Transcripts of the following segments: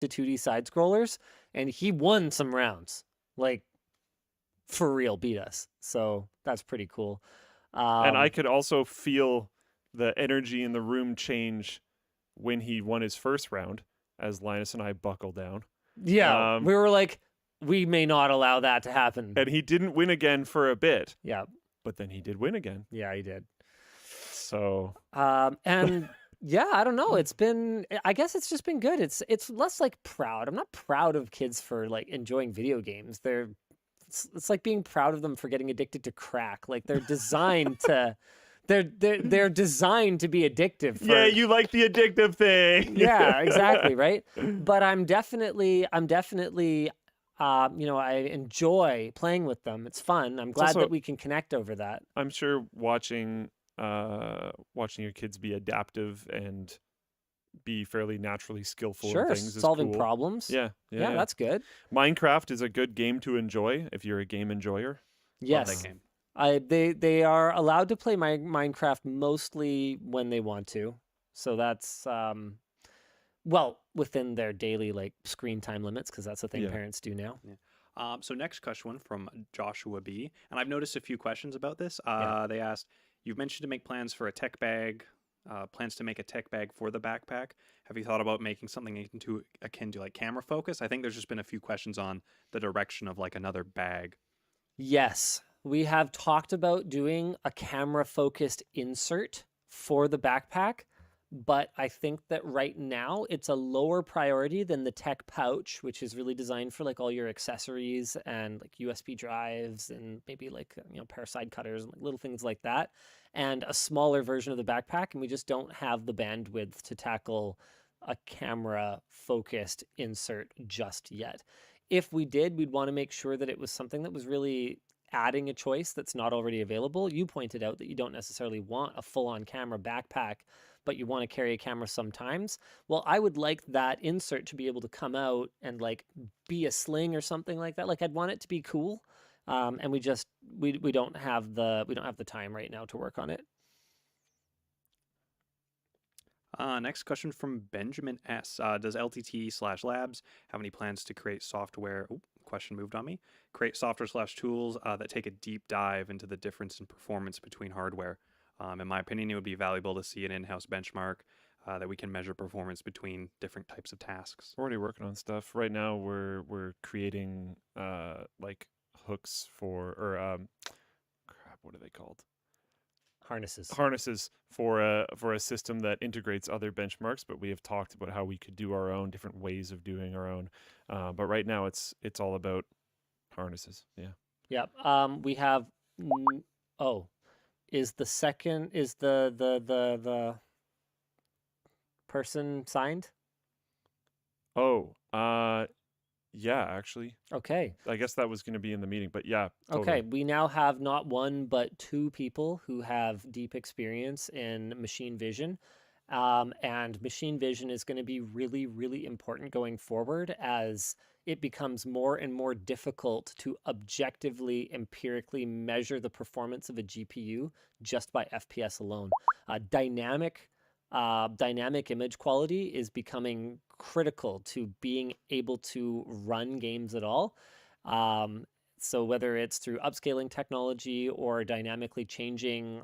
to 2D side scrollers, and he won some rounds. Like, for real, beat us. So that's pretty cool. And I could also feel the energy in the room change when he won his first round, as Linus and I buckle down. Yeah, we were like, we may not allow that to happen. And he didn't win again for a bit. Yeah. But then he did win again. Yeah, he did. So. And yeah, I don't know. I guess it's just been good. It's less like proud. I'm not proud of kids for like enjoying video games. It's like being proud of them for getting addicted to crack. Like they're designed to. They're designed to be addictive. Yeah, you like the addictive thing. Yeah, exactly, right? But I'm definitely I enjoy playing with them. It's fun. I'm glad that we can connect over that. I'm sure watching your kids be adaptive and be fairly naturally skillful in things is solving cool. problems. Yeah, that's good. Minecraft is a good game to enjoy if you're a game enjoyer. Yes. Love that game. They are allowed to play Minecraft mostly when they want to. So that's within their daily like screen time limits, because that's the thing parents do now. Yeah. So next question from Joshua B. And I've noticed a few questions about this. They asked, you've mentioned to make plans for a tech bag, plans to make a tech bag for the backpack. Have you thought about making something akin to like camera focus? I think there's just been a few questions on the direction of like another bag. Yes. We have talked about doing a camera-focused insert for the backpack, but I think that right now it's a lower priority than the tech pouch, which is really designed for like all your accessories and like USB drives and maybe like pair of side cutters and like little things like that, and a smaller version of the backpack, and we just don't have the bandwidth to tackle a camera-focused insert just yet. If we did, we'd want to make sure that it was something that was really adding a choice that's not already available. You pointed out that you don't necessarily want a full-on camera backpack, but you want to carry a camera sometimes. Well, I would like that insert to be able to come out and like be a sling or something like that. Like I'd want it to be cool. And we don't have the time right now to work on it. Next question from Benjamin S. Does LTT/Labs have any plans to create software? Question moved on me. Create software/tools that take a deep dive into the difference in performance between hardware. In my opinion, it would be valuable to see an in-house benchmark that we can measure performance between different types of tasks. We're already working on stuff. Right now, we're creating like hooks for what are they called? Harnesses for a system that integrates other benchmarks, but we have talked about how we could do our own different ways of doing our own. But right now it's all about harnesses. Yeah. Yeah. We have is the person signed? Yeah, actually. Okay. I guess that was going to be in the meeting, but yeah. Totally. Okay, we now have not one but two people who have deep experience in machine vision. And machine vision is going to be really, really important going forward as it becomes more and more difficult to objectively, empirically measure the performance of a GPU just by FPS alone. Dynamic image quality is becoming critical to being able to run games at all. So whether it's through upscaling technology or dynamically changing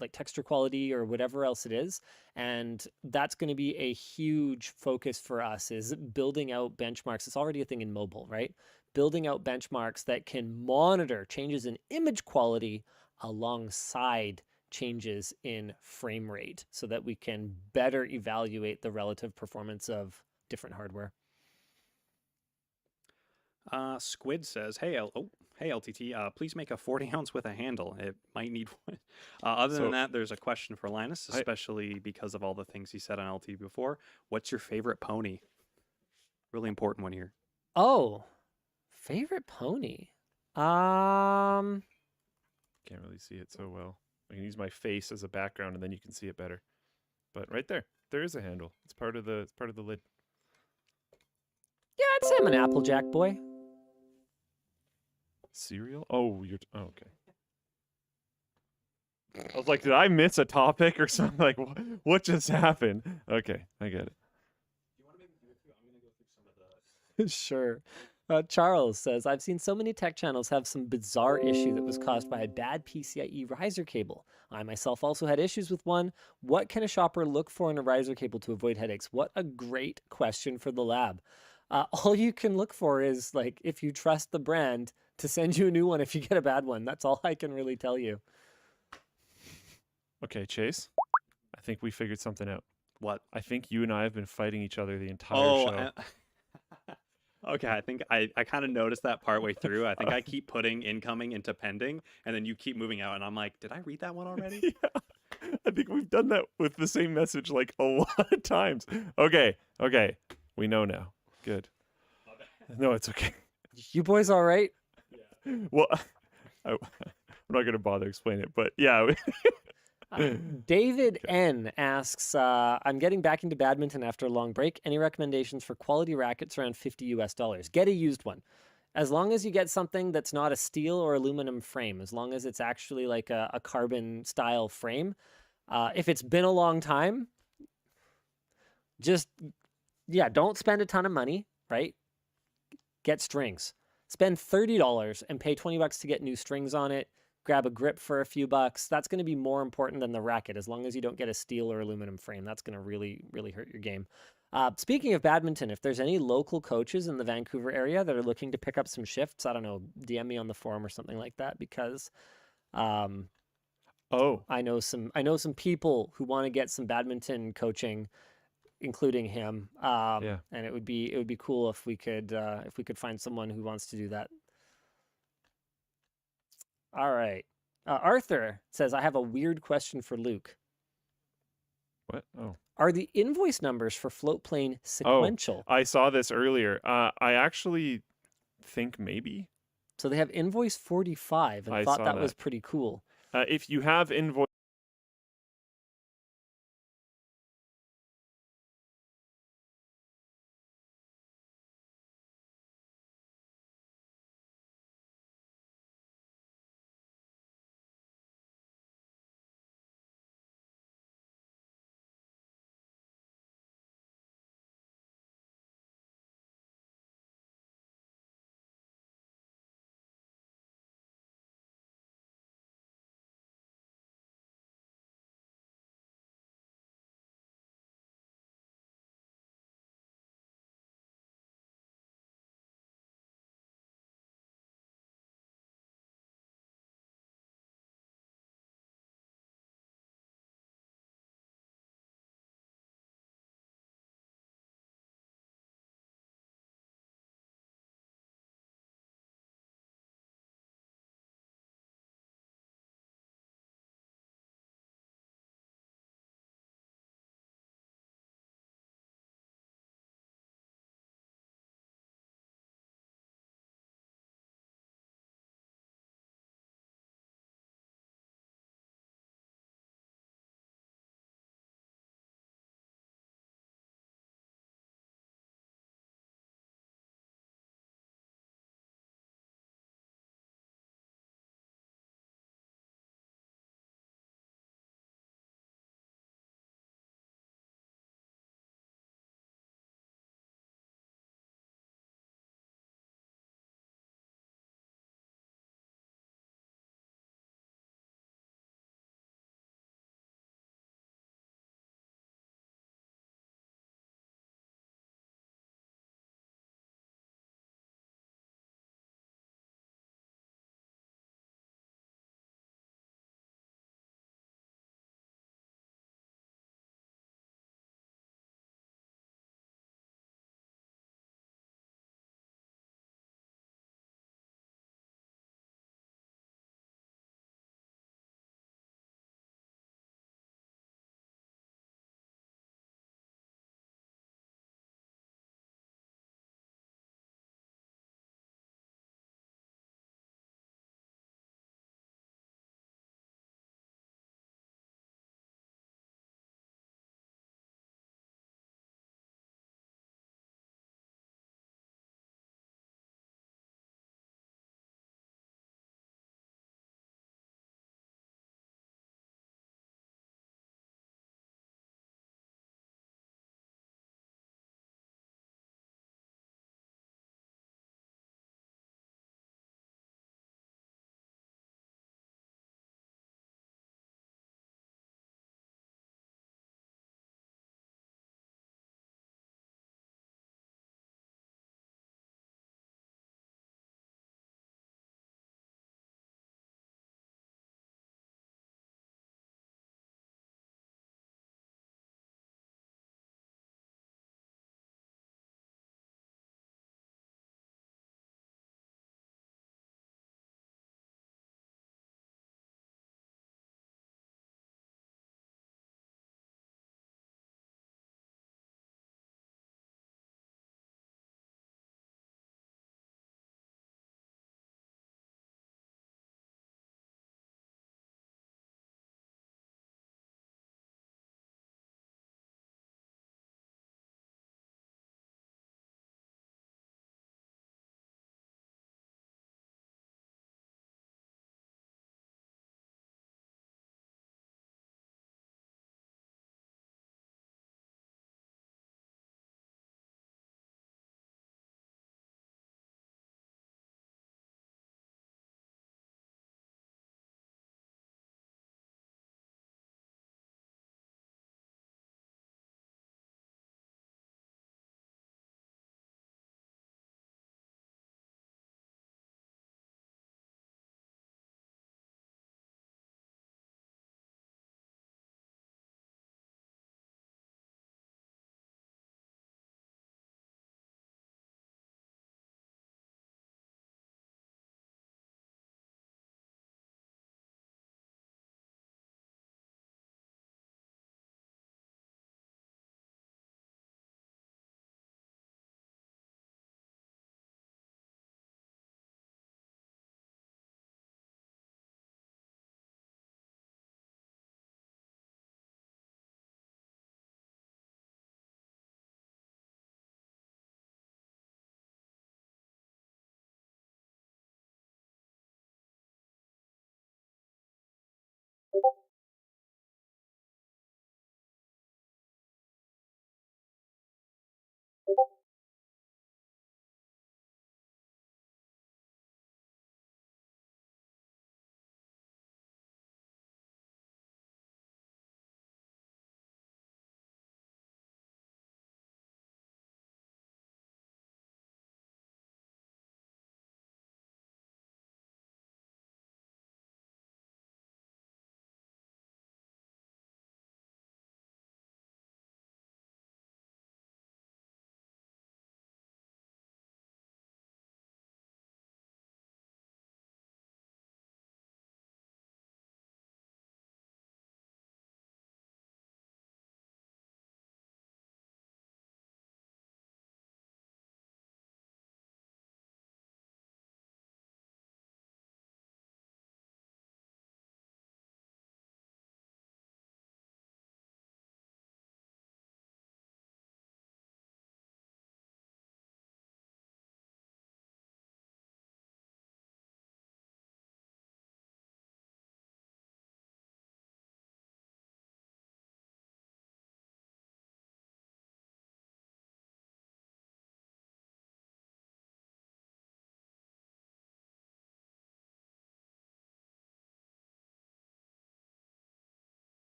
like texture quality or whatever else it is. And that's going to be a huge focus for us, is building out benchmarks. It's already a thing in mobile, right? Building out benchmarks that can monitor changes in image quality alongside changes in frame rate so that we can better evaluate the relative performance of different hardware. Squid says, hey LTT, please make a 40-ounce with a handle. It might need one. Other than that, there's a question for Linus, especially because of all the things he said on LTT before. What's your favorite pony? Really important one here. Oh, favorite pony? Can't really see it so well. I can use my face as a background and then you can see it better. But right there is a handle. It's part of the lid. Yeah, I'd say I'm an Applejack boy. Cereal? Oh, okay. I was like, did I miss a topic or something? Like, what just happened? Okay, I get it. Do you want to maybe do it too? I'm going to go through some of the Sure. Charles says, I've seen so many tech channels have some bizarre issue that was caused by a bad PCIe riser cable. I myself also had issues with one. What can a shopper look for in a riser cable to avoid headaches? What a great question for the lab. All you can look for is, like, if you trust the brand to send you a new one if you get a bad one. That's all I can really tell you. Okay, Chase, I think we figured something out. What? I think you and I have been fighting each other the entire Oh, show. okay. I think I kind of noticed that partway through. I think I keep putting incoming into pending, and then you keep moving out, and I'm like, did I read that one already? Yeah. I think we've done that with the same message like a lot of times. Okay. We know now. Good. No, it's okay. You boys all right? Well, I'm not going to bother explaining it, but yeah. David N asks, I'm getting back into badminton after a long break. Any recommendations for quality rackets around $50 US? Get a used one. As long as you get something that's not a steel or aluminum frame, as long as it's actually like a carbon style frame. If it's been a long time, just, yeah, don't spend a ton of money, right? Get strings. Spend $30 and pay $20 to get new strings on it. Grab a grip for a few bucks. That's going to be more important than the racket, as long as you don't get a steel or aluminum frame. That's going to really, really hurt your game. Speaking of badminton, if there's any local coaches in the Vancouver area that are looking to pick up some shifts, I don't know, DM me on the forum or something like that, because Oh, I know some people who want to get some badminton coaching, including him. yeah. And it would be cool if we could find someone who wants to do that. All right. Arthur says, I have a weird question for Luke. What? Oh. Are the invoice numbers for float plane sequential? I saw this earlier. I actually think maybe. So they have invoice 45 and I thought saw that was that. pretty cool. If you have invoice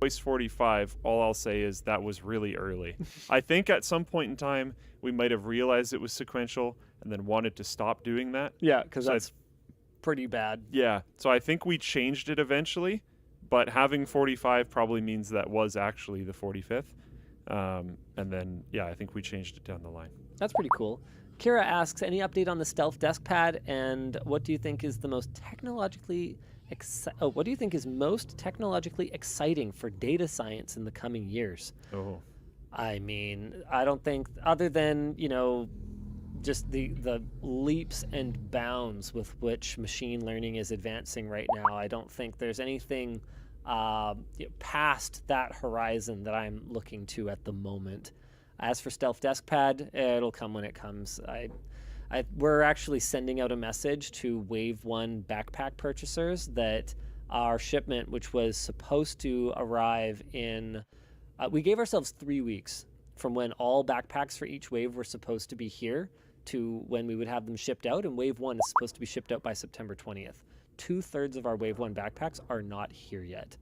Voice 45, all I'll say is that was really early. I think at some point in time we might have realized it was sequential and then wanted to stop doing that. Yeah, because So that's pretty bad. Yeah, so I think we changed it eventually, but having 45 probably means that was actually the 45th. And then, yeah, I think we changed it down the line. That's pretty cool. Kira asks, any update on the Stealth desk pad, and what do you think is the most technologically exciting for data science in the coming years? Oh. I mean, I don't think, other than, just the leaps and bounds with which machine learning is advancing right now, I don't think there's anything past that horizon that I'm looking to at the moment. As for Stealth Desk Pad, it'll come when it comes. We're actually sending out a message to Wave 1 backpack purchasers that our shipment, which was supposed to arrive in... we gave ourselves 3 weeks from when all backpacks for each wave were supposed to be here to when we would have them shipped out, and Wave 1 is supposed to be shipped out by September 20th. 2/3 of our Wave 1 backpacks are not here yet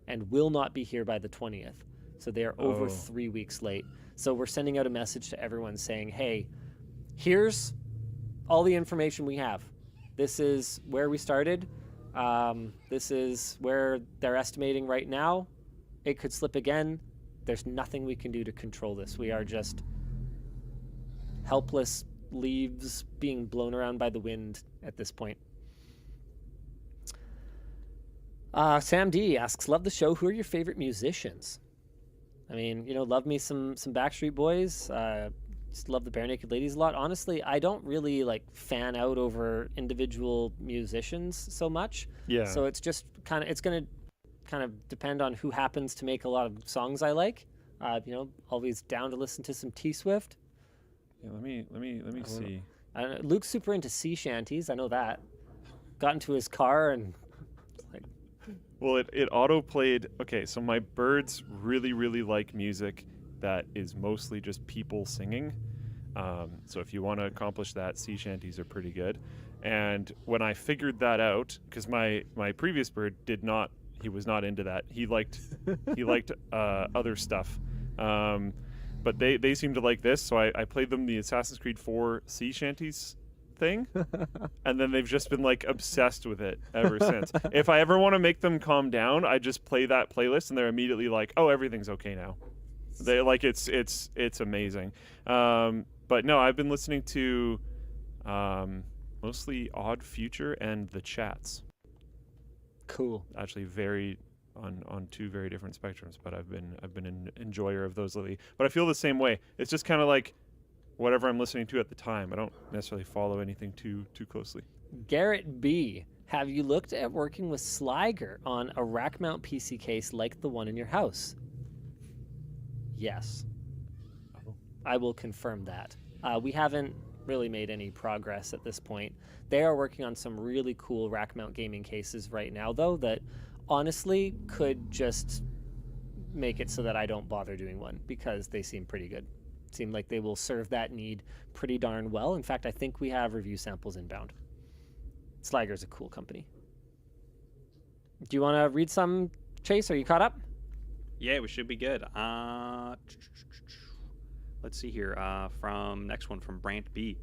and will not be here by the 20th. So they are over 3 weeks late. So we're sending out a message to everyone saying, hey, here's all the information we have. This is where we started. This is where they're estimating right now. It could slip again. There's nothing we can do to control this. We are just helpless leaves being blown around by the wind at this point. Sam D asks, love the show. Who are your favorite musicians? I mean, love me some Backstreet Boys. Just love the Bare Naked Ladies a lot. Honestly, I don't really fan out over individual musicians so much. Yeah. So it's just it's going to kind of depend on who happens to make a lot of songs I like. Always down to listen to some T-Swift. Yeah, let me see. I don't know. Luke's super into sea shanties. I know that. Got into his car and Well, it auto-played. Okay, so my birds really, really like music that is mostly just people singing. So if you want to accomplish that, sea shanties are pretty good. And when I figured that out, because my previous bird he was not into that. He liked other stuff. But they seem to like this, so I played them the Assassin's Creed 4 sea shanties thing, and then they've just been obsessed with it ever since. If I ever want to make them calm down, I just play that playlist and they're immediately like, oh, everything's okay now. They it's amazing. But no, I've been listening to mostly Odd Future and The Chats. Cool. Actually very on two very different spectrums, but I've been an enjoyer of those lately. But I feel the same way. It's just kind of whatever I'm listening to at the time. I don't necessarily follow anything too closely. Garrett B, have you looked at working with Sliger on a rack mount PC case like the one in your house? Yes. Oh. I will confirm that. We haven't really made any progress at this point. They are working on some really cool rack mount gaming cases right now, though, that honestly could just make it so that I don't bother doing one, because they seem pretty good. Seem like they will serve that need pretty darn well. In fact, I think we have review samples inbound. Sliger's a cool company. Do you want to read some, Chase? Are you caught up? Yeah, we should be good. Let's see here. Next one from Brant B.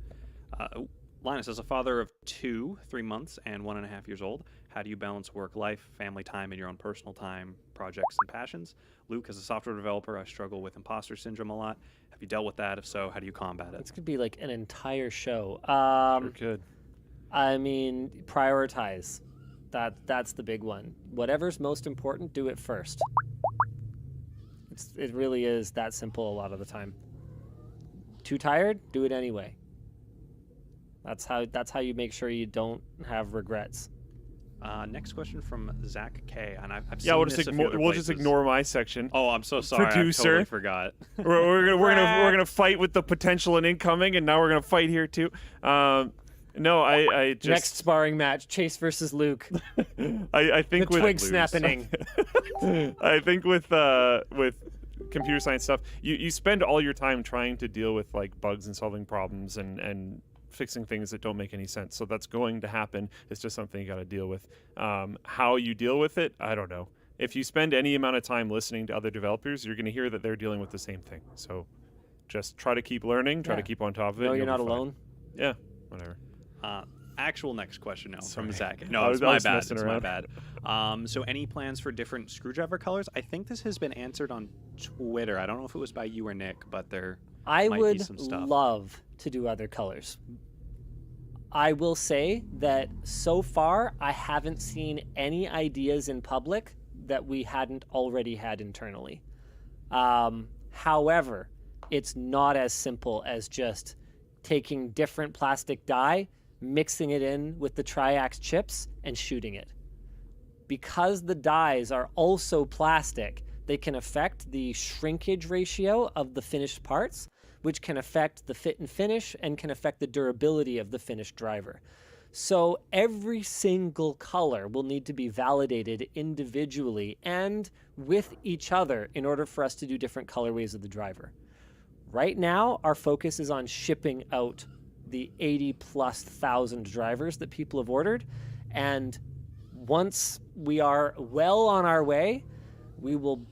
Linus, as a father of 2, 3 months, and 1.5 years old, how do you balance work life, family time, and your own personal time, projects, and passions? Luke, as a software developer, I struggle with imposter syndrome a lot. Have you dealt with that? If so, how do you combat it? This could be an entire show. Sure could. I mean, prioritize. That's the big one. Whatever's most important, do it first. It really is that simple a lot of the time. Too tired? Do it anyway. That's how you make sure you don't have regrets. Next question from Zach K. And I've Yeah, seen we'll this just a few other we'll just places. ignore my section. Oh, I'm so sorry. Producer. I totally forgot. we're gonna fight with the potential and incoming, and now we're gonna fight here too. No, I just Next sparring match: Chase versus Luke. I think The with twig snapping. I think with computer science stuff, you spend all your time trying to deal with bugs and solving problems and fixing things that don't make any sense. So that's going to happen. It's just something you got to deal with. How you deal with it, I don't know. if you spend any amount of time listening to other developers, you're going to hear that they're dealing with the same thing. So just try to keep learning, try to Yeah. keep on top of it. No, and you're you'll not be fine. alone. Yeah, whatever. Actual next question now Sorry. from Zach. I No, was it's my bad. messing It's my around. bad. So any plans for different screwdriver colors? I think this has been answered on Twitter. I don't know if it was by you or Nick, but there I might be would some stuff. love to do other colors. I will say that so far I haven't seen any ideas in public that we hadn't already had internally. However, it's not as simple as just taking different plastic dye, mixing it in with the Triax chips, and shooting it. Because the dyes are also plastic, they can affect the shrinkage ratio of the finished parts, which can affect the fit and finish and can affect the durability of the finished driver. So every single color will need to be validated individually and with each other in order for us to do different colorways of the driver. Right now, our focus is on shipping out the 80,000+ drivers that people have ordered. And once we are well on our way, we will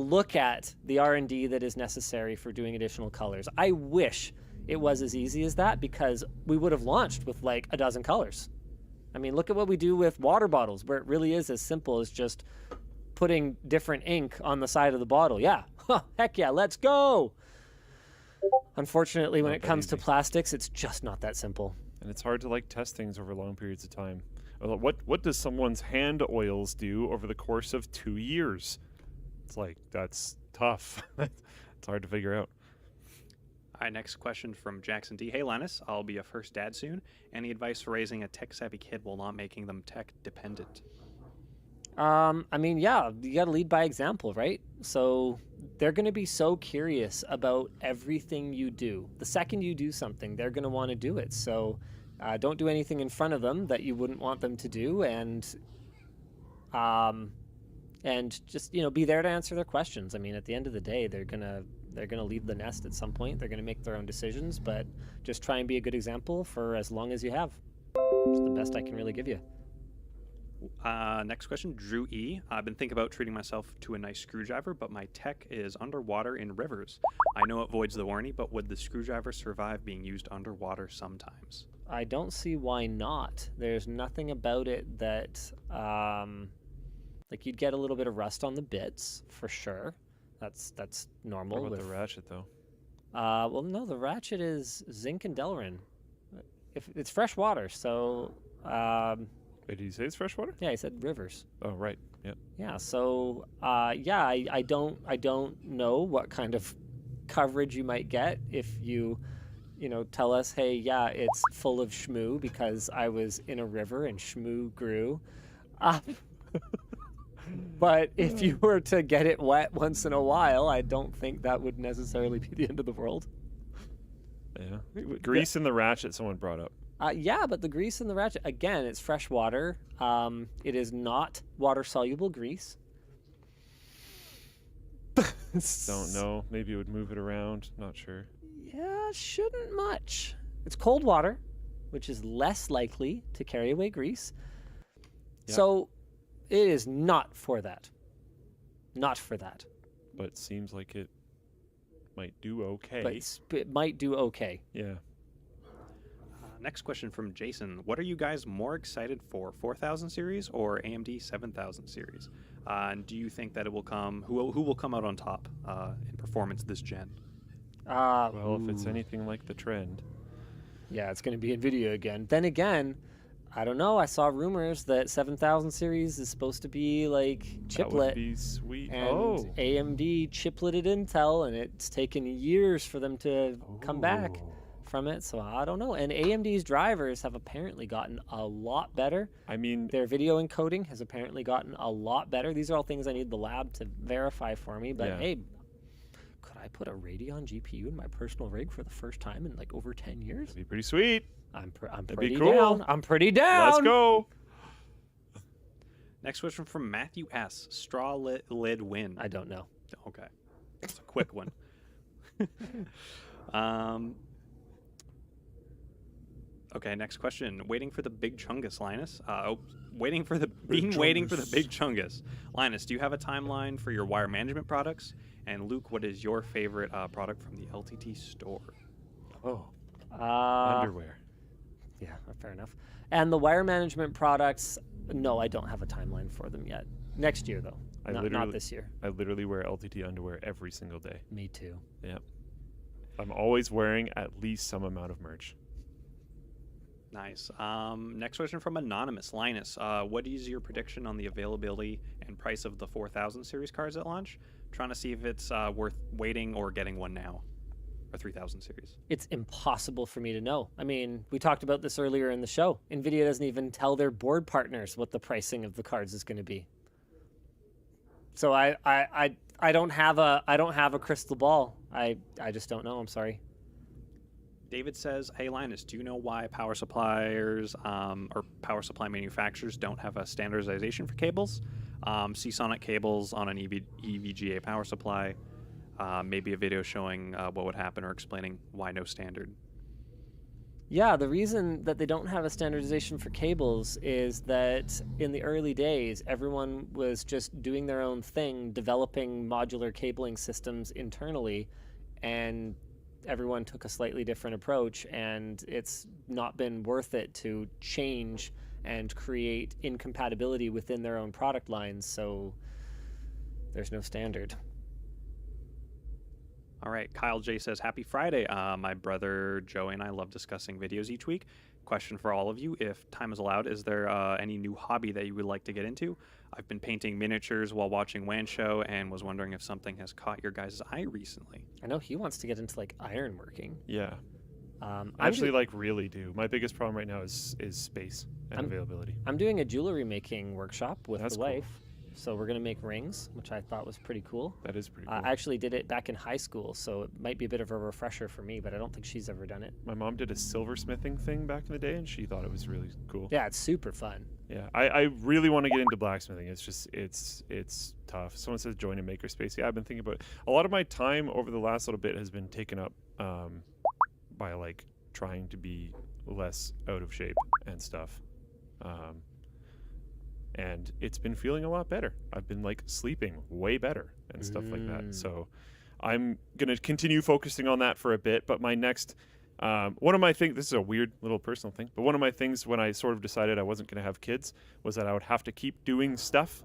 look at the R&D that is necessary for doing additional colors. I wish it was as easy as that, because we would have launched with like a dozen colors. I mean, look at what we do with water bottles, where it really is as simple as just putting different ink on the side of the bottle. Yeah, heck yeah, let's go. Unfortunately, when Not it that comes to easy. plastics, it's just not that simple. And it's hard to like test things over long periods of time. What does someone's hand oils do over the course of 2 years? It's like, that's tough. It's hard to figure out. All right, next question from Jackson D. Hey, Linus, I'll be a first dad soon. Any advice for raising a tech-savvy kid while not making them tech-dependent? I mean, yeah, you got to lead by example, right? So they're going to be so curious about everything you do. The second you do something, they're going to want to do it. So don't do anything in front of them that you wouldn't want them to do, and just, you know, be there to answer their questions. I mean, at the end of the day, they're gonna leave the nest at some point. They're gonna make their own decisions, but just try and be a good example for as long as you have. It's the best I can really give you. Next question, Drew E. I've been thinking about treating myself to a nice screwdriver, but my tech is underwater in rivers. I know it voids the warranty, but would the screwdriver survive being used underwater sometimes? I don't see why not. There's nothing about it that, like, you'd get a little bit of rust on the bits for sure. That's normal. What about with the ratchet, though? well, no, the ratchet is zinc and Delrin. If it's fresh water, so Wait, did you say it's freshwater? yeah, I said rivers. Oh, right. Yep. Yeah, so yeah, I don't know what kind of coverage you might get if you tell us, hey, yeah, it's full of shmoo because I was in a river and shmoo grew. But if you were to get it wet once in a while, I don't think that would necessarily be the end of the world. Yeah. Grease in the ratchet, someone brought up. Yeah, but the grease in the ratchet, again, it's fresh water. It is not water-soluble grease. Don't know. Maybe it would move it around. Not sure. Yeah, shouldn't much. It's cold water, which is less likely to carry away grease. Yep. So it is not for that. Not for that. But it seems like it might do okay. But it might do okay. Yeah. Next question from Jason. What are you guys more excited for, 4000 series or AMD 7000 series? And do you think that it will come, who will come out on top in performance this gen? Well, if it's anything like the trend. Yeah, it's going to be NVIDIA again. Then again, I don't know. I saw rumors that 7000 series is supposed to be like That would chiplet. be sweet. And Oh. AMD chipleted Intel, and it's taken years for them to come back from it. So I don't know. And AMD's drivers have apparently gotten a lot better. I mean, Their video encoding has apparently gotten a lot better. These are all things I need the lab to verify for me. But Yeah. hey, could I put a Radeon GPU in my personal rig for the first time in like over 10 years? that'd be pretty sweet. I'm be pretty cool. down. I'm pretty down. Let's go. Next question from Matthew S. Straw lid win. I don't know. Okay. It's a quick one. Okay, next question. Waiting for the big chungus, Linus. Waiting for the Big big chungus. Linus, do you have a timeline for your wire management products? And Luke, what is your favorite product from the LTT store? Oh, Uh, underwear. yeah, fair enough. And the wire management products, no, I don't have a timeline for them yet. Next year, though. Not this year. I literally wear LTT underwear every single day. Me too. Yeah. I'm always wearing at least some amount of merch. Nice. Next question from Anonymous. Linus, what is your prediction on the availability and price of the 4000 series cards at launch? Trying to see if it's worth waiting or getting one now. Or 3000 series. It's impossible for me to know. I mean, we talked about this earlier in the show. NVIDIA doesn't even tell their board partners what the pricing of the cards is going to be. So I don't have a crystal ball. I just don't know. I'm sorry. David says, hey, Linus, do you know why power suppliers or power supply manufacturers don't have a standardization for cables? Seasonic cables on an EVGA power supply. Maybe a video showing what would happen or explaining why no standard. Yeah, the reason that they don't have a standardization for cables is that in the early days, everyone was just doing their own thing, developing modular cabling systems internally, and everyone took a slightly different approach, and it's not been worth it to change and create incompatibility within their own product lines, so there's no standard. All right, Kyle J says, happy Friday. My brother Joey and I love discussing videos each week. Question for all of you, if time is allowed, is there any new hobby that you would like to get into? I've been painting miniatures while watching WAN Show and was wondering if something has caught your guys' eye recently. I know he wants to get into like ironworking. Yeah. I actually really do. My biggest problem right now is space and availability. I'm doing a jewelry making workshop with That's the wife. So we're going to make rings, which I thought was pretty cool. That is pretty cool. I actually did it back in high school, so it might be a bit of a refresher for me, but I don't think she's ever done it. My mom did a silversmithing thing back in the day, and she thought it was really cool. Yeah, it's super fun. Yeah, I really want to get into blacksmithing. It's just, it's tough. Someone says join a makerspace. Yeah, I've been thinking about it. A lot of my time over the last little bit has been taken up by like trying to be less out of shape and stuff. And it's been feeling a lot better. I've been like sleeping way better and stuff like that. So I'm going to continue focusing on that for a bit. But my next, one of my things, this is a weird little personal thing, but one of my things when I sort of decided I wasn't going to have kids was that I would have to keep doing stuff.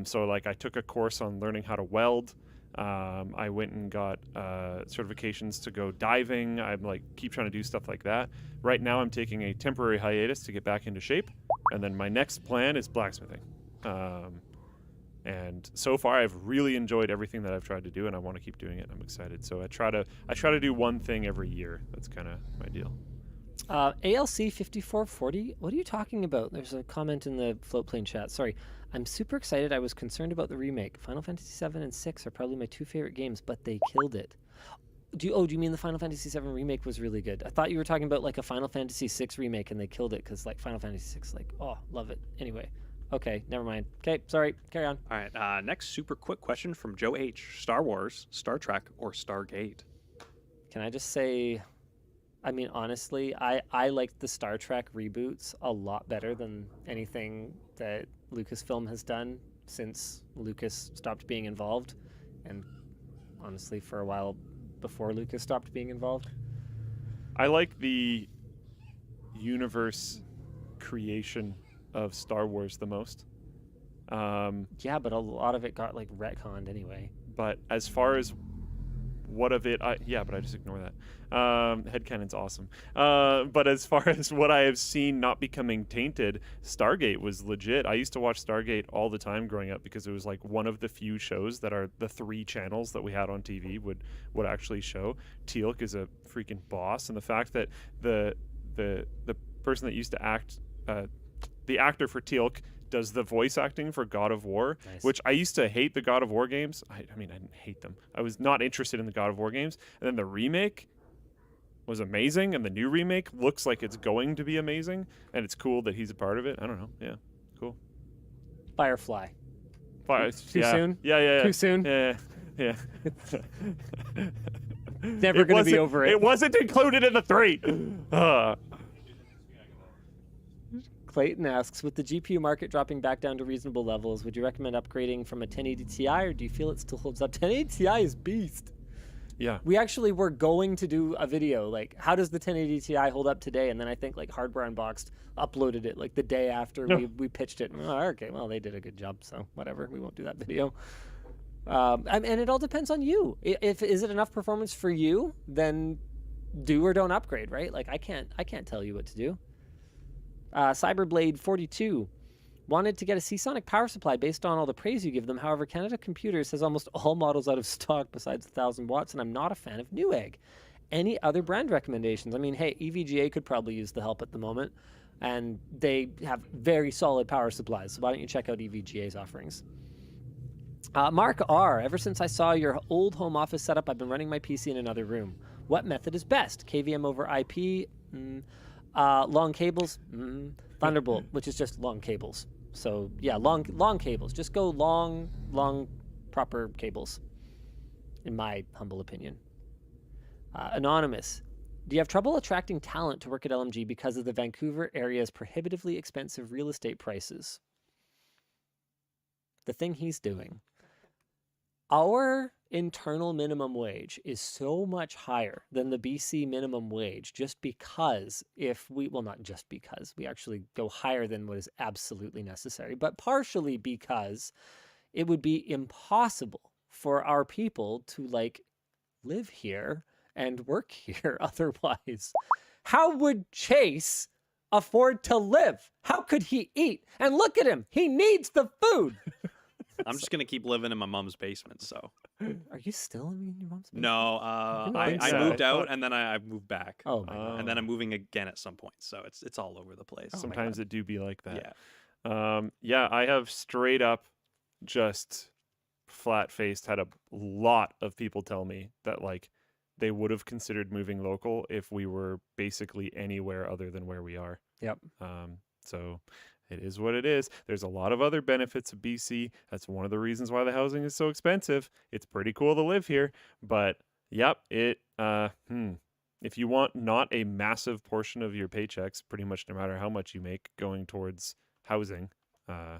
So like I took a course on learning how to weld. I went and got certifications to go diving. I'm like keep trying to do stuff like that. Right now I'm taking a temporary hiatus to get back into shape. And then my next plan is blacksmithing. And so far I've really enjoyed everything that I've tried to do, and I want to keep doing it. I'm excited. So I try to do one thing every year. That's kind of my deal. ALC 5440, what are you talking about? There's a comment in the Floatplane chat. Sorry. I'm super excited. I was concerned about the remake. Final Fantasy 7 and 6 are probably my two favorite games, but they killed it. Do you mean the Final Fantasy 7 remake was really good? I thought you were talking about like a Final Fantasy 6 remake and they killed it because like Final Fantasy 6, like, oh, love it. Anyway, okay, never mind. Okay, sorry, carry on. All right, next super quick question from Joe H. Star Wars, Star Trek, or Stargate? Can I just say, I mean, honestly, I liked the Star Trek reboots a lot better than anything that Lucasfilm has done since Lucas stopped being involved, and honestly, for a while before Lucas stopped being involved. I like the universe creation of Star Wars the most. Yeah, but a lot of it got like retconned anyway. But as far as what of it, but I just ignore that. Headcanon's awesome. But as far as what I have seen not becoming tainted, Stargate was legit. I used to watch Stargate all the time growing up because it was like one of the few shows that are the 3 channels that we had on TV would actually show. Teal'c is a freaking boss, and the fact that the person that used to act, the actor for Teal'c, does the voice acting for God of War, Nice. which I used to hate the God of War games. I mean, I didn't hate them. I was not interested in the God of War games. And then the remake was amazing, and the new remake looks like it's going to be amazing, and it's cool that he's a part of it. I don't know. Yeah, cool. Firefly. Too yeah. soon? Yeah. Too soon? Yeah. Never going to be over it. It wasn't included in the 3. Clayton asks, with the GPU market dropping back down to reasonable levels, would you recommend upgrading from a 1080 Ti, or do you feel it still holds up? 1080 Ti is beast. Yeah. We actually were going to do a video, like, how does the 1080 Ti hold up today? And then I think, like, Hardware Unboxed uploaded it, like, the day after we pitched it. And, okay, well, they did a good job, so whatever. We won't do that video. And it all depends on you. Is it enough performance for you? Then do or don't upgrade, right? Like, I can't tell you what to do. Cyberblade 42 wanted to get a Seasonic power supply based on all the praise you give them. However, Canada Computers has almost all models out of stock besides 1,000 watts, and I'm not a fan of Newegg. Any other brand recommendations? I mean, hey, EVGA could probably use the help at the moment, and they have very solid power supplies, so why don't you check out EVGA's offerings? Mark R., ever since I saw your old home office setup, I've been running my PC in another room. What method is best? KVM over IP? Long cables? Thunderbolt, which is just long cables. So yeah, long cables. Just go long, proper cables, in my humble opinion. Anonymous, do you have trouble attracting talent to work at LMG because of the Vancouver area's prohibitively expensive real estate prices? The thing he's doing. Our internal minimum wage is so much higher than the BC minimum wage just because not just because, we actually go higher than what is absolutely necessary, but partially because it would be impossible for our people to like live here and work here otherwise. How would Chase afford to live? How could he eat? And look at him. He needs the food. I'm just going to keep living in my mom's basement, so. Are you still in your mom's basement? No, think I so. moved out and then I moved back. Oh my God. And then I'm moving again at some point, so it's all over the place. Oh my Sometimes God. it do be like that. Yeah. Yeah, I have straight up just flat-faced had a lot of people tell me that like they would have considered moving local if we were basically anywhere other than where we are. Yep. So it is what it is. There's a lot of other benefits of BC. That's one of the reasons why the housing is so expensive. It's pretty cool to live here, but yep, if you want not a massive portion of your paychecks, pretty much no matter how much you make going towards housing, I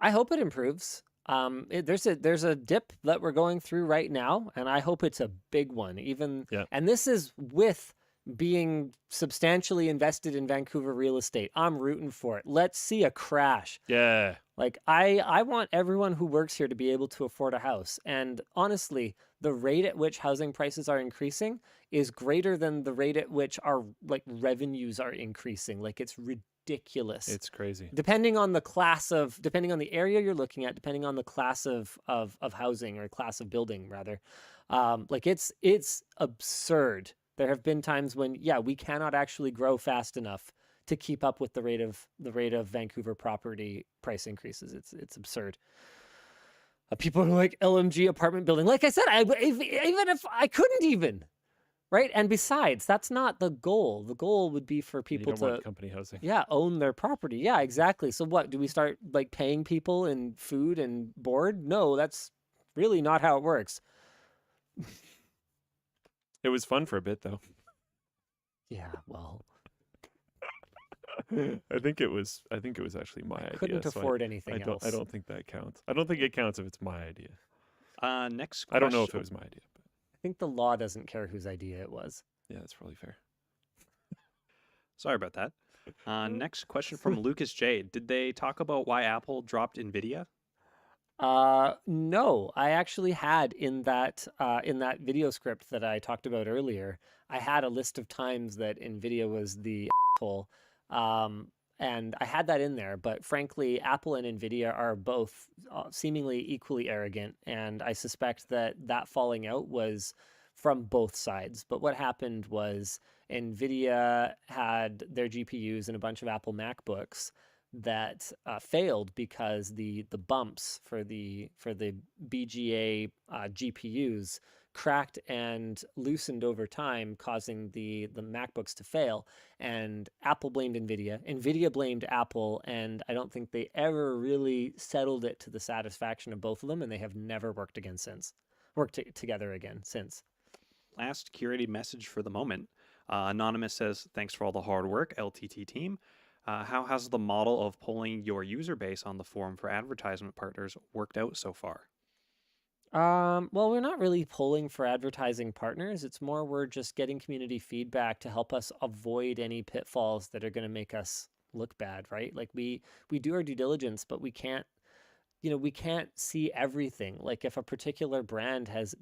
hope it improves. There's a dip that we're going through right now, and I hope it's a big one. And this is with being substantially invested in Vancouver real estate. I'm rooting for it. Let's see a crash. yeah. Like I want everyone who works here to be able to afford a house. And honestly, the rate at which housing prices are increasing is greater than the rate at which our like revenues are increasing. Like it's ridiculous. It's crazy. Depending on the area you're looking at, depending on the class of housing or class of building rather, like it's absurd. There have been times when, we cannot actually grow fast enough to keep up with the rate of Vancouver property price increases. It's absurd. People are like LMG apartment building. Like I said, even if I couldn't even, right? And besides, that's not the goal. The goal would be for people you don't to want company housing. own their property. Yeah, exactly. So what, do we start like paying people in food and board? No, that's really not how it works. It was fun for a bit though. Yeah, well, I think it was actually my idea. couldn't so afford anything else. I don't think that counts. I don't think it counts if it's my idea. Next question. I don't know if it was my idea, but I think the law doesn't care whose idea it was. yeah, that's probably fair. Sorry about that. Next question from Lucas J. Did they talk about why Apple dropped NVIDIA? No, I actually had in that video script that I talked about earlier, I had a list of times that NVIDIA was the asshole. And I had that in there, but frankly, Apple and NVIDIA are both seemingly equally arrogant, and I suspect that falling out was from both sides. But what happened was NVIDIA had their GPUs in a bunch of Apple MacBooks that failed because the bumps for the BGA GPUs cracked and loosened over time, causing the MacBooks to fail. And Apple blamed NVIDIA. NVIDIA blamed Apple, and I don't think they ever really settled it to the satisfaction of both of them, and they have never worked together again since. Last curated message for the moment. Anonymous says, thanks for all the hard work, LTT team. How has the model of polling your user base on the forum for advertisement partners worked out so far? Well, we're not really polling for advertising partners. It's more we're just getting community feedback to help us avoid any pitfalls that are going to make us look bad, right? Like we do our due diligence, but we can't, we can't see everything. Like if a particular brand has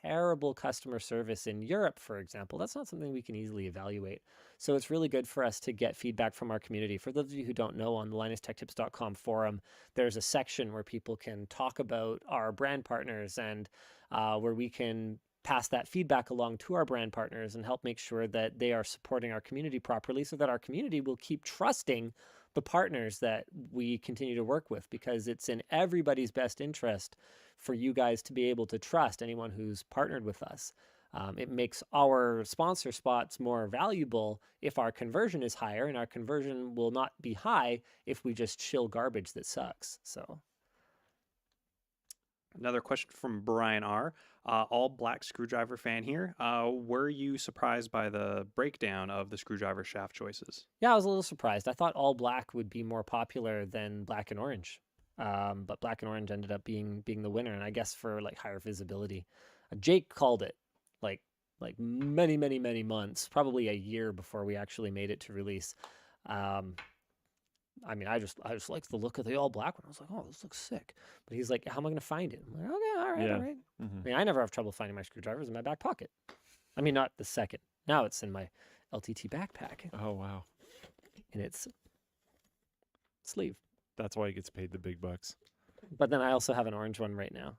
terrible customer service in Europe, for example, that's not something we can easily evaluate. So it's really good for us to get feedback from our community. For those of you who don't know, on the LinusTechTips.com forum, there's a section where people can talk about our brand partners and where we can pass that feedback along to our brand partners and help make sure that they are supporting our community properly so that our community will keep trusting the partners that we continue to work with, because it's in everybody's best interest for you guys to be able to trust anyone who's partnered with us. It makes our sponsor spots more valuable if our conversion is higher, and our conversion will not be high if we just shill garbage that sucks. So Another question from Brian R. All black screwdriver fan here. Were you surprised by the breakdown of the screwdriver shaft choices? yeah, I was a little surprised. I thought all black would be more popular than black and orange. But black and orange ended up being the winner, and I guess for like higher visibility. Jake called it like many months, probably a year before we actually made it to release. I mean, I just liked the look of the all black one. I was like, oh, this looks sick. But he's like, how am I going to find it? I'm like, okay, all right, Yeah. all right. Mhm. I mean, I never have trouble finding my screwdrivers in my back pocket. I mean, not the second. Now it's in my LTT backpack Oh wow, in its sleeve. that's why he gets paid the big bucks, But then I also have an orange one right now.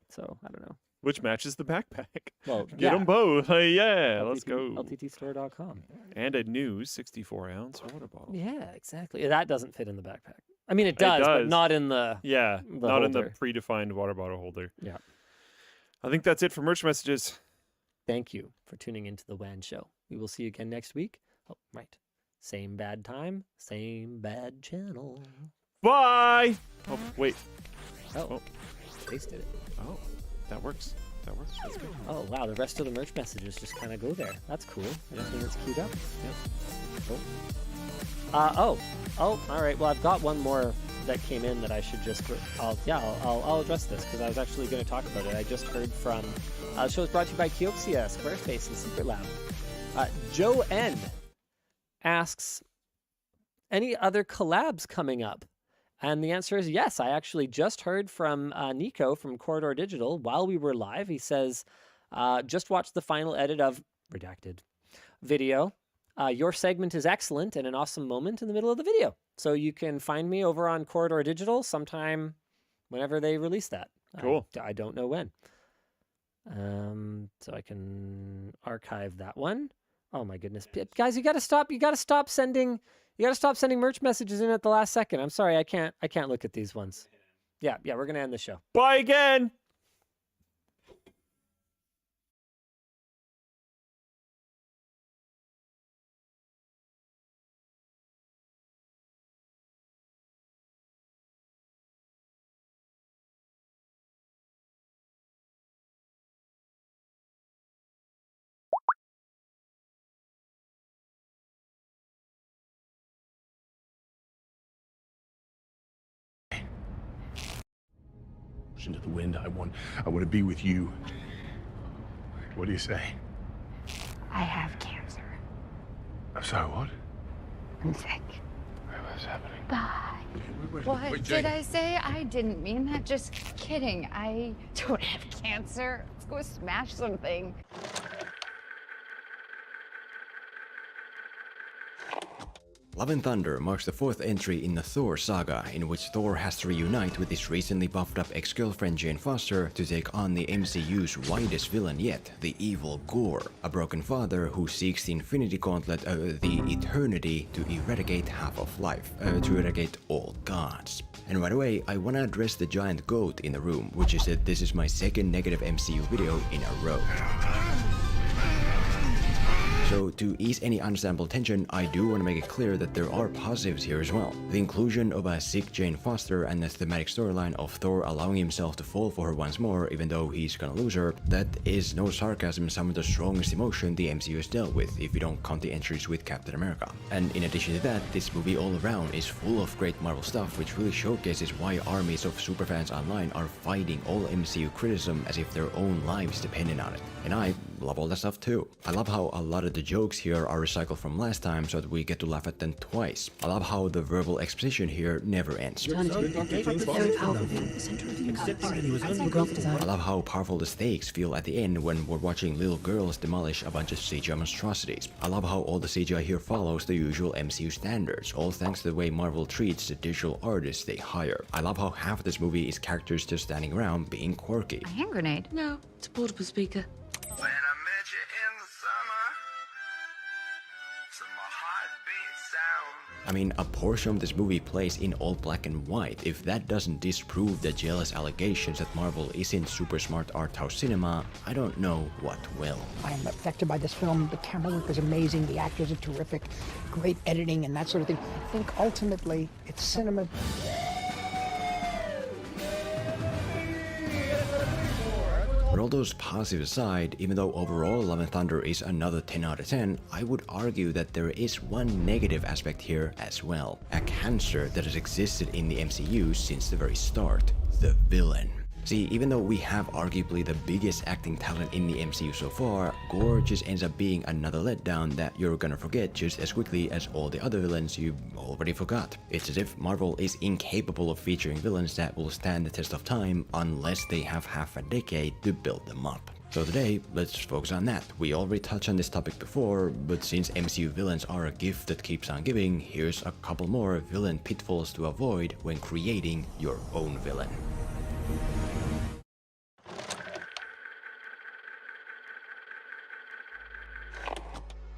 So I don't know. which matches the backpack. Well, Get them both. Yeah, let's LTT go. LTTstore.com. And a new 64-ounce water bottle. Yeah, exactly. That doesn't fit in the backpack. I mean, it does, but does. not in the. Yeah, The not in the holder. predefined water bottle holder. Yeah. I think that's it for merch messages. Thank you for tuning into the WAN show. We will see you again next week. Oh, right. Same bad time, same bad channel. Bye. Oh wait. Oh, tasted it. Oh, that works. That works. That's good. Oh, wow. The rest of the merch messages just kind of go there. That's cool. Everything that's queued up. Yep. Oh. All right. Well, I've got one more that came in that I should just. I'll address this because I was actually going to talk about it. I just heard from. The show is brought to you by Kioxia, Squarespace, and Secret Lab. Joe N asks, any other collabs coming up? And the answer is yes. I actually just heard from Nico from Corridor Digital while we were live. He says, just watched the final edit of Redacted video. Your segment is excellent and an awesome moment in the middle of the video. So you can find me over on Corridor Digital sometime whenever they release that. Cool. I don't know when. So I can archive that one. Oh my goodness. Guys, you gotta stop sending merch messages in at the last second. I'm sorry, I can't look at these ones. Yeah, we're gonna end the show. Bye again. Into the wind. I want to be with you. What do you say? I have cancer. So what? I'm sick. What's happening? Bye. Wait, What Jane. did I say? I didn't mean that. Just kidding. I don't have cancer. Let's go smash something. Love and Thunder marks the fourth entry in the Thor saga, in which Thor has to reunite with his recently buffed up ex-girlfriend Jane Foster to take on the MCU's widest villain yet, the evil Gore, a broken father who seeks the Infinity Gauntlet, the Eternity, to eradicate half of life, to eradicate all gods. And right away, I wanna address the giant goat in the room, which is that this is my second negative MCU video in a row. So to ease any understandable tension, I do want to make it clear that there are positives here as well. The inclusion of a sick Jane Foster and the thematic storyline of Thor allowing himself to fall for her once more even though he's gonna lose her, that is no sarcasm, some of the strongest emotion the MCU has dealt with if you don't count the entries with Captain America. And in addition to that, this movie all around is full of great Marvel stuff which really showcases why armies of superfans online are fighting all MCU criticism as if their own lives depended on it. And I love all that stuff too. I love how a lot of the jokes here are recycled from last time so that we get to laugh at them twice. I love how the verbal exposition here never ends. I love how powerful the stakes feel at the end when we're watching little girls demolish a bunch of CGI monstrosities. I love how all the CGI here follows the usual MCU standards, all thanks to the way Marvel treats the digital artists they hire. I love how half of this movie is characters just standing around being quirky. A hand grenade? No, it's a portable speaker. When I met you in the summer, to my heartbeat sound. I mean, a portion of this movie plays in all black and white. If that doesn't disprove the jealous allegations that Marvel isn't super smart art house cinema, I don't know what will. I am affected by this film. The camera work is amazing, the actors are terrific, great editing and that sort of thing. I think ultimately it's cinema. But all those positives aside, even though overall Love and Thunder is another 10 out of 10, I would argue that there is one negative aspect here as well. A cancer that has existed in the MCU since the very start. The villain. See, even though we have arguably the biggest acting talent in the MCU so far, Gore just ends up being another letdown that you're gonna forget just as quickly as all the other villains you already forgot. It's as if Marvel is incapable of featuring villains that will stand the test of time unless they have half a decade to build them up. So today, let's focus on that. We already touched on this topic before, but since MCU villains are a gift that keeps on giving, here's a couple more villain pitfalls to avoid when creating your own villain.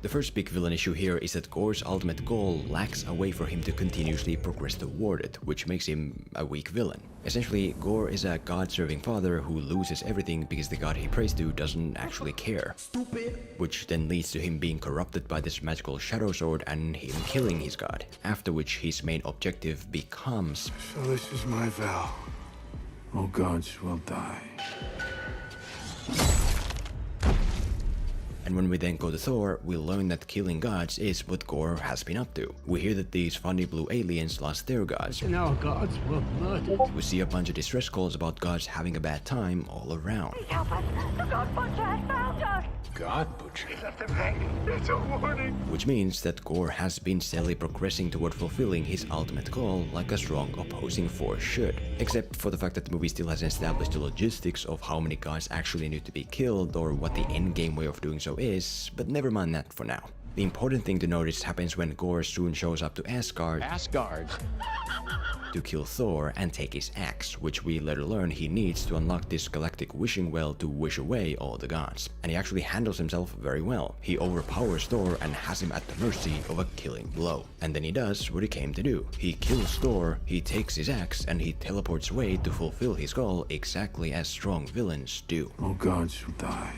The first big villain issue here is that Gore's ultimate goal lacks a way for him to continuously progress toward it, which makes him a weak villain. Essentially, Gore is a god-serving father who loses everything because the god he prays to doesn't actually care. Stupid. Which then leads to him being corrupted by this magical shadow sword and him killing his god, after which his main objective becomes... So this is my vow. All gods will die. And when we then go to Thor, we learn that killing gods is what Gore has been up to. We hear that these funny blue aliens lost their gods. And our gods were murdered. We see a bunch of distress calls about gods having a bad time all around. Please help us! The God Butcher has found us! God Butcher? He left a pain. It's a warning. Which means that Gore has been steadily progressing toward fulfilling his ultimate goal like a strong opposing force should. Except for the fact that the movie still hasn't established the logistics of how many gods actually need to be killed or what the endgame way of doing so is, but never mind that for now. The important thing to notice happens when Gore soon shows up to Asgard to kill Thor and take his axe, which we later learn he needs to unlock this galactic wishing well to wish away all the gods. And he actually handles himself very well. He overpowers Thor and has him at the mercy of a killing blow. And then he does what he came to do. He kills Thor, he takes his axe, and he teleports away to fulfill his goal exactly as strong villains do. All gods will die.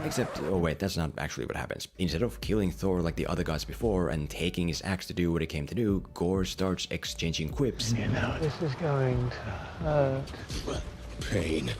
Except, oh wait, that's not actually what happens. Instead of killing Thor like the other gods before and taking his axe to do what he came to do, Gore starts exchanging quips. This is going to hurt. Pain.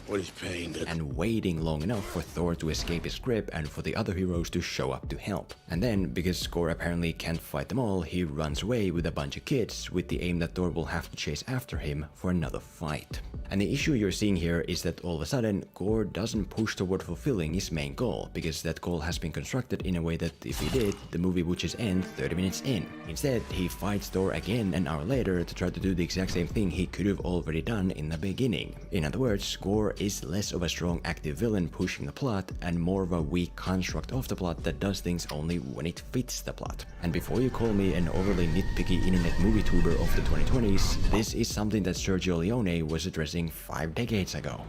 What is pain? And waiting long enough for Thor to escape his grip and for the other heroes to show up to help. And then, because Gore apparently can't fight them all, he runs away with a bunch of kids with the aim that Thor will have to chase after him for another fight. And the issue you're seeing here is that all of a sudden, Gore doesn't push toward fulfilling his main goal, because that goal has been constructed in a way that if he did, the movie would just end 30 minutes in. Instead, he fights Thor again an hour later to try to do the exact same thing he could have already done in the beginning. In other words, Gore is less of a strong active villain pushing the plot and more of a weak construct of the plot that does things only when it fits the plot. And before you call me an overly nitpicky internet movie tuber of the 2020s, this is something that Sergio Leone was addressing 5 decades ago.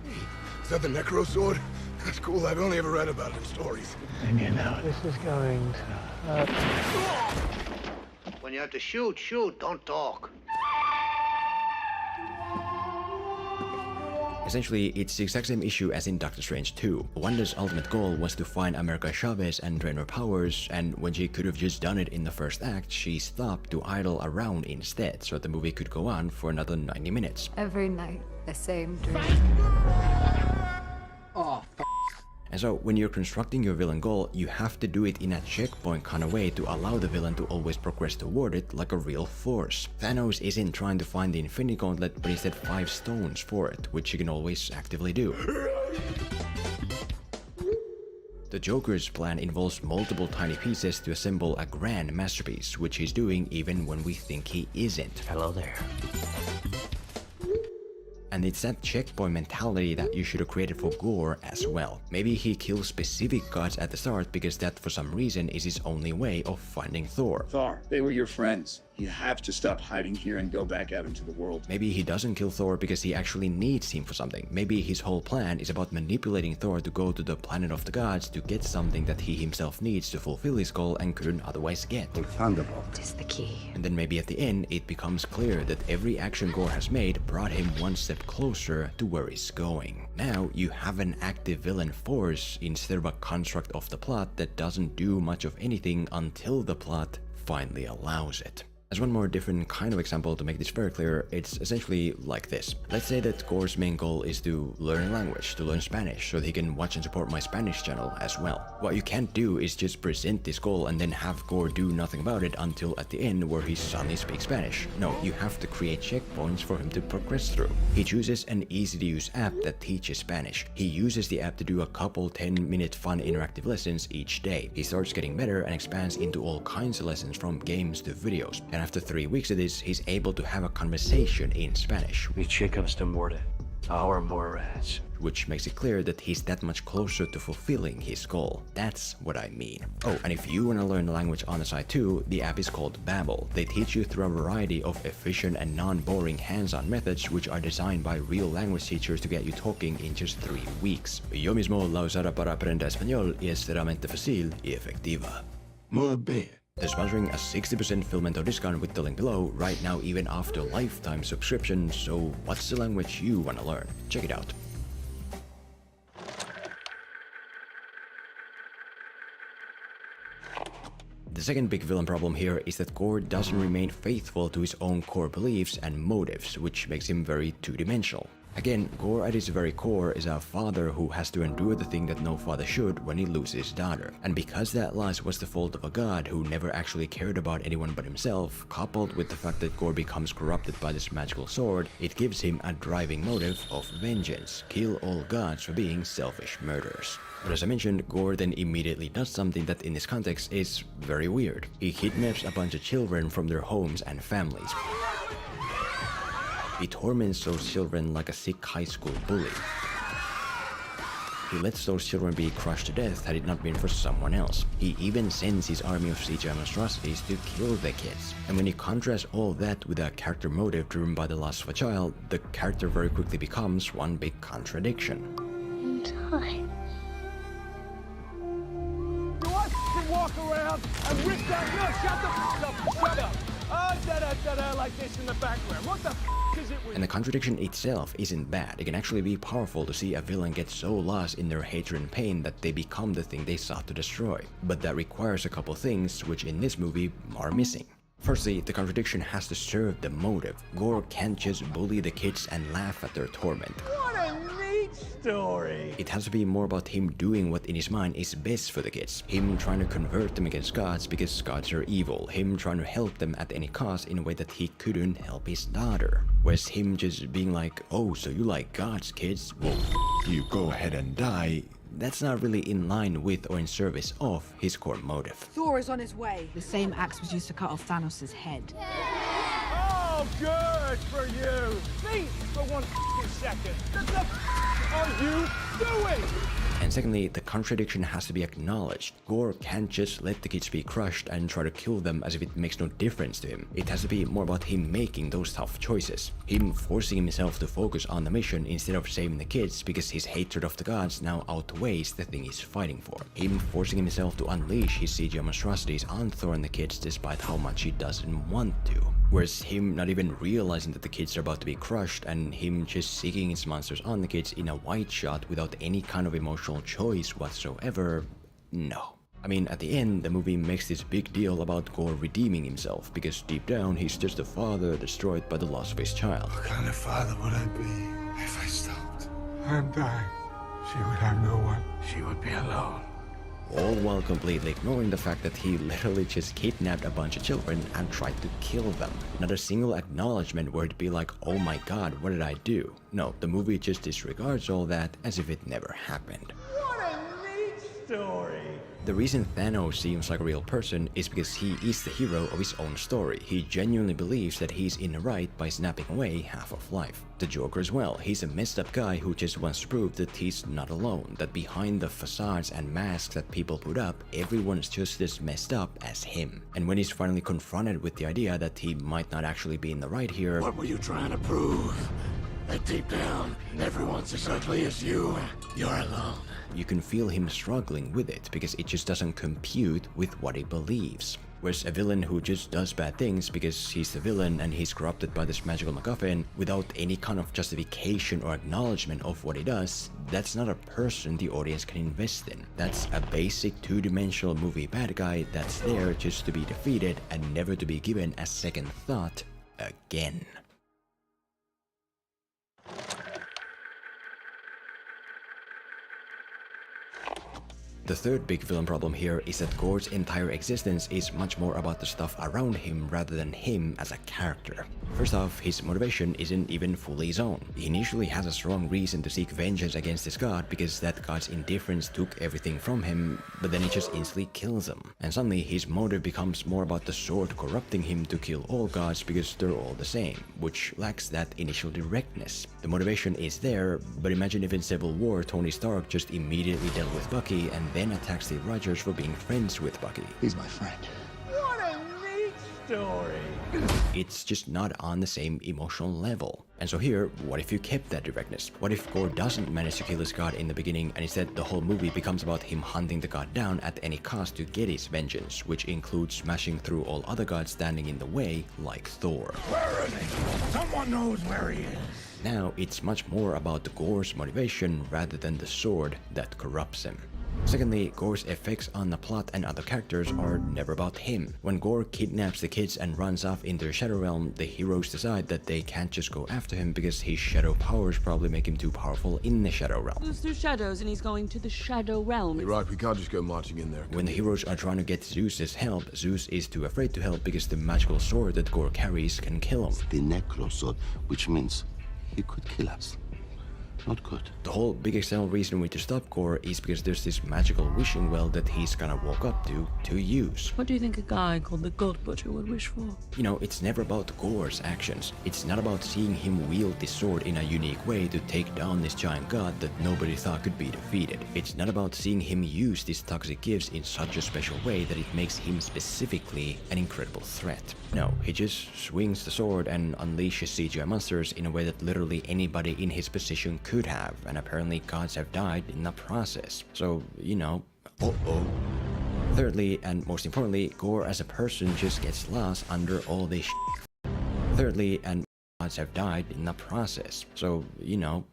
Is that the Necro Sword? That's cool. I've only ever read about it in stories. This is going to hurt. When you have to shoot, shoot. Don't talk. Essentially, it's the exact same issue as in Doctor Strange 2. Wanda's ultimate goal was to find America Chavez and drain her powers, and when she could have just done it in the first act, she stopped to idle around instead, so the movie could go on for another 90 minutes. Every night, the same dream. Oh, And so, when you're constructing your villain goal, you have to do it in a checkpoint kind of way to allow the villain to always progress toward it like a real force. Thanos isn't trying to find the Infinity Gauntlet, but instead 5 stones for it, which he can always actively do. The Joker's plan involves multiple tiny pieces to assemble a grand masterpiece, which he's doing even when we think he isn't. Hello there. And it's that checkpoint mentality that you should have created for Gore as well. Maybe he kills specific gods at the start because that for some reason is his only way of finding Thor. Thor, they were your friends. You have to stop hiding here and go back out into the world. Maybe he doesn't kill Thor because he actually needs him for something. Maybe his whole plan is about manipulating Thor to go to the planet of the gods to get something that he himself needs to fulfill his goal and couldn't otherwise get. Thunderbolt is the key. And then maybe at the end it becomes clear that every action Gore has made brought him one step closer to where he's going. Now you have an active villain force instead of a construct of the plot that doesn't do much of anything until the plot finally allows it. As one more different kind of example to make this very clear, it's essentially like this. Let's say that Gore's main goal is to learn a language, to learn Spanish, so that he can watch and support my Spanish channel as well. What you can't do is just present this goal and then have Gore do nothing about it until at the end where he suddenly speaks Spanish. No, you have to create checkpoints for him to progress through. He chooses an easy-to-use app that teaches Spanish. He uses the app to do a couple 10-minute fun interactive lessons each day. He starts getting better and expands into all kinds of lessons from games to videos. And after 3 weeks of this, he's able to have a conversation in Spanish. Mi chica está muerta. Ahora morirás. Which makes it clear that he's that much closer to fulfilling his goal. That's what I mean. Oh, and if you want to learn a language on the side too, the app is called Babbel. They teach you through a variety of efficient and non-boring hands-on methods which are designed by real language teachers to get you talking in just 3 weeks. Yo mismo la usara para aprender español y es realmente fácil y efectiva. Muy bien. They're sponsoring a 60% Filmento discount with the link below right now, even after lifetime subscription, so what's the language you want to learn? Check it out. The second big villain problem here is that Gore doesn't remain faithful to his own core beliefs and motives, which makes him very two-dimensional. Again, Gore at his very core is a father who has to endure the thing that no father should when he loses his daughter. And because that loss was the fault of a god who never actually cared about anyone but himself, coupled with the fact that Gore becomes corrupted by this magical sword, it gives him a driving motive of vengeance. Kill all gods for being selfish murderers. But as I mentioned, Gore then immediately does something that in this context is very weird. He kidnaps a bunch of children from their homes and families. He torments those children like a sick high school bully. He lets those children be crushed to death had it not been for someone else. He even sends his army of CGI monstrosities to kill the kids. And when you contrast all that with a character motive driven by the loss of a child, the character very quickly becomes one big contradiction. In time. Do I f***ing walk around and rip that? No, shut the f*** up! Shut up! Oh, da-da-da-da, like this in the background. What the f*** is it with... And the contradiction itself isn't bad. It can actually be powerful to see a villain get so lost in their hatred and pain that they become the thing they sought to destroy. But that requires a couple things, which in this movie are missing. Firstly, the contradiction has to serve the motive. Gore can't just bully the kids and laugh at their torment. What a neat story! It has to be more about him doing what in his mind is best for the kids. Him trying to convert them against gods because gods are evil. Him trying to help them at any cost in a way that he couldn't help his daughter. Whereas him just being like, oh, so you like gods, kids? Well, You go ahead and die. that's not really in line with or in service of his core motive. Thor is on his way. The same axe was used to cut off Thanos' head. Oh, good for you! Think for 1 f***ing second. What the f*** are you doing? And secondly, the contradiction has to be acknowledged. Gore can't just let the kids be crushed and try to kill them as if it makes no difference to him. It has to be more about him making those tough choices. Him forcing himself to focus on the mission instead of saving the kids because his hatred of the gods now outweighs the thing he's fighting for. Him forcing himself to unleash his CGI monstrosities on Thor and the kids despite how much he doesn't want to. Whereas him not even realizing that the kids are about to be crushed and him just seeking his monsters on the kids in a wide shot without any kind of emotional choice whatsoever, no. I mean, at the end, the movie makes this big deal about Gore redeeming himself, because deep down, he's just a father destroyed by the loss of his child. What kind of father would I be if I stopped? I'm dying. She would have no one. She would be alone. All while completely ignoring the fact that he literally just kidnapped a bunch of children and tried to kill them. Not a single acknowledgement where it'd be like, oh my god, what did I do? No, the movie just disregards all that as if it never happened. What a neat story. The reason Thanos seems like a real person is because he is the hero of his own story. He genuinely believes that he's in the right by snapping away half of life. The Joker as well, he's a messed up guy who just wants to prove that he's not alone, that behind the facades and masks that people put up, everyone's just as messed up as him. And when he's finally confronted with the idea that he might not actually be in the right here... What were you trying to prove? That deep down, everyone's exactly as you. You're alone. You can feel him struggling with it because it just doesn't compute with what he believes. Whereas a villain who just does bad things because he's the villain and he's corrupted by this magical MacGuffin without any kind of justification or acknowledgement of what he does, that's not a person the audience can invest in. That's a basic two-dimensional movie bad guy that's there just to be defeated and never to be given a second thought again. The third big villain problem here is that Gore's entire existence is much more about the stuff around him rather than him as a character. First off, his motivation isn't even fully his own. He initially has a strong reason to seek vengeance against this god because that god's indifference took everything from him, but then he just instantly kills him. And suddenly his motive becomes more about the sword corrupting him to kill all gods because they're all the same, which lacks that initial directness. The motivation is there, but imagine if in Civil War Tony Stark just immediately dealt with Bucky and then attacks Steve Rogers for being friends with Bucky. He's my friend. What a neat story. It's just not on the same emotional level. And so here, what if you kept that directness? What if Gore doesn't manage to kill his god in the beginning and instead the whole movie becomes about him hunting the god down at any cost to get his vengeance, which includes smashing through all other gods standing in the way, like Thor. Where is he? Someone knows where he is. Now, it's much more about the Gore's motivation rather than the sword that corrupts him. Secondly, Gore's effects on the plot and other characters are never about him. When Gore kidnaps the kids and runs off into the Shadow Realm, the heroes decide that they can't just go after him because his shadow powers probably make him too powerful in the Shadow Realm. Moves through shadows and he's going to the Shadow Realm. You're right, we can't just go marching in there. When the heroes are trying to get Zeus's help, Zeus is too afraid to help because the magical sword that Gore carries can kill him. The Necro Sword, which means he could kill us. Not good. The whole big external reason we need to stop Gore is because there's this magical wishing well that he's gonna walk up to use. What do you think a guy called the God Butcher would wish for? You know, it's never about Gore's actions. It's not about seeing him wield this sword in a unique way to take down this giant god that nobody thought could be defeated. It's not about seeing him use these toxic gifts in such a special way that it makes him specifically an incredible threat. No, he just swings the sword and unleashes CGI monsters in a way that literally anybody in his position could have, and apparently gods have died in the process. So, you know, Thirdly, and most importantly, Gore as a person just gets lost under all this shit. Thirdly, and gods have died in the process. So, you know,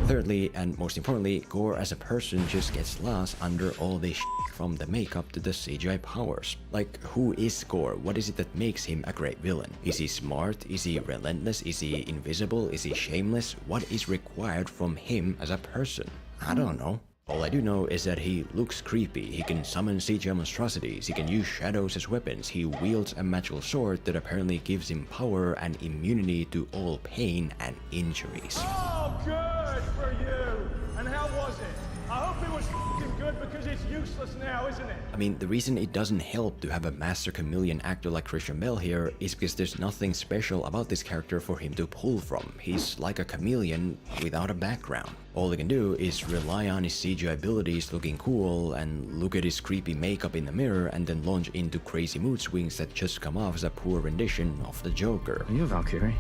Thirdly, and most importantly, Gore as a person just gets lost under all this shit, from the makeup to the CGI powers. Like, who is Gore? What is it that makes him a great villain? Is he smart? Is he relentless? Is he invisible? Is he shameless? What is required from him as a person? I don't know. All I do know is that he looks creepy, he can summon CGI monstrosities, he can use shadows as weapons, he wields a magical sword that apparently gives him power and immunity to all pain and injuries. Oh, good for you. And how was it? I hope it was f***ing good because it's useless now, isn't it? I mean, the reason it doesn't help to have a master chameleon actor like Christian Bale here is because there's nothing special about this character for him to pull from. He's like a chameleon without a background. All he can do is rely on his CGI abilities looking cool and look at his creepy makeup in the mirror and then launch into crazy mood swings that just come off as a poor rendition of the Joker. Are you a Valkyrie?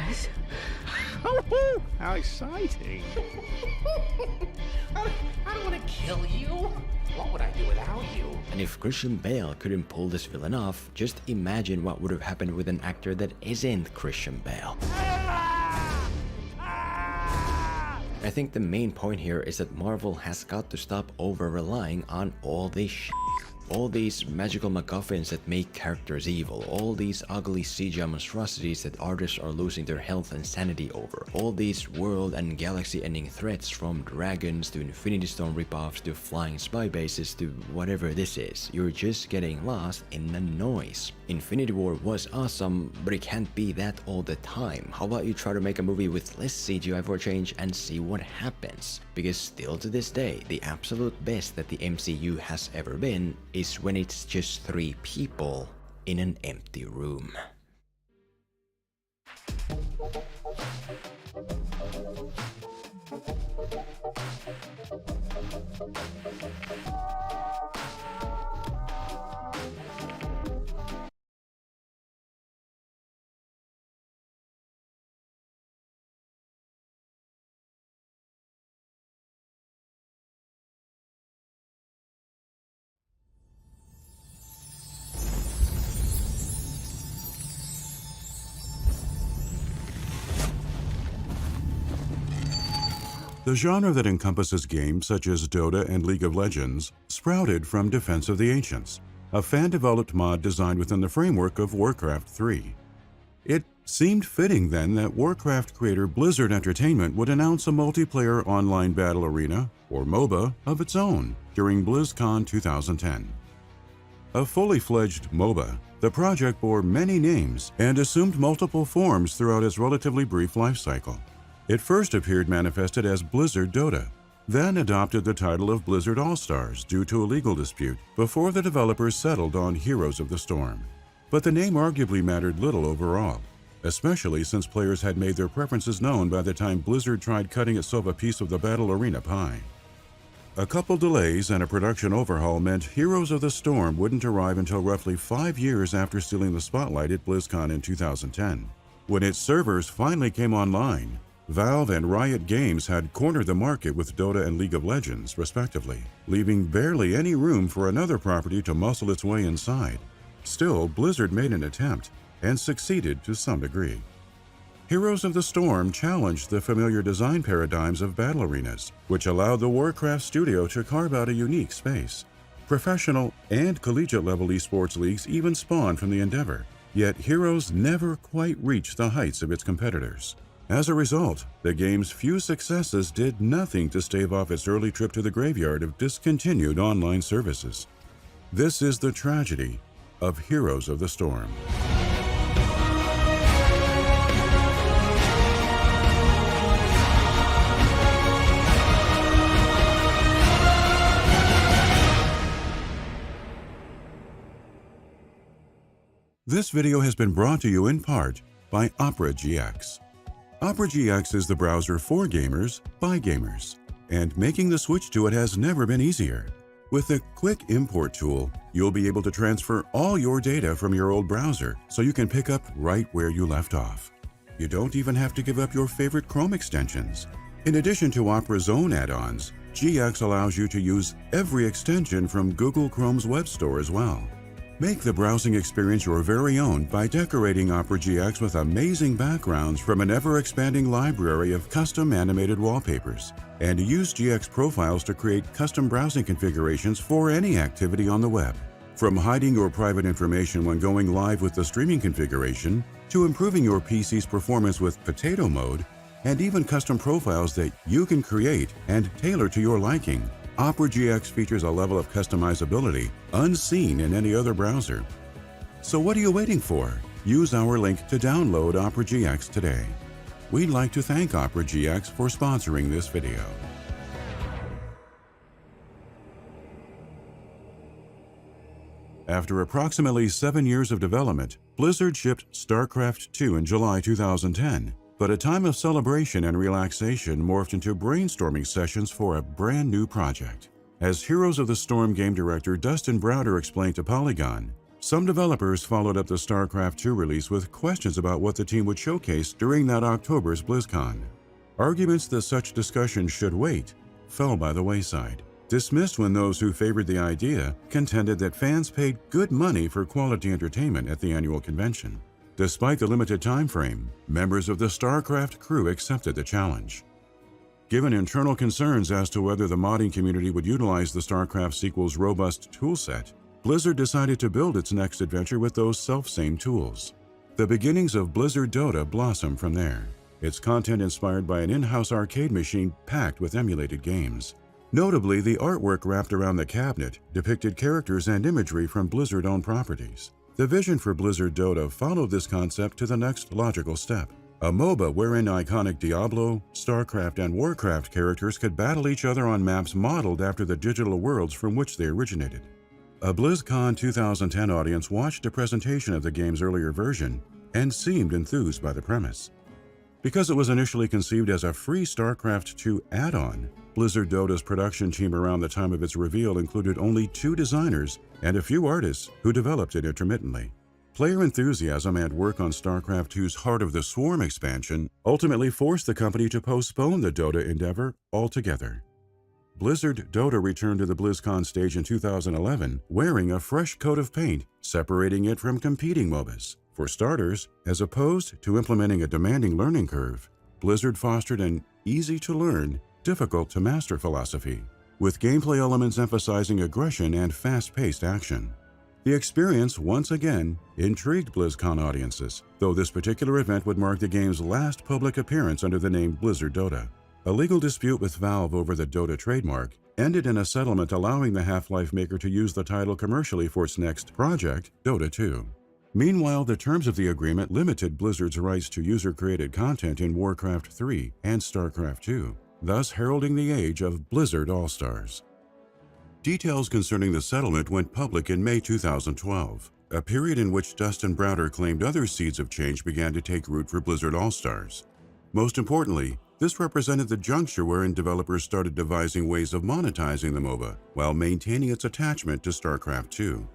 Yes. How exciting. I don't want to kill you. What would I do without you? And if Christian Bale couldn't pull this villain off, just imagine what would have happened with an actor that isn't Christian Bale. I think the main point here is that Marvel has got to stop over-relying on all this shit. All these magical MacGuffins that make characters evil, all these ugly CGI monstrosities that artists are losing their health and sanity over, all these world and galaxy-ending threats from dragons to Infinity Stone ripoffs to flying spy bases to whatever this is. You're just getting lost in the noise. Infinity War was awesome, but it can't be that all the time. How about you try to make a movie with less CGI for a change and see what happens? Because still to this day, the absolute best that the MCU has ever been is when it's just 3 people in an empty room. The genre that encompasses games such as Dota and League of Legends sprouted from Defense of the Ancients, a fan-developed mod designed within the framework of Warcraft 3. It seemed fitting then that Warcraft creator Blizzard Entertainment would announce a multiplayer online battle arena, or MOBA, of its own during BlizzCon 2010. A fully fledged MOBA, the project bore many names and assumed multiple forms throughout its relatively brief life cycle. It first appeared manifested as Blizzard Dota, then adopted the title of Blizzard All-Stars due to a legal dispute before the developers settled on Heroes of the Storm. But the name arguably mattered little overall, especially since players had made their preferences known by the time Blizzard tried cutting itself a piece of the battle arena pie. A couple delays and a production overhaul meant Heroes of the Storm wouldn't arrive until roughly 5 years after stealing the spotlight at BlizzCon in 2010. When its servers finally came online, Valve and Riot Games had cornered the market with Dota and League of Legends, respectively, leaving barely any room for another property to muscle its way inside. Still, Blizzard made an attempt, and succeeded to some degree. Heroes of the Storm challenged the familiar design paradigms of battle arenas, which allowed the Warcraft studio to carve out a unique space. Professional and collegiate-level esports leagues even spawned from the endeavor, yet Heroes never quite reached the heights of its competitors. As a result, the game's few successes did nothing to stave off its early trip to the graveyard of discontinued online services. This is the tragedy of Heroes of the Storm. This video has been brought to you in part by Opera GX. Opera GX is the browser for gamers by gamers, and making the switch to it has never been easier. With the quick import tool, you'll be able to transfer all your data from your old browser so you can pick up right where you left off. You don't even have to give up your favorite Chrome extensions. In addition to Opera's own add-ons, GX allows you to use every extension from Google Chrome's web store as well. Make the browsing experience your very own by decorating Opera GX with amazing backgrounds from an ever-expanding library of custom animated wallpapers. And use GX profiles to create custom browsing configurations for any activity on the web. From hiding your private information when going live with the streaming configuration, to improving your PC's performance with Potato Mode, and even custom profiles that you can create and tailor to your liking. Opera GX features a level of customizability unseen in any other browser. So what are you waiting for? Use our link to download Opera GX today. We'd like to thank Opera GX for sponsoring this video. After approximately 7 years of development, Blizzard shipped StarCraft II in July 2010. But a time of celebration and relaxation morphed into brainstorming sessions for a brand new project. As Heroes of the Storm game director Dustin Browder explained to Polygon, Some developers followed up the StarCraft 2 release with questions about what the team would showcase during that October's BlizzCon. Arguments that such discussions should wait fell by the wayside, dismissed when those who favored the idea contended that fans paid good money for quality entertainment at the annual convention. Despite the limited time frame, members of the StarCraft crew accepted the challenge. Given internal concerns as to whether the modding community would utilize the StarCraft sequel's robust toolset, Blizzard decided to build its next adventure with those self-same tools. The beginnings of Blizzard Dota blossomed from there, its content inspired by an in-house arcade machine packed with emulated games. Notably, the artwork wrapped around the cabinet depicted characters and imagery from Blizzard-owned properties. The vision for Blizzard Dota followed this concept to the next logical step: a MOBA wherein iconic Diablo, StarCraft, and Warcraft characters could battle each other on maps modeled after the digital worlds from which they originated. A BlizzCon 2010 audience watched a presentation of the game's earlier version and seemed enthused by the premise. Because it was initially conceived as a free StarCraft 2 add-on, Blizzard Dota's production team around the time of its reveal included only 2 designers and a few artists who developed it intermittently. Player enthusiasm and work on StarCraft 2's Heart of the Swarm expansion ultimately forced the company to postpone the Dota endeavor altogether. Blizzard Dota returned to the BlizzCon stage in 2011 wearing a fresh coat of paint, separating it from competing MOBAs. For starters, as opposed to implementing a demanding learning curve, Blizzard fostered an easy-to-learn, difficult-to-master philosophy, with gameplay elements emphasizing aggression and fast-paced action. The experience once again intrigued BlizzCon audiences, though this particular event would mark the game's last public appearance under the name Blizzard Dota. A legal dispute with Valve over the Dota trademark ended in a settlement allowing the Half-Life maker to use the title commercially for its next project, Dota 2. Meanwhile, the terms of the agreement limited Blizzard's rights to user-created content in Warcraft 3 and StarCraft 2, thus heralding the age of Blizzard All-Stars. Details concerning the settlement went public in May 2012, a period in which Dustin Browder claimed other seeds of change began to take root for Blizzard All-Stars. Most importantly, this represented the juncture wherein developers started devising ways of monetizing the MOBA while maintaining its attachment to StarCraft 2.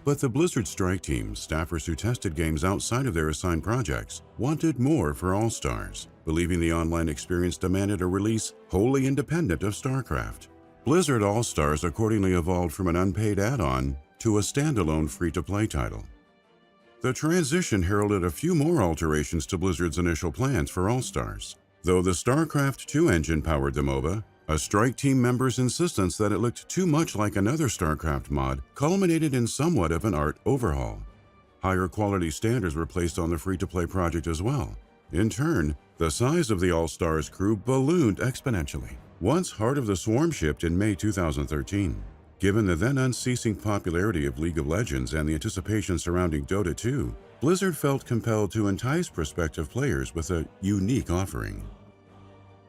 But the Blizzard strike team, staffers who tested games outside of their assigned projects, wanted more for All-Stars, believing the online experience demanded a release wholly independent of StarCraft. Blizzard All-Stars accordingly evolved from an unpaid add-on to a standalone free-to-play title. The transition heralded a few more alterations to Blizzard's initial plans for All-Stars. Though the StarCraft 2 engine powered the MOBA, a strike team member's insistence that it looked too much like another StarCraft mod culminated in somewhat of an art overhaul. Higher quality standards were placed on the free-to-play project as well. In turn, the size of the All-Stars crew ballooned exponentially. Once Heart of the Swarm shipped in May 2013. Given the then unceasing popularity of League of Legends and the anticipation surrounding Dota 2, Blizzard felt compelled to entice prospective players with a unique offering.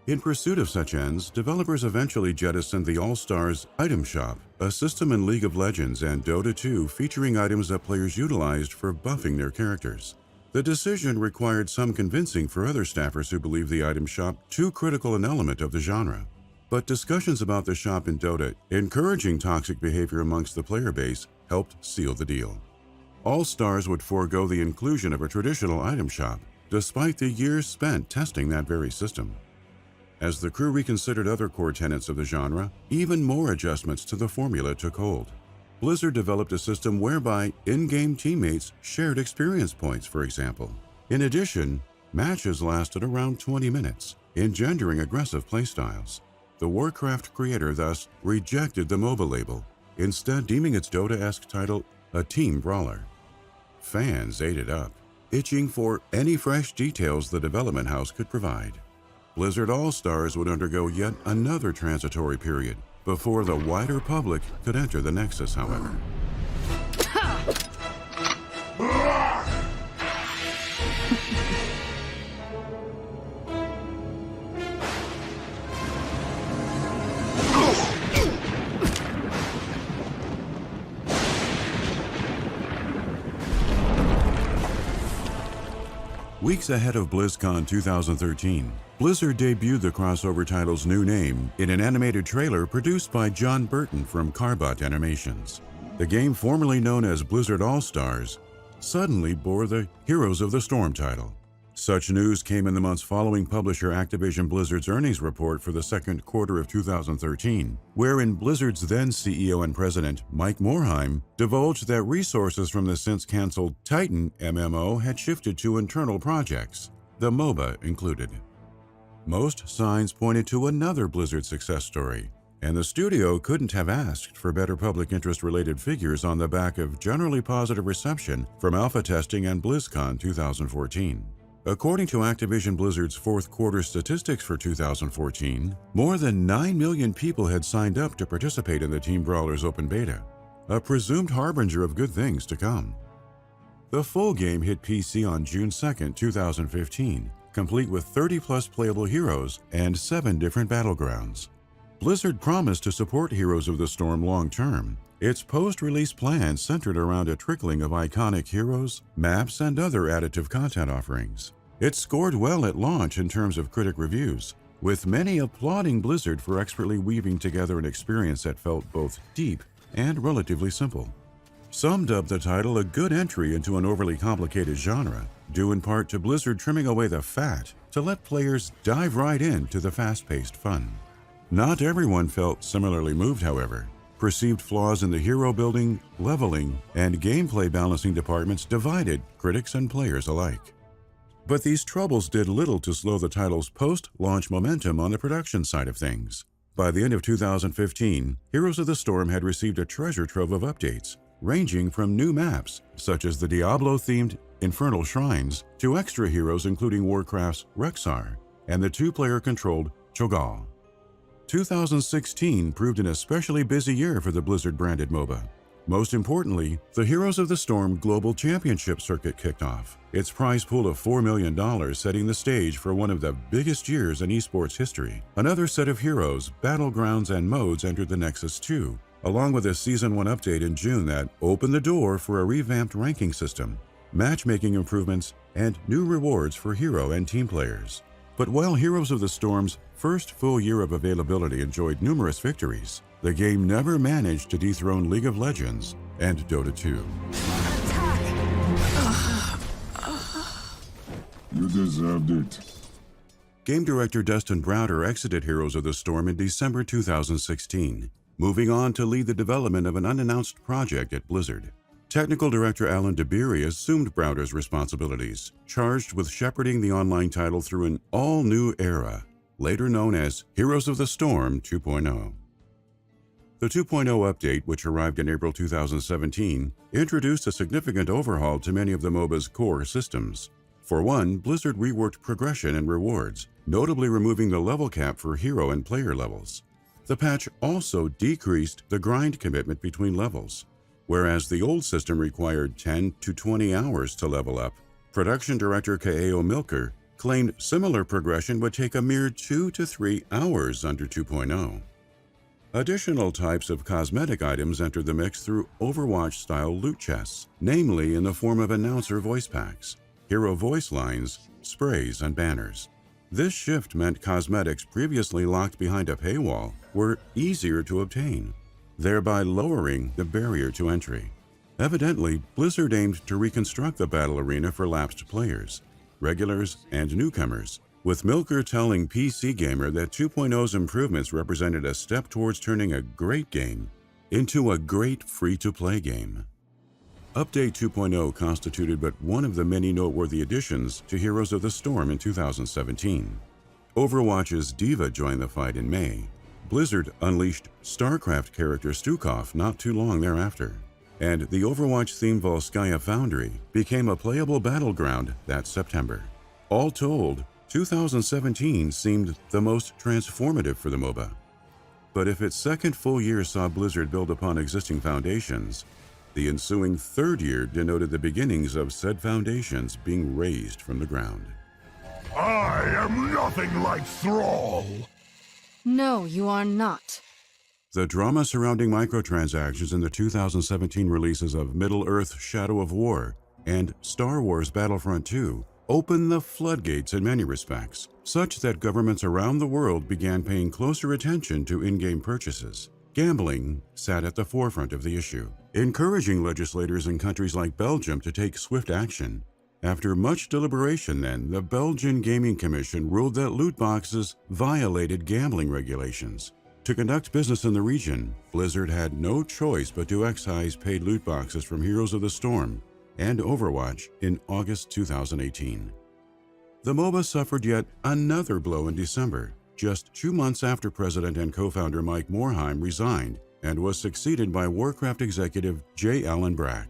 In pursuit of such ends, developers eventually jettisoned the All-Stars Item Shop, a system in League of Legends and Dota 2 featuring items that players utilized for buffing their characters. The decision required some convincing for other staffers who believed the Item Shop too critical an element of the genre. But discussions about the shop in Dota encouraging toxic behavior amongst the player base helped seal the deal. All-Stars would forego the inclusion of a traditional item shop, despite the years spent testing that very system. As the crew reconsidered other core tenets of the genre, even more adjustments to the formula took hold. Blizzard developed a system whereby in-game teammates shared experience points, for example. In addition, matches lasted around 20 minutes, engendering aggressive playstyles. The Warcraft creator thus rejected the MOBA label, instead deeming its Dota-esque title a team brawler. Fans ate it up, itching for any fresh details the development house could provide. Blizzard All-Stars would undergo yet another transitory period before the wider public could enter the Nexus, however. Weeks ahead of BlizzCon 2013, Blizzard debuted the crossover title's new name in an animated trailer produced by John Burton from Carbot Animations. The game formerly known as Blizzard All-Stars suddenly bore the Heroes of the Storm title. Such news came in the months following publisher Activision Blizzard's earnings report for the second quarter of 2013, wherein Blizzard's then CEO and president, Mike Morhaime, divulged that resources from the since-canceled Titan MMO had shifted to internal projects, the MOBA included. Most signs pointed to another Blizzard success story, and the studio couldn't have asked for better public interest-related figures on the back of generally positive reception from alpha testing and BlizzCon 2014. According to Activision Blizzard's fourth quarter statistics for 2014, more than 9 million people had signed up to participate in the Team Brawlers open beta, a presumed harbinger of good things to come. The full game hit PC on June 2, 2015, complete with 30-plus playable heroes and 7 different battlegrounds. Blizzard promised to support Heroes of the Storm long-term. Its post-release plan centered around a trickling of iconic heroes, maps, and other additive content offerings. It scored well at launch in terms of critic reviews, with many applauding Blizzard for expertly weaving together an experience that felt both deep and relatively simple. Some dubbed the title a good entry into an overly complicated genre, due in part to Blizzard trimming away the fat to let players dive right into the fast-paced fun. Not everyone felt similarly moved, however. Perceived flaws in the hero building, leveling, and gameplay balancing departments divided critics and players alike. But these troubles did little to slow the title's post-launch momentum on the production side of things. By the end of 2015, Heroes of the Storm had received a treasure trove of updates, ranging from new maps, such as the Diablo-themed Infernal Shrines, to extra heroes including Warcraft's Rexxar and the two-player controlled Cho'Gall. 2016 proved an especially busy year for the Blizzard-branded MOBA. Most importantly, the Heroes of the Storm Global Championship Circuit kicked off, its prize pool of $4 million setting the stage for one of the biggest years in esports history. Another set of heroes, battlegrounds, and modes entered the Nexus 2, along with a Season 1 update in June that opened the door for a revamped ranking system, matchmaking improvements, and new rewards for hero and team players. But while Heroes of the Storm's first full year of availability enjoyed numerous victories, the game never managed to dethrone League of Legends and Dota 2. You deserved it. Game director Dustin Browder exited Heroes of the Storm in December 2016, moving on to lead the development of an unannounced project at Blizzard. Technical director Alan DeBerry assumed Browder's responsibilities, charged with shepherding the online title through an all-new era, later known as Heroes of the Storm 2.0. The 2.0 update, which arrived in April 2017, introduced a significant overhaul to many of the MOBA's core systems. For one, Blizzard reworked progression and rewards, notably removing the level cap for hero and player levels. The patch also decreased the grind commitment between levels. Whereas the old system required 10 to 20 hours to level up, production director K.A.O. Milker claimed similar progression would take a mere 2 to 3 hours under 2.0. Additional types of cosmetic items entered the mix through Overwatch-style loot chests, namely in the form of announcer voice packs, hero voice lines, sprays, and banners. This shift meant cosmetics previously locked behind a paywall were easier to obtain, thereby lowering the barrier to entry. Evidently, Blizzard aimed to reconstruct the battle arena for lapsed players, regulars, and newcomers, with Milker telling PC Gamer that 2.0's improvements represented a step towards turning a great game into a great free-to-play game. Update 2.0 constituted but one of the many noteworthy additions to Heroes of the Storm in 2017. Overwatch's D.Va joined the fight in May. Blizzard unleashed StarCraft character Stukov not too long thereafter, and the Overwatch-themed Volskaya Foundry became a playable battleground that September. All told, 2017 seemed the most transformative for the MOBA. But if its second full year saw Blizzard build upon existing foundations, the ensuing third year denoted the beginnings of said foundations being raised from the ground. I am nothing like Thrall! No, you are not. The drama surrounding microtransactions in the 2017 releases of Middle-earth: Shadow of War and Star Wars Battlefront 2 opened the floodgates in many respects, such that governments around the world began paying closer attention to in-game purchases. Gambling sat at the forefront of the issue. encouraging legislators in countries like Belgium to take swift action. After much deliberation then, the Belgian Gaming Commission ruled that loot boxes violated gambling regulations. To conduct business in the region, Blizzard had no choice but to excise paid loot boxes from Heroes of the Storm and Overwatch in August 2018. The MOBA suffered yet another blow in December, just 2 months after President and co-founder Mike Morhaime resigned and was succeeded by Warcraft executive J. Allen Brack.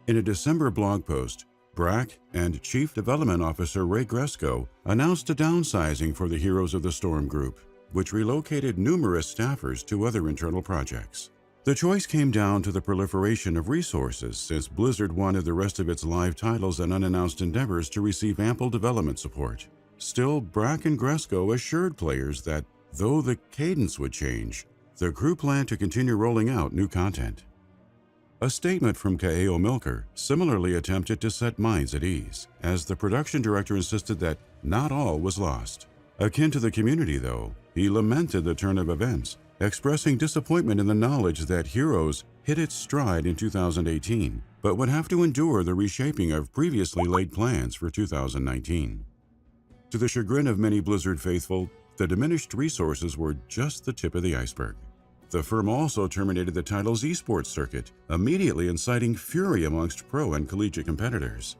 In a December blog post, Brack and Chief Development Officer Ray Gresco announced a downsizing for the Heroes of the Storm group, which relocated numerous staffers to other internal projects. The choice came down to the proliferation of resources, since Blizzard wanted the rest of its live titles and unannounced endeavors to receive ample development support. Still, Brack and Gresco assured players that, though the cadence would change, the crew planned to continue rolling out new content. A statement from K.A.O. Milker similarly attempted to set minds at ease, as the production director insisted that not all was lost. Akin to the community, though, he lamented the turn of events, expressing disappointment in the knowledge that Heroes hit its stride in 2018, but would have to endure the reshaping of previously laid plans for 2019. To the chagrin of many Blizzard faithful, the diminished resources were just the tip of the iceberg. The firm also terminated the title's esports circuit, immediately inciting fury amongst pro and collegiate competitors.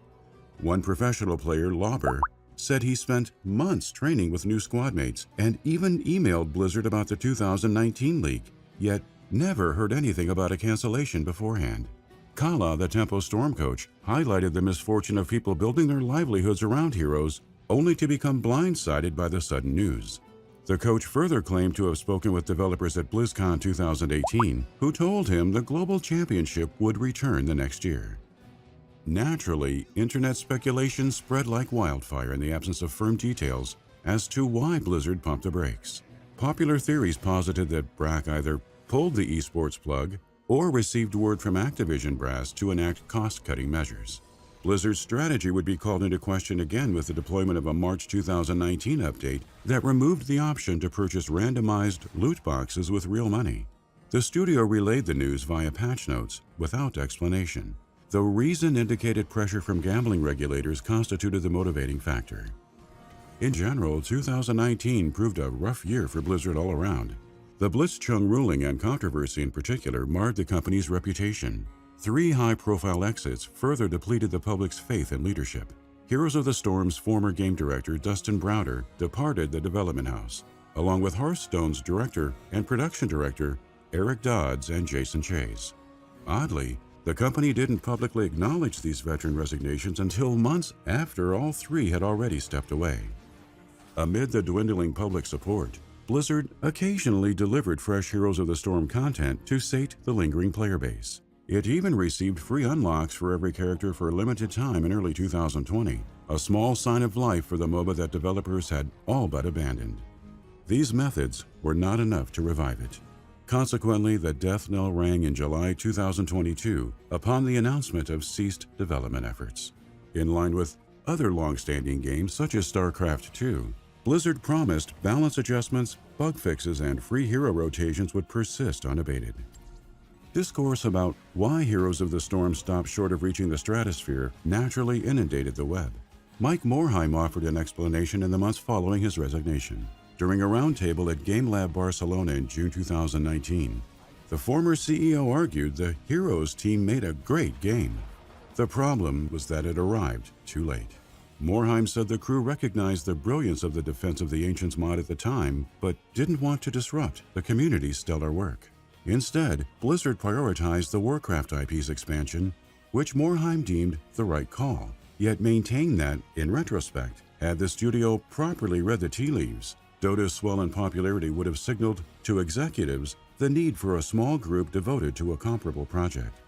One professional player, Lauber, said he spent months training with new squad mates and even emailed Blizzard about the 2019 league, yet never heard anything about a cancellation beforehand. Kala, the Tempo Storm coach, highlighted the misfortune of people building their livelihoods around Heroes only to become blindsided by the sudden news. The coach further claimed to have spoken with developers at BlizzCon 2018, who told him the Global Championship would return the next year. Naturally, internet speculation spread like wildfire in the absence of firm details as to why Blizzard pumped the brakes. Popular theories posited that Brack either pulled the esports plug or received word from Activision brass to enact cost-cutting measures. Blizzard's strategy would be called into question again with the deployment of a March 2019 update that removed the option to purchase randomized loot boxes with real money. The studio relayed the news via patch notes without explanation. The reason indicated pressure from gambling regulators constituted the motivating factor. In general, 2019 proved a rough year for Blizzard all around. The Blitzchung ruling and controversy in particular marred the company's reputation. 3 high-profile exits further depleted the public's faith in leadership. Heroes of the Storm's former game director Dustin Browder departed the development house, along with Hearthstone's director and production director Eric Dodds and Jason Chase. Oddly, the company didn't publicly acknowledge these veteran resignations until months after all 3 had already stepped away. Amid the dwindling public support, Blizzard occasionally delivered fresh Heroes of the Storm content to sate the lingering player base. It even received free unlocks for every character for a limited time in early 2020, a small sign of life for the MOBA that developers had all but abandoned. These methods were not enough to revive it. Consequently, the death knell rang in July 2022 upon the announcement of ceased development efforts. In line with other long-standing games such as StarCraft II, Blizzard promised balance adjustments, bug fixes, and free hero rotations would persist unabated. Discourse about why Heroes of the Storm stopped short of reaching the stratosphere naturally inundated the web. Mike Morhaime offered an explanation in the months following his resignation. During a roundtable at Game Lab Barcelona in June 2019, the former CEO argued the Heroes team made a great game. The problem was that it arrived too late. Morhaime said the crew recognized the brilliance of the Defense of the Ancients mod at the time, but didn't want to disrupt the community's stellar work. Instead, Blizzard prioritized the Warcraft IP's expansion, which Morhaime deemed the right call, yet maintained that, in retrospect, had the studio properly read the tea leaves, Dota's swell in popularity would have signaled to executives the need for a small group devoted to a comparable project.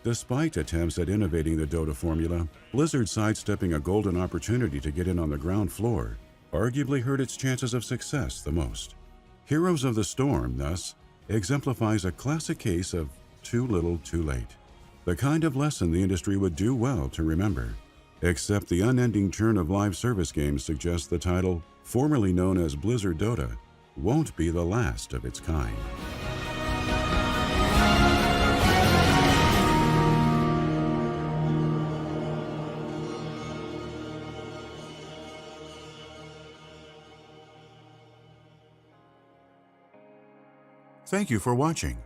Despite attempts at innovating the Dota formula, Blizzard sidestepping a golden opportunity to get in on the ground floor arguably hurt its chances of success the most. Heroes of the Storm, thus, exemplifies a classic case of too little too late, the kind of lesson the industry would do well to remember. Except the unending churn of live service games suggests the title, formerly known as Blizzard Dota, won't be the last of its kind. Thank you for watching.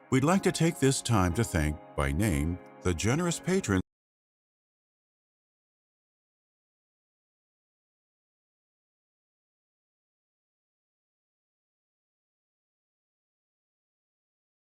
We'd like to take this time to thank, by name, the generous patrons.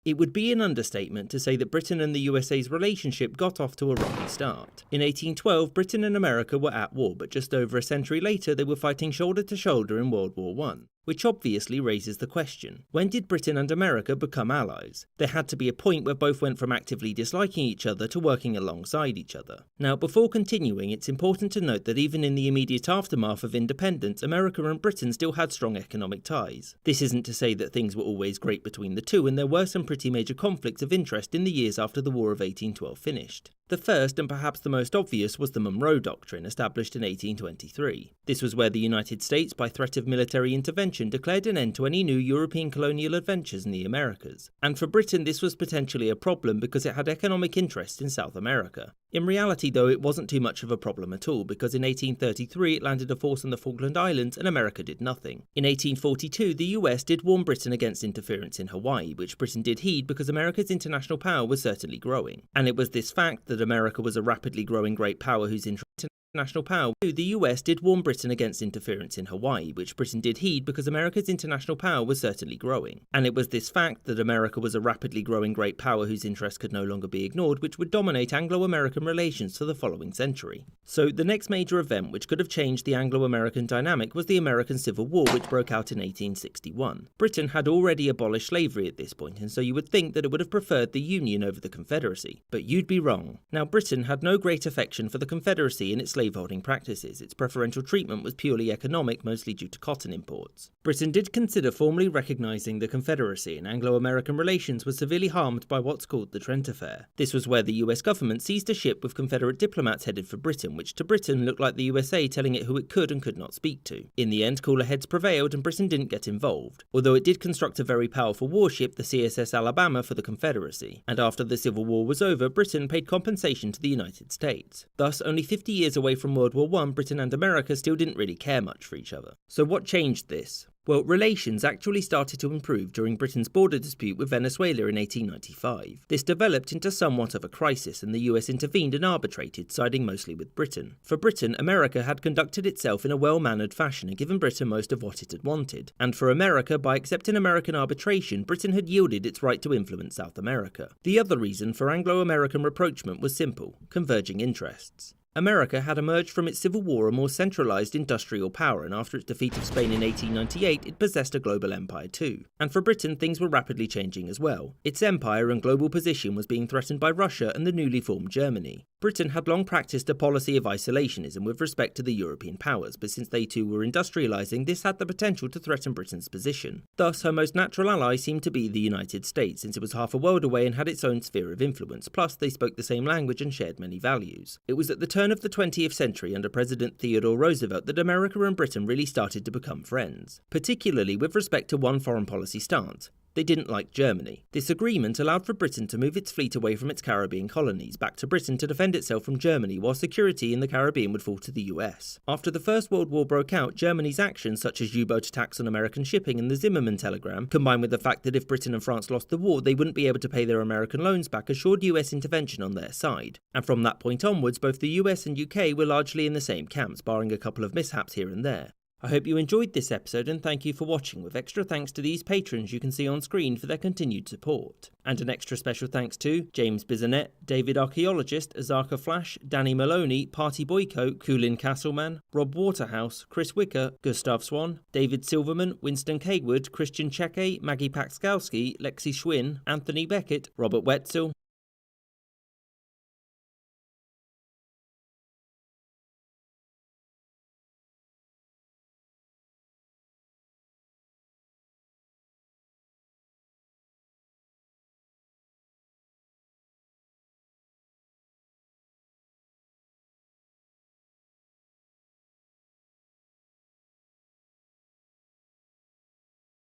It would be an understatement to say that Britain and the USA's relationship got off to a rocky start. In 1812, Britain and America were at war, but just over a century later they were fighting shoulder to shoulder in World War I. Which obviously raises the question, when did Britain and America become allies? There had to be a point where both went from actively disliking each other to working alongside each other. Now, before continuing, it's important to note that even in the immediate aftermath of independence, America and Britain still had strong economic ties. This isn't to say that things were always great between the two, and there were some pretty major conflicts of interest in the years after the War of 1812 finished. The first, and perhaps the most obvious, was the Monroe Doctrine, established in 1823. This was where the United States, by threat of military intervention, declared an end to any new European colonial adventures in the Americas. And for Britain, this was potentially a problem because it had economic interests in South America. In reality, though, it wasn't too much of a problem at all, because in 1833 it landed a force on the Falkland Islands and America did nothing. In 1842, the US did warn Britain against interference in Hawaii, which Britain did heed because America's international power was certainly growing. And it was this fact that America was a rapidly growing great power whose international power. The US did warn Britain against interference in Hawaii, which Britain did heed because America's international power was certainly growing. And it was this fact that America was a rapidly growing great power whose interests could no longer be ignored, which would dominate Anglo-American relations for the following century. So the next major event which could have changed the Anglo-American dynamic was the American Civil War, which broke out in 1861. Britain had already abolished slavery at this point, and so you would think that it would have preferred the Union over the Confederacy. But you'd be wrong. Now, Britain had no great affection for the Confederacy in its slaveholding practices. Its preferential treatment was purely economic, mostly due to cotton imports. Britain did consider formally recognising the Confederacy, and Anglo-American relations were severely harmed by what's called the Trent Affair. This was where the US government seized a ship with Confederate diplomats headed for Britain, which to Britain looked like the USA telling it who it could and could not speak to. In the end, cooler heads prevailed and Britain didn't get involved, although it did construct a very powerful warship, the CSS Alabama, for the Confederacy. And after the Civil War was over, Britain paid compensation to the United States. Thus, only 50 years away from World War I, Britain and America still didn't really care much for each other. So what changed this? Well, relations actually started to improve during Britain's border dispute with Venezuela in 1895. This developed into somewhat of a crisis, and the US intervened and arbitrated, siding mostly with Britain. For Britain, America had conducted itself in a well-mannered fashion and given Britain most of what it had wanted. And for America, by accepting American arbitration, Britain had yielded its right to influence South America. The other reason for Anglo-American rapprochement was simple: converging interests. America had emerged from its Civil War a more centralised industrial power, and after its defeat of Spain in 1898, it possessed a global empire too. And for Britain, things were rapidly changing as well. Its empire and global position was being threatened by Russia and the newly formed Germany. Britain had long practiced a policy of isolationism with respect to the European powers, but since they too were industrialising, this had the potential to threaten Britain's position. Thus, her most natural ally seemed to be the United States, since it was half a world away and had its own sphere of influence, plus they spoke the same language and shared many values. It was at the turn of the 20th century under President Theodore Roosevelt that America and Britain really started to become friends, particularly with respect to one foreign policy stance. They didn't like Germany. This agreement allowed for Britain to move its fleet away from its Caribbean colonies back to Britain to defend itself from Germany, while security in the Caribbean would fall to the US. After the First World War broke out, Germany's actions such as U-boat attacks on American shipping and the Zimmermann telegram, combined with the fact that if Britain and France lost the war, they wouldn't be able to pay their American loans back, assured US intervention on their side. And from that point onwards, both the US and UK were largely in the same camps, barring a couple of mishaps here and there. I hope you enjoyed this episode and thank you for watching, with extra thanks to these patrons you can see on screen for their continued support. And an extra special thanks to James Bizanet, David Archaeologist, Azarka Flash, Danny Maloney, Party Boyko, Kulin Castleman, Rob Waterhouse, Chris Wicker, Gustav Swan, David Silverman, Winston Kaywood, Christian Cheke, Maggie Paxkowski, Lexi Schwinn, Anthony Beckett, Robert Wetzel,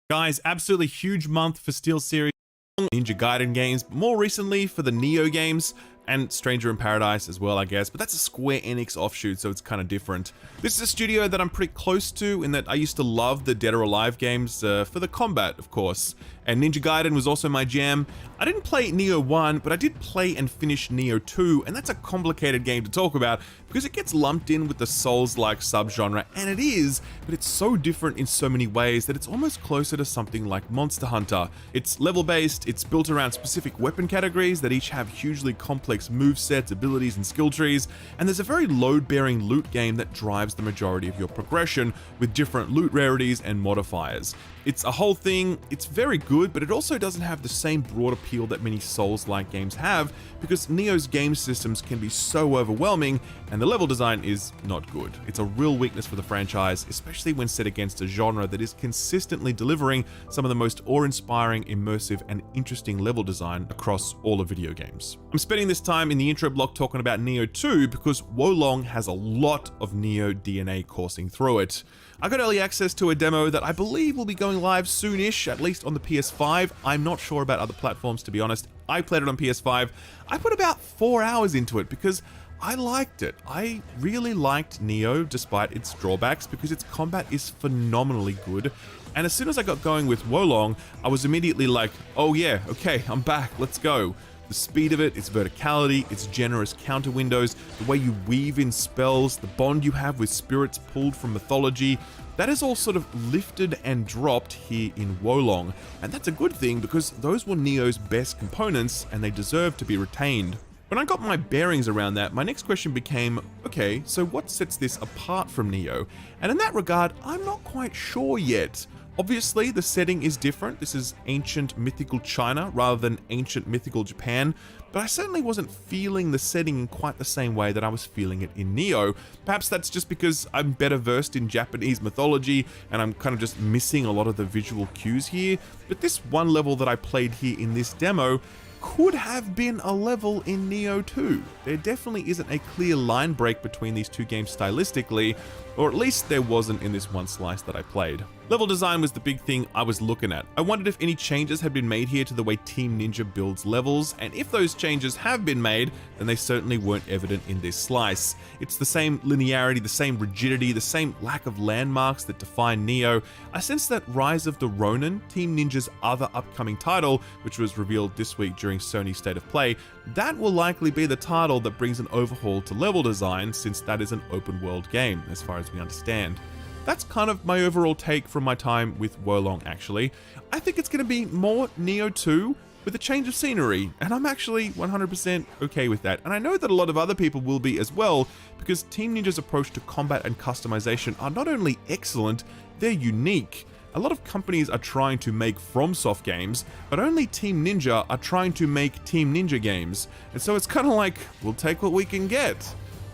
Guys, absolutely huge month for SteelSeries, Ninja Gaiden games, but more recently for the Neo games, and Stranger in Paradise as well, I guess, but that's a Square Enix offshoot, so it's kind of different. This is a studio that I'm pretty close to, in that I used to love the Dead or Alive games, for the combat, of course, And Ninja Gaiden was also my jam. I didn't play Neo 1, but I did play and finish Neo 2, and that's a complicated game to talk about because it gets lumped in with the Souls-like subgenre, and it is, but it's so different in so many ways that it's almost closer to something like Monster Hunter. It's level-based, it's built around specific weapon categories that each have hugely complex movesets, abilities, and skill trees, and there's a very load-bearing loot game that drives the majority of your progression with different loot rarities and modifiers. It's a whole thing, it's very good, but it also doesn't have the same broad appeal that many Souls-like games have because Neo's game systems can be so overwhelming and the level design is not good. It's a real weakness for the franchise, especially when set against a genre that is consistently delivering some of the most awe-inspiring, immersive, and interesting level design across all of video games. I'm spending this time in the intro block talking about Neo 2 because Wolong has a lot of Neo DNA coursing through it. I got early access to a demo that I believe will be going live soonish, at least on the PS5. I'm not sure about other platforms, to be honest. I played it on PS5. I put about 4 hours into it because I liked it. I really liked Neo despite its drawbacks because its combat is phenomenally good. And as soon as I got going with Wolong, I was immediately like, oh yeah, okay, I'm back, let's go. The speed of it, its verticality, its generous counter windows, the way you weave in spells, the bond you have with spirits pulled from mythology, that is all sort of lifted and dropped here in Wolong. And that's a good thing because those were Neo's best components and they deserve to be retained. When I got my bearings around that, my next question became, okay, so what sets this apart from Neo? And in that regard, I'm not quite sure yet. Obviously, the setting is different. This is ancient mythical China rather than ancient mythical Japan, but I certainly wasn't feeling the setting in quite the same way that I was feeling it in Neo. Perhaps that's just because I'm better versed in Japanese mythology and I'm kind of just missing a lot of the visual cues here, but this one level that I played here in this demo could have been a level in Neo 2. There definitely isn't a clear line break between these two games stylistically, or at least there wasn't in this one slice that I played. Level design was the big thing I was looking at. I wondered if any changes had been made here to the way Team Ninja builds levels, and if those changes have been made, then they certainly weren't evident in this slice. It's the same linearity, the same rigidity, the same lack of landmarks that define Neo. I sense that Rise of the Ronin, Team Ninja's other upcoming title, which was revealed this week during Sony's State of Play, that will likely be the title that brings an overhaul to level design, since that is an open world game, as far as we understand. That's kind of my overall take from my time with Wolong, actually. I think it's going to be more Neo 2 with a change of scenery, and I'm actually 100% okay with that. And I know that a lot of other people will be as well, because Team Ninja's approach to combat and customization are not only excellent, they're unique. A lot of companies are trying to make FromSoft games, but only Team Ninja are trying to make Team Ninja games. And so it's kind of like, we'll take what we can get.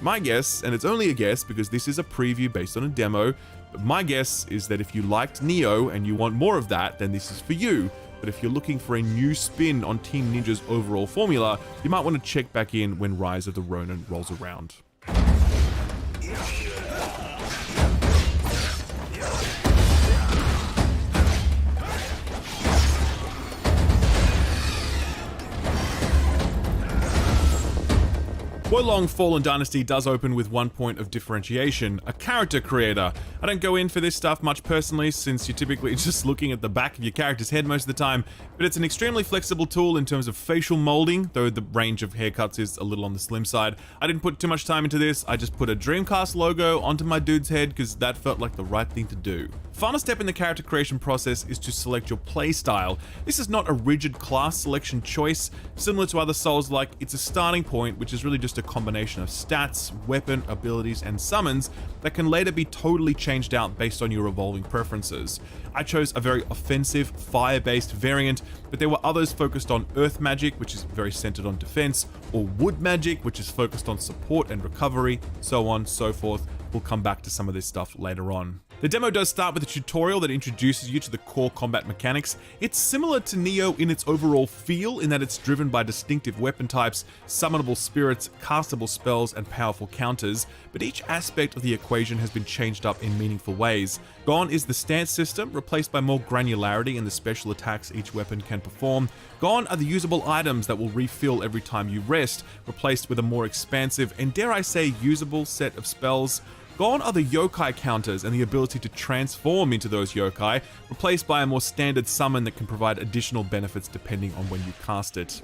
My guess, and it's only a guess because this is a preview based on a demo, but my guess is that if you liked Neo and you want more of that, then this is for you. But if you're looking for a new spin on Team Ninja's overall formula, you might want to check back in when Rise of the Ronin rolls around. Wolong Fallen Dynasty does open with one point of differentiation, a character creator. I don't go in for this stuff much personally, since you're typically just looking at the back of your character's head most of the time, but it's an extremely flexible tool in terms of facial molding, though the range of haircuts is a little on the slim side. I didn't put too much time into this, I just put a Dreamcast logo onto my dude's head because that felt like the right thing to do. Final step in the character creation process is to select your playstyle. This is not a rigid class selection choice. Similar to other Souls-like, it's a starting point, which is really just a combination of stats, weapon, abilities, and summons that can later be totally changed out based on your evolving preferences. I chose a very offensive, fire-based variant, but there were others focused on earth magic, which is very centered on defense, or wood magic, which is focused on support and recovery, so on, so forth. We'll come back to some of this stuff later on. The demo does start with a tutorial that introduces you to the core combat mechanics. It's similar to Neo in its overall feel, in that it's driven by distinctive weapon types, summonable spirits, castable spells, and powerful counters, but each aspect of the equation has been changed up in meaningful ways. Gone is the stance system, replaced by more granularity in the special attacks each weapon can perform. Gone are the usable items that will refill every time you rest, replaced with a more expansive and, dare I say, usable set of spells. Gone are the yokai counters and the ability to transform into those yokai, replaced by a more standard summon that can provide additional benefits depending on when you cast it.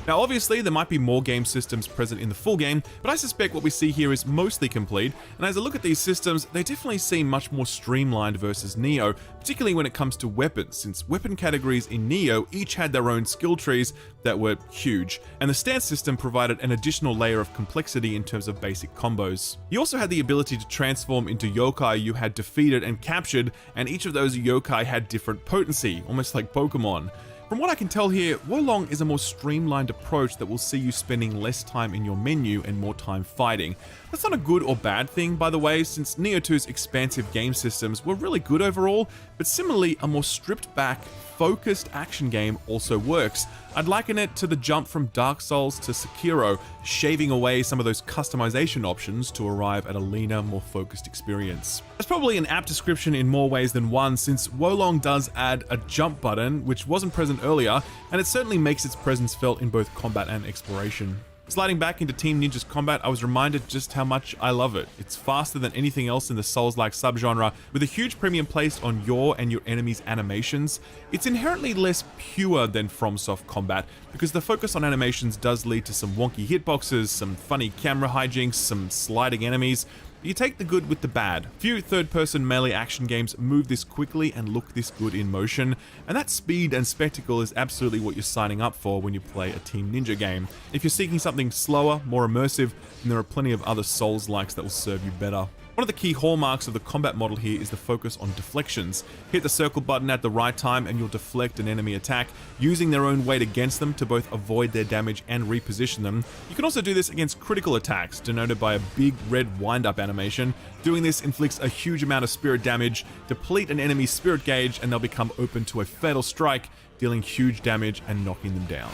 Now obviously there might be more game systems present in the full game, but I suspect what we see here is mostly complete, and as I look at these systems, they definitely seem much more streamlined versus Neo, particularly when it comes to weapons, since weapon categories in Neo each had their own skill trees that were huge, and the stance system provided an additional layer of complexity in terms of basic combos. You also had the ability to transform into yokai you had defeated and captured, and each of those yokai had different potency, almost like Pokemon. From what I can tell here, Wolong is a more streamlined approach that will see you spending less time in your menu and more time fighting. That's not a good or bad thing, by the way, since Neo 2's expansive game systems were really good overall, but similarly, a more stripped back, focused action game also works. I'd liken it to the jump from Dark Souls to Sekiro, shaving away some of those customization options to arrive at a leaner, more focused experience. That's probably an apt description in more ways than one, since Wolong does add a jump button, which wasn't present earlier, and it certainly makes its presence felt in both combat and exploration. Sliding back into Team Ninja's combat, I was reminded just how much I love it. It's faster than anything else in the Souls-like subgenre, with a huge premium placed on your and your enemy's animations. It's inherently less pure than FromSoft combat, because the focus on animations does lead to some wonky hitboxes, some funny camera hijinks, some sliding enemies. You take the good with the bad. Few third-person melee action games move this quickly and look this good in motion, and that speed and spectacle is absolutely what you're signing up for when you play a Team Ninja game. If you're seeking something slower, more immersive, then there are plenty of other Souls-likes that will serve you better. One of the key hallmarks of the combat model here is the focus on deflections. Hit the circle button at the right time and you'll deflect an enemy attack, using their own weight against them to both avoid their damage and reposition them. You can also do this against critical attacks, denoted by a big red wind-up animation. Doing this inflicts a huge amount of spirit damage, deplete an enemy's spirit gauge, and they'll become open to a fatal strike, dealing huge damage and knocking them down.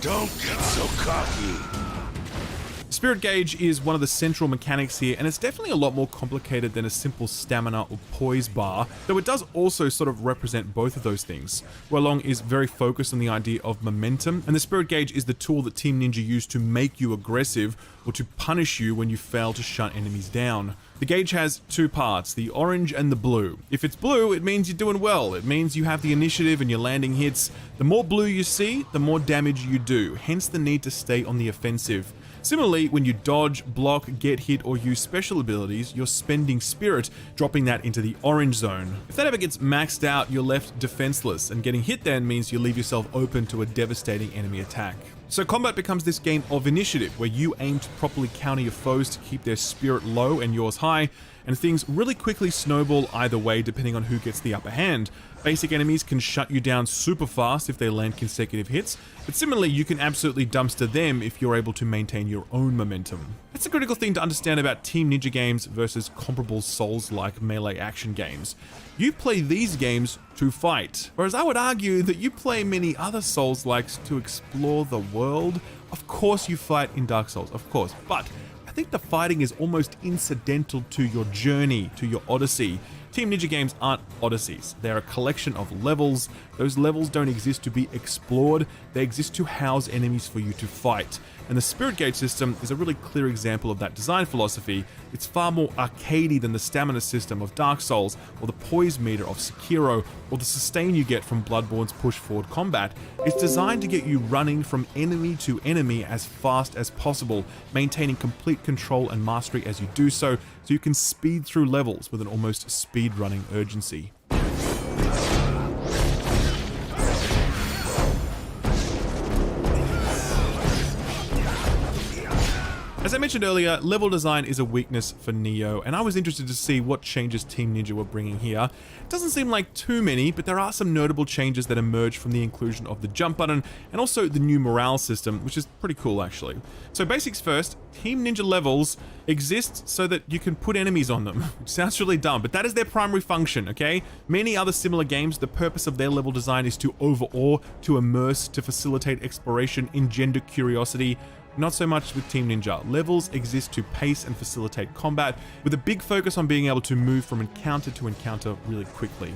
Don't get so cocky. Spirit gauge is one of the central mechanics here, and it's definitely a lot more complicated than a simple stamina or poise bar, though it does also sort of represent both of those things. Wolong is very focused on the idea of momentum, and the spirit gauge is the tool that Team Ninja use to make you aggressive or to punish you when you fail to shut enemies down. The gauge has two parts, the orange and the blue. If it's blue, it means you're doing well. It means you have the initiative and you're landing hits. The more blue you see, the more damage you do, hence the need to stay on the offensive. Similarly, when you dodge, block, get hit, or use special abilities, you're spending spirit, dropping that into the orange zone. If that ever gets maxed out, you're left defenseless, and getting hit then means you leave yourself open to a devastating enemy attack. So combat becomes this game of initiative, where you aim to properly counter your foes to keep their spirit low and yours high, and things really quickly snowball either way depending on who gets the upper hand. Basic enemies can shut you down super fast if they land consecutive hits, but similarly you can absolutely dumpster them if you're able to maintain your own momentum. That's a critical thing to understand about Team Ninja games versus comparable Souls-like melee action games. You play these games to fight, whereas I would argue that you play many other Souls-likes to explore the world. Of course you fight in Dark Souls, of course, but I think the fighting is almost incidental to your journey, to your odyssey. Team Ninja games aren't odysseys. They're a collection of levels. Those levels don't exist to be explored. They exist to house enemies for you to fight. And the Spirit Gauge system is a really clear example of that design philosophy. It's far more arcadey than the stamina system of Dark Souls, or the poise meter of Sekiro, or the sustain you get from Bloodborne's push forward combat. It's designed to get you running from enemy to enemy as fast as possible, maintaining complete control and mastery as you do so you can speed through levels with an almost speed-running urgency. As I mentioned earlier, level design is a weakness for Neo, and I was interested to see what changes Team Ninja were bringing here. It doesn't seem like too many, but there are some notable changes that emerge from the inclusion of the jump button and also the new morale system, which is pretty cool actually. So basics first, Team Ninja levels exist so that you can put enemies on them, which sounds really dumb, but that is their primary function, okay? Many other similar games, the purpose of their level design is to overawe, to immerse, to facilitate exploration, engender curiosity. Not so much with Team Ninja. Levels exist to pace and facilitate combat, with a big focus on being able to move from encounter to encounter really quickly.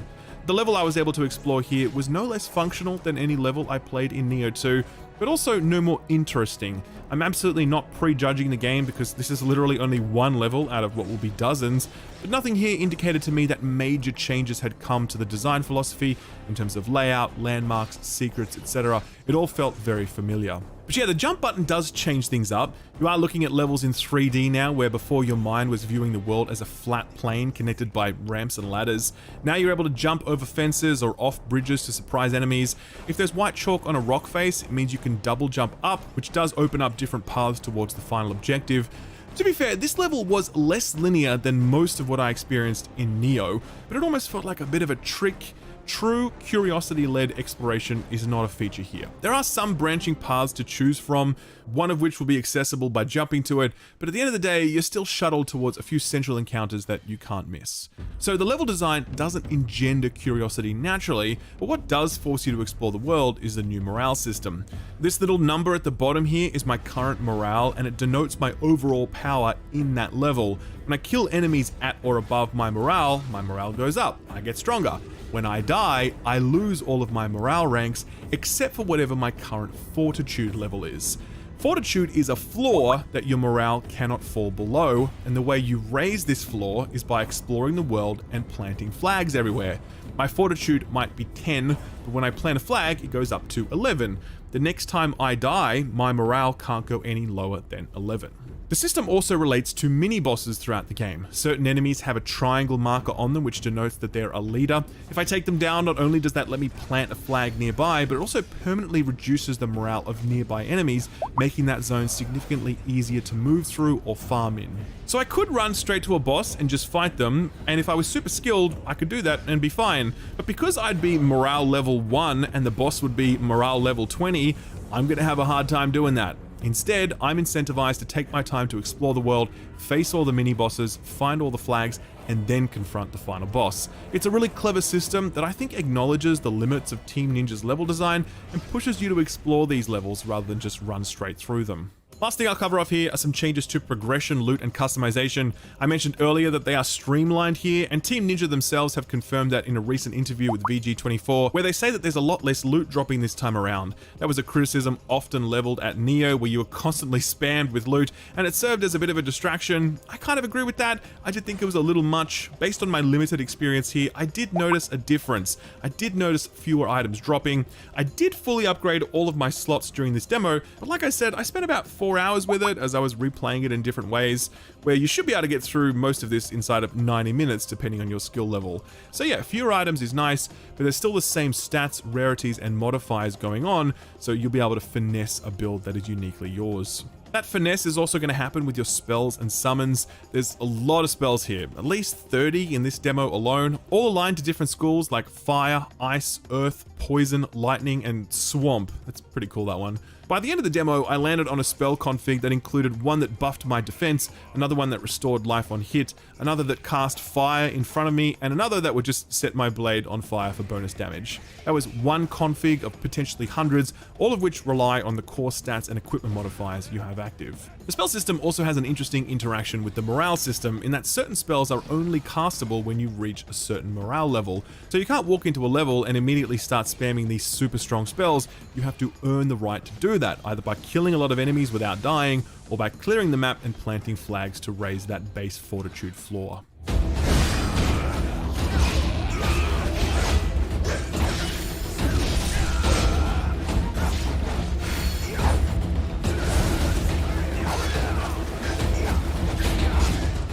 The level I was able to explore here was no less functional than any level I played in Neo 2, but also no more interesting. I'm absolutely not prejudging the game because this is literally only one level out of what will be dozens, but nothing here indicated to me that major changes had come to the design philosophy in terms of layout, landmarks, secrets, etc. It all felt very familiar. But yeah, the jump button does change things up. You are looking at levels in 3D now, where before your mind was viewing the world as a flat plane connected by ramps and ladders. Now you're able to jump over fences or off bridges to surprise enemies. If there's white chalk on a rock face, it means you can double jump up, which does open up different paths towards the final objective. To be fair, this level was less linear than most of what I experienced in Neo, but it almost felt like a bit of a trick. True curiosity-led exploration is not a feature here. There are some branching paths to choose from, one of which will be accessible by jumping to it, but at the end of the day, you're still shuttled towards a few central encounters that you can't miss. So the level design doesn't engender curiosity naturally, but what does force you to explore the world is the new morale system. This little number at the bottom here is my current morale, and it denotes my overall power in that level. When I kill enemies at or above my morale goes up, I get stronger. When I die, I lose all of my morale ranks, except for whatever my current fortitude level is. Fortitude is a floor that your morale cannot fall below, and the way you raise this floor is by exploring the world and planting flags everywhere. My fortitude might be 10, but when I plant a flag, it goes up to 11. The next time I die, my morale can't go any lower than 11. The system also relates to mini-bosses throughout the game. Certain enemies have a triangle marker on them which denotes that they're a leader. If I take them down, not only does that let me plant a flag nearby, but it also permanently reduces the morale of nearby enemies, making that zone significantly easier to move through or farm in. So I could run straight to a boss and just fight them, and if I was super skilled, I could do that and be fine. But because I'd be morale level 1 and the boss would be morale level 20, I'm gonna have a hard time doing that. Instead, I'm incentivized to take my time to explore the world, face all the mini-bosses, find all the flags, and then confront the final boss. It's a really clever system that I think acknowledges the limits of Team Ninja's level design and pushes you to explore these levels rather than just run straight through them. Last thing I'll cover off here are some changes to progression, loot, and customization. I mentioned earlier that they are streamlined here, and Team Ninja themselves have confirmed that in a recent interview with VG24, where they say that there's a lot less loot dropping this time around. That was a criticism often leveled at Neo, where you were constantly spammed with loot, and it served as a bit of a distraction. I kind of agree with that. I did think it was a little much. Based on my limited experience here, I did notice a difference. I did notice fewer items dropping. I did fully upgrade all of my slots during this demo, but like I said, I spent about 4 hours with it as I was replaying it in different ways, where you should be able to get through most of this inside of 90 minutes depending on your skill level. So yeah, fewer items is nice, but there's still the same stats, rarities, and modifiers going on, so you'll be able to finesse a build that is uniquely yours. That finesse is also going to happen with your spells and summons. There's a lot of spells here, at least 30 in this demo alone, all aligned to different schools like fire, ice, earth, poison, lightning, and swamp. That's pretty cool, that one. By the end of the demo, I landed on a spell config that included one that buffed my defense, another one that restored life on hit, another that cast fire in front of me, and another that would just set my blade on fire for bonus damage. That was one config of potentially hundreds, all of which rely on the core stats and equipment modifiers you have active. The spell system also has an interesting interaction with the morale system in that certain spells are only castable when you reach a certain morale level. So you can't walk into a level and immediately start spamming these super strong spells. You have to earn the right to do that, either by killing a lot of enemies without dying, or by clearing the map and planting flags to raise that base fortitude floor.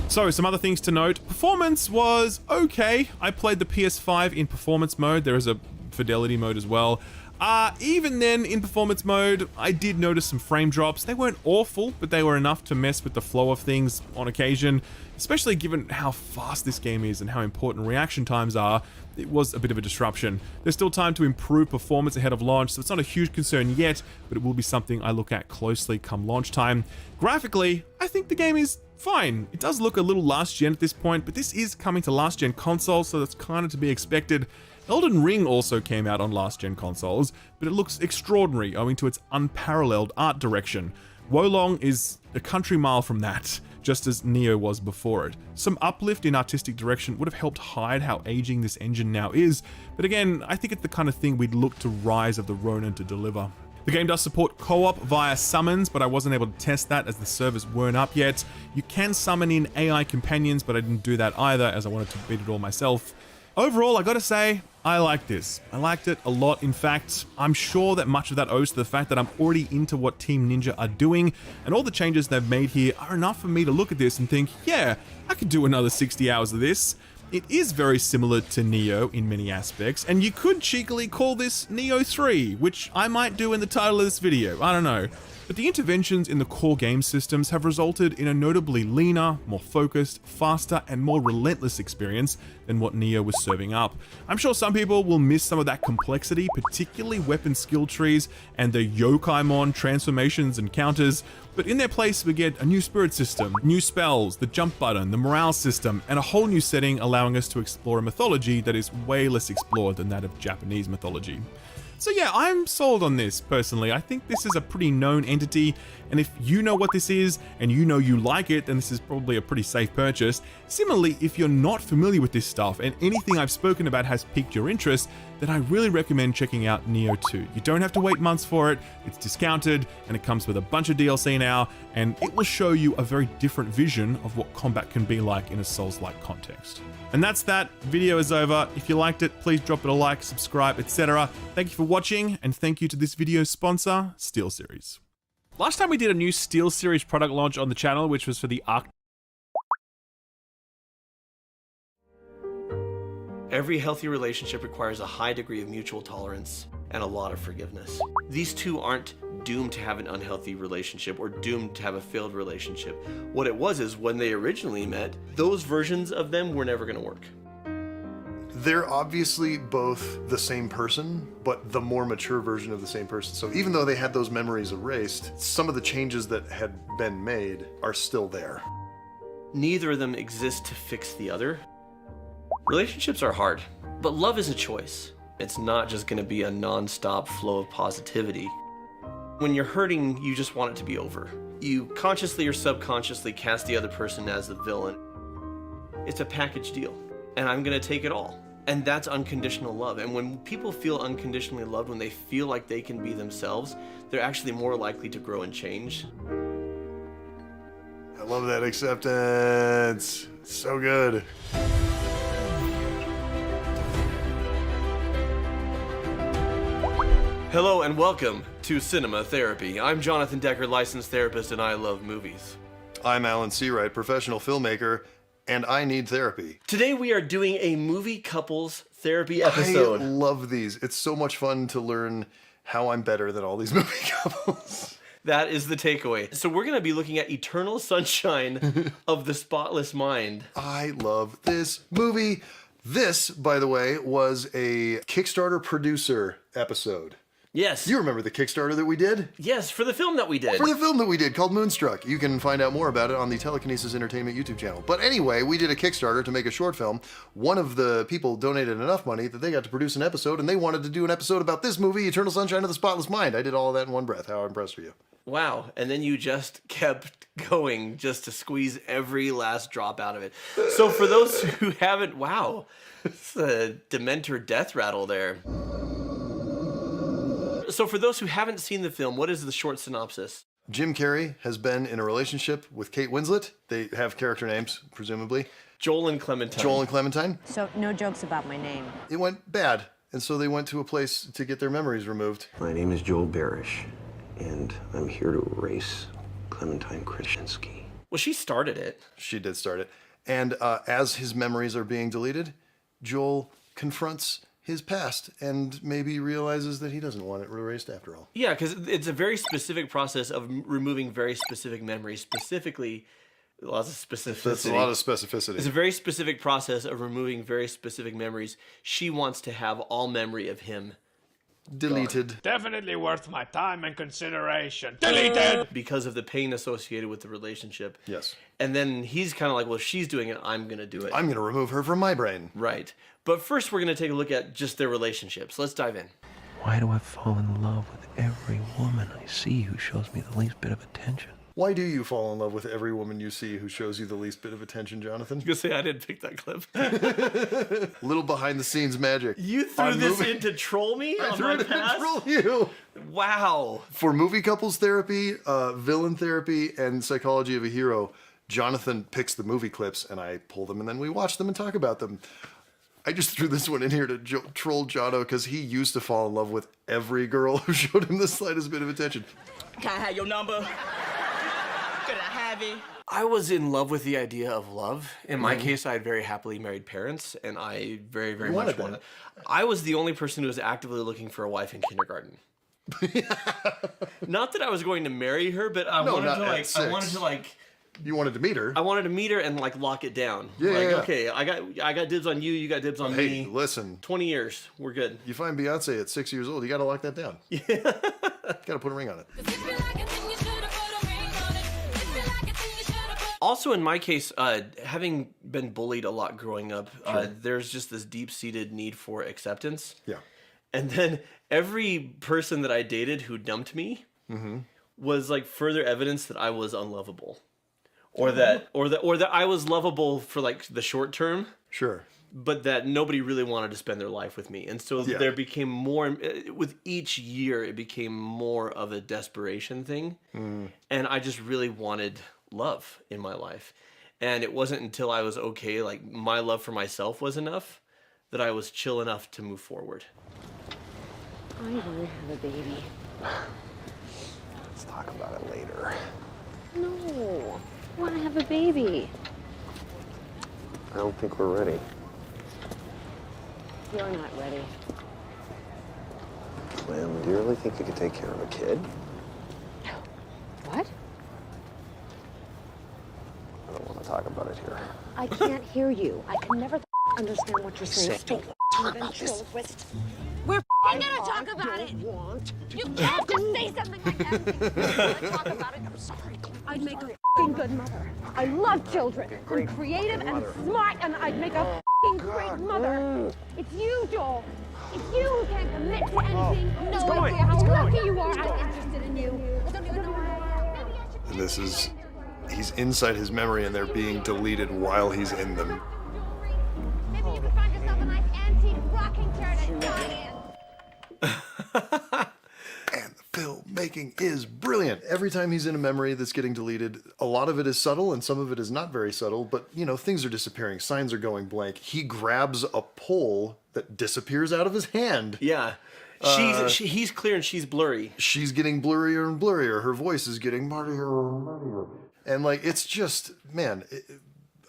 So, some other things to note. Performance was okay. I played the PS5 in performance mode. There is a fidelity mode as well. Even then, in performance mode, I did notice some frame drops. They weren't awful, but they were enough to mess with the flow of things on occasion, especially given how fast this game is and how important reaction times are. It was a bit of a disruption. There's still time to improve performance ahead of launch, so it's not a huge concern yet, but it will be something I look at closely come launch time. Graphically, I think the game is fine. It does look a little last gen at this point, but this is coming to last gen consoles, so that's kind of to be expected. Elden Ring also came out on last gen consoles, but it looks extraordinary owing to its unparalleled art direction. Wolong is a country mile from that, just as Neo was before it. Some uplift in artistic direction would have helped hide how aging this engine now is, but again, I think it's the kind of thing we'd look to Rise of the Ronin to deliver. The game does support co-op via summons, but I wasn't able to test that as the servers weren't up yet. You can summon in AI companions, but I didn't do that either as I wanted to beat it all myself. Overall, I gotta say, I like this. I liked it a lot. In fact, I'm sure that much of that owes to the fact that I'm already into what Team Ninja are doing, and all the changes they've made here are enough for me to look at this and think, yeah, I could do another 60 hours of this. It is very similar to Neo in many aspects, and you could cheekily call this Neo 3, which I might do in the title of this video, I don't know. But the interventions in the core game systems have resulted in a notably leaner, more focused, faster, and more relentless experience than what Neo was serving up. I'm sure some people will miss some of that complexity, particularly weapon skill trees and the Yokaimon transformations and counters, but in their place we get a new spirit system, new spells, the jump button, the morale system, and a whole new setting allowing us to explore a mythology that is way less explored than that of Japanese mythology. So yeah, I'm sold on this, personally. I think this is a pretty known entity, and if you know what this is, and you know you like it, then this is probably a pretty safe purchase. Similarly, if you're not familiar with this stuff, and anything I've spoken about has piqued your interest, then I really recommend checking out Neo 2. You don't have to wait months for it, it's discounted, and it comes with a bunch of DLC now, and it will show you a very different vision of what combat can be like in a Souls-like context. And that's that. Video is over. If you liked it, please drop it a like, subscribe, etc. Thank you for watching, and thank you to this video's sponsor, SteelSeries. Last time we did a new SteelSeries product launch on the channel, which was for the Arc. Every healthy relationship requires a high degree of mutual tolerance and a lot of forgiveness. These two aren't doomed to have an unhealthy relationship or doomed to have a failed relationship. What it was is when they originally met, those versions of them were never going to work. They're obviously both the same person, but the more mature version of the same person. So even though they had those memories erased, some of the changes that had been made are still there. Neither of them exist to fix the other. Relationships are hard, but love is a choice. It's not just going to be a non-stop flow of positivity. When you're hurting, you just want it to be over. You consciously or subconsciously cast the other person as the villain. It's a package deal, and I'm going to take it all. And that's unconditional love. And when people feel unconditionally loved, when they feel like they can be themselves, they're actually more likely to grow and change. I love that acceptance. It's so good. Hello and welcome to Cinema Therapy. I'm Jonathan Decker, licensed therapist, and I love movies. I'm Alan Seawright, professional filmmaker, and I need therapy. Today we are doing a movie couples therapy episode. I love these. It's so much fun to learn how I'm better than all these movie couples. That is the takeaway. So we're going to be looking at Eternal Sunshine of the Spotless Mind. I love this movie. This, by the way, was a Kickstarter producer episode. Yes. You remember the Kickstarter that we did? Yes, for the film that we did. For the film that we did, called Moonstruck. You can find out more about it on the Telekinesis Entertainment YouTube channel. But anyway, we did a Kickstarter to make a short film. One of the people donated enough money that they got to produce an episode, and they wanted to do an episode about this movie, Eternal Sunshine of the Spotless Mind. I did all of that in one breath. How impressed were you? Wow. And then you just kept going just to squeeze every last drop out of it. So for those who haven't, wow, it's a Dementor death rattle there. So for those who haven't seen the film, what is the short synopsis? Jim Carrey has been in a relationship with Kate Winslet. They have character names, presumably. Joel and Clementine. Joel and Clementine. So no jokes about my name. It went bad, and so they went to a place to get their memories removed. My name is Joel Barish, and I'm here to erase Clementine Krasinski. Well, she started it. She did start it. And as his memories are being deleted, Joel confronts his past and maybe realizes that he doesn't want it erased after all. Yeah, because it's a very specific process of removing very specific memories, specifically lots of specificity. That's a lot of specificity. It's a very specific process of removing very specific memories. She wants to have all memory of him deleted. Gone. Definitely worth my time and consideration. Deleted! Because of the pain associated with the relationship. Yes. And then he's kind of like, well, if she's doing it, I'm going to do it. I'm going to remove her from my brain. Right. But first, we're going to take a look at just their relationships. Let's dive in. Why do I fall in love with every woman I see who shows me the least bit of attention? Why do you fall in love with every woman you see who shows you the least bit of attention, Jonathan? I was gonna say I didn't pick that clip. Little behind the scenes magic. You threw this in to troll me I on threw my it in to pass? troll you. Wow. For movie couples therapy, villain therapy, and psychology of a hero, Jonathan picks the movie clips and I pull them and then we watch them and talk about them. I just threw this one in here to troll Jono because he used to fall in love with every girl who showed him the slightest bit of attention. Can I have your number? Could I have it? I was in love with the idea of love. In my case, I had very happily married parents, and I very, very much wanted. I was the only person who was actively looking for a wife in kindergarten. Not that I was going to marry her, but I wanted to like. You wanted to meet her. I wanted to meet her and like lock it down. Yeah, like, yeah. okay, I got dibs on you. You got dibs on me. Hey, listen. 20 years, we're good. You find Beyonce at 6 years old, you got to lock that down. Yeah. Got to put a ring on it. Also, in my case, having been bullied a lot growing up, there's just this deep-seated need for acceptance. Yeah. And then every person that I dated who dumped me was like further evidence that I was unlovable, or that I was lovable for like the short term. Sure. But that nobody really wanted to spend their life with me. And so there became more, with each year, it became more of a desperation thing. And I just really wanted love in my life. And it wasn't until I was okay, like my love for myself was enough, that I was chill enough to move forward. I want to have a baby. Let's talk about it later. No, I want to have a baby. I don't think we're ready. You're not ready. Ma'am, do you really think you could take care of a kid? What? I don't want to talk about it here. I can't hear you. I can never understand what you're saying. Don't talk about this. We're gonna talk about it. You can't just say something like that. We're talk about it. I'm sorry. I'd make a good mother. I love children. I'm creative and smart, and I'd make a great mother. It's you, Joel. It's you who can't commit to anything. No idea how lucky you are. I'm interested in you. I don't even know where I am. Maybe I should. And this is, he's inside his memory and they're being deleted while he's in them. Maybe you can find yourself a nice antique rocking chair to die in. And the filmmaking is brilliant. Every time he's in a memory that's getting deleted, a lot of it is subtle and some of it is not very subtle, but you know, things are disappearing, signs are going blank. He grabs a pole that disappears out of his hand. Yeah. He's clear and she's blurry. She's getting blurrier and blurrier. Her voice is getting muddier and muddier. And like, it's just, man,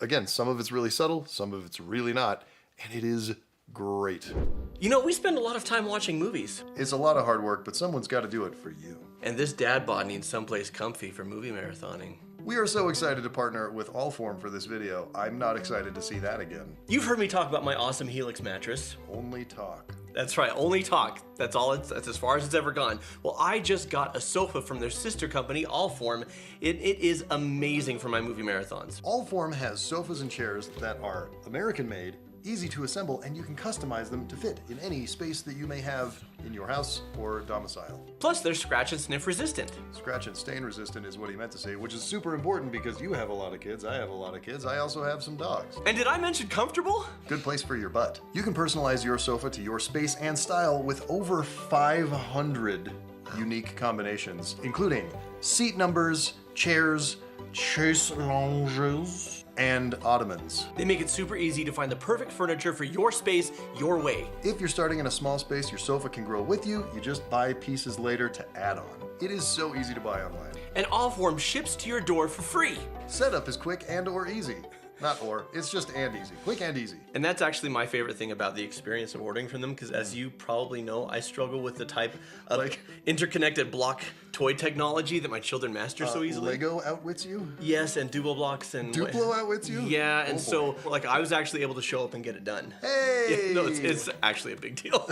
again, some of it's really subtle, some of it's really not. And it is great. You know, we spend a lot of time watching movies. It's a lot of hard work, but someone's got to do it for you. And this dad bod needs someplace comfy for movie marathoning. We are so excited to partner with Allform for this video. I'm not excited to see that again. You've heard me talk about my awesome Helix mattress. Only talk. That's right, only talk. That's as far as it's ever gone. Well, I just got a sofa from their sister company, Allform. It is amazing for my movie marathons. Allform has sofas and chairs that are American-made, easy to assemble, and you can customize them to fit in any space that you may have in your house or domicile. Plus, they're scratch and sniff resistant. Scratch and stain resistant is what he meant to say, which is super important because you have a lot of kids, I have a lot of kids, I also have some dogs. And did I mention comfortable? Good place for your butt. You can personalize your sofa to your space and style with over 500 unique combinations, including seat numbers, chairs, chaise lounges, and ottomans. They make it super easy to find the perfect furniture for your space, your way. If you're starting in a small space, your sofa can grow with you. You just buy pieces later to add on. It is so easy to buy online. And Allform ships to your door for free. Setup is quick and or easy. Not or, it's just and easy. Quick and easy. And that's actually my favorite thing about the experience of ordering from them, because as you probably know, I struggle with the type of interconnected block toy technology that my children master so easily. Lego outwits you? Yes, and Duplo blocks and... Duplo outwits you? Yeah, and so like I was actually able to show up and get it done. Hey! Yeah, no, it's actually a big deal.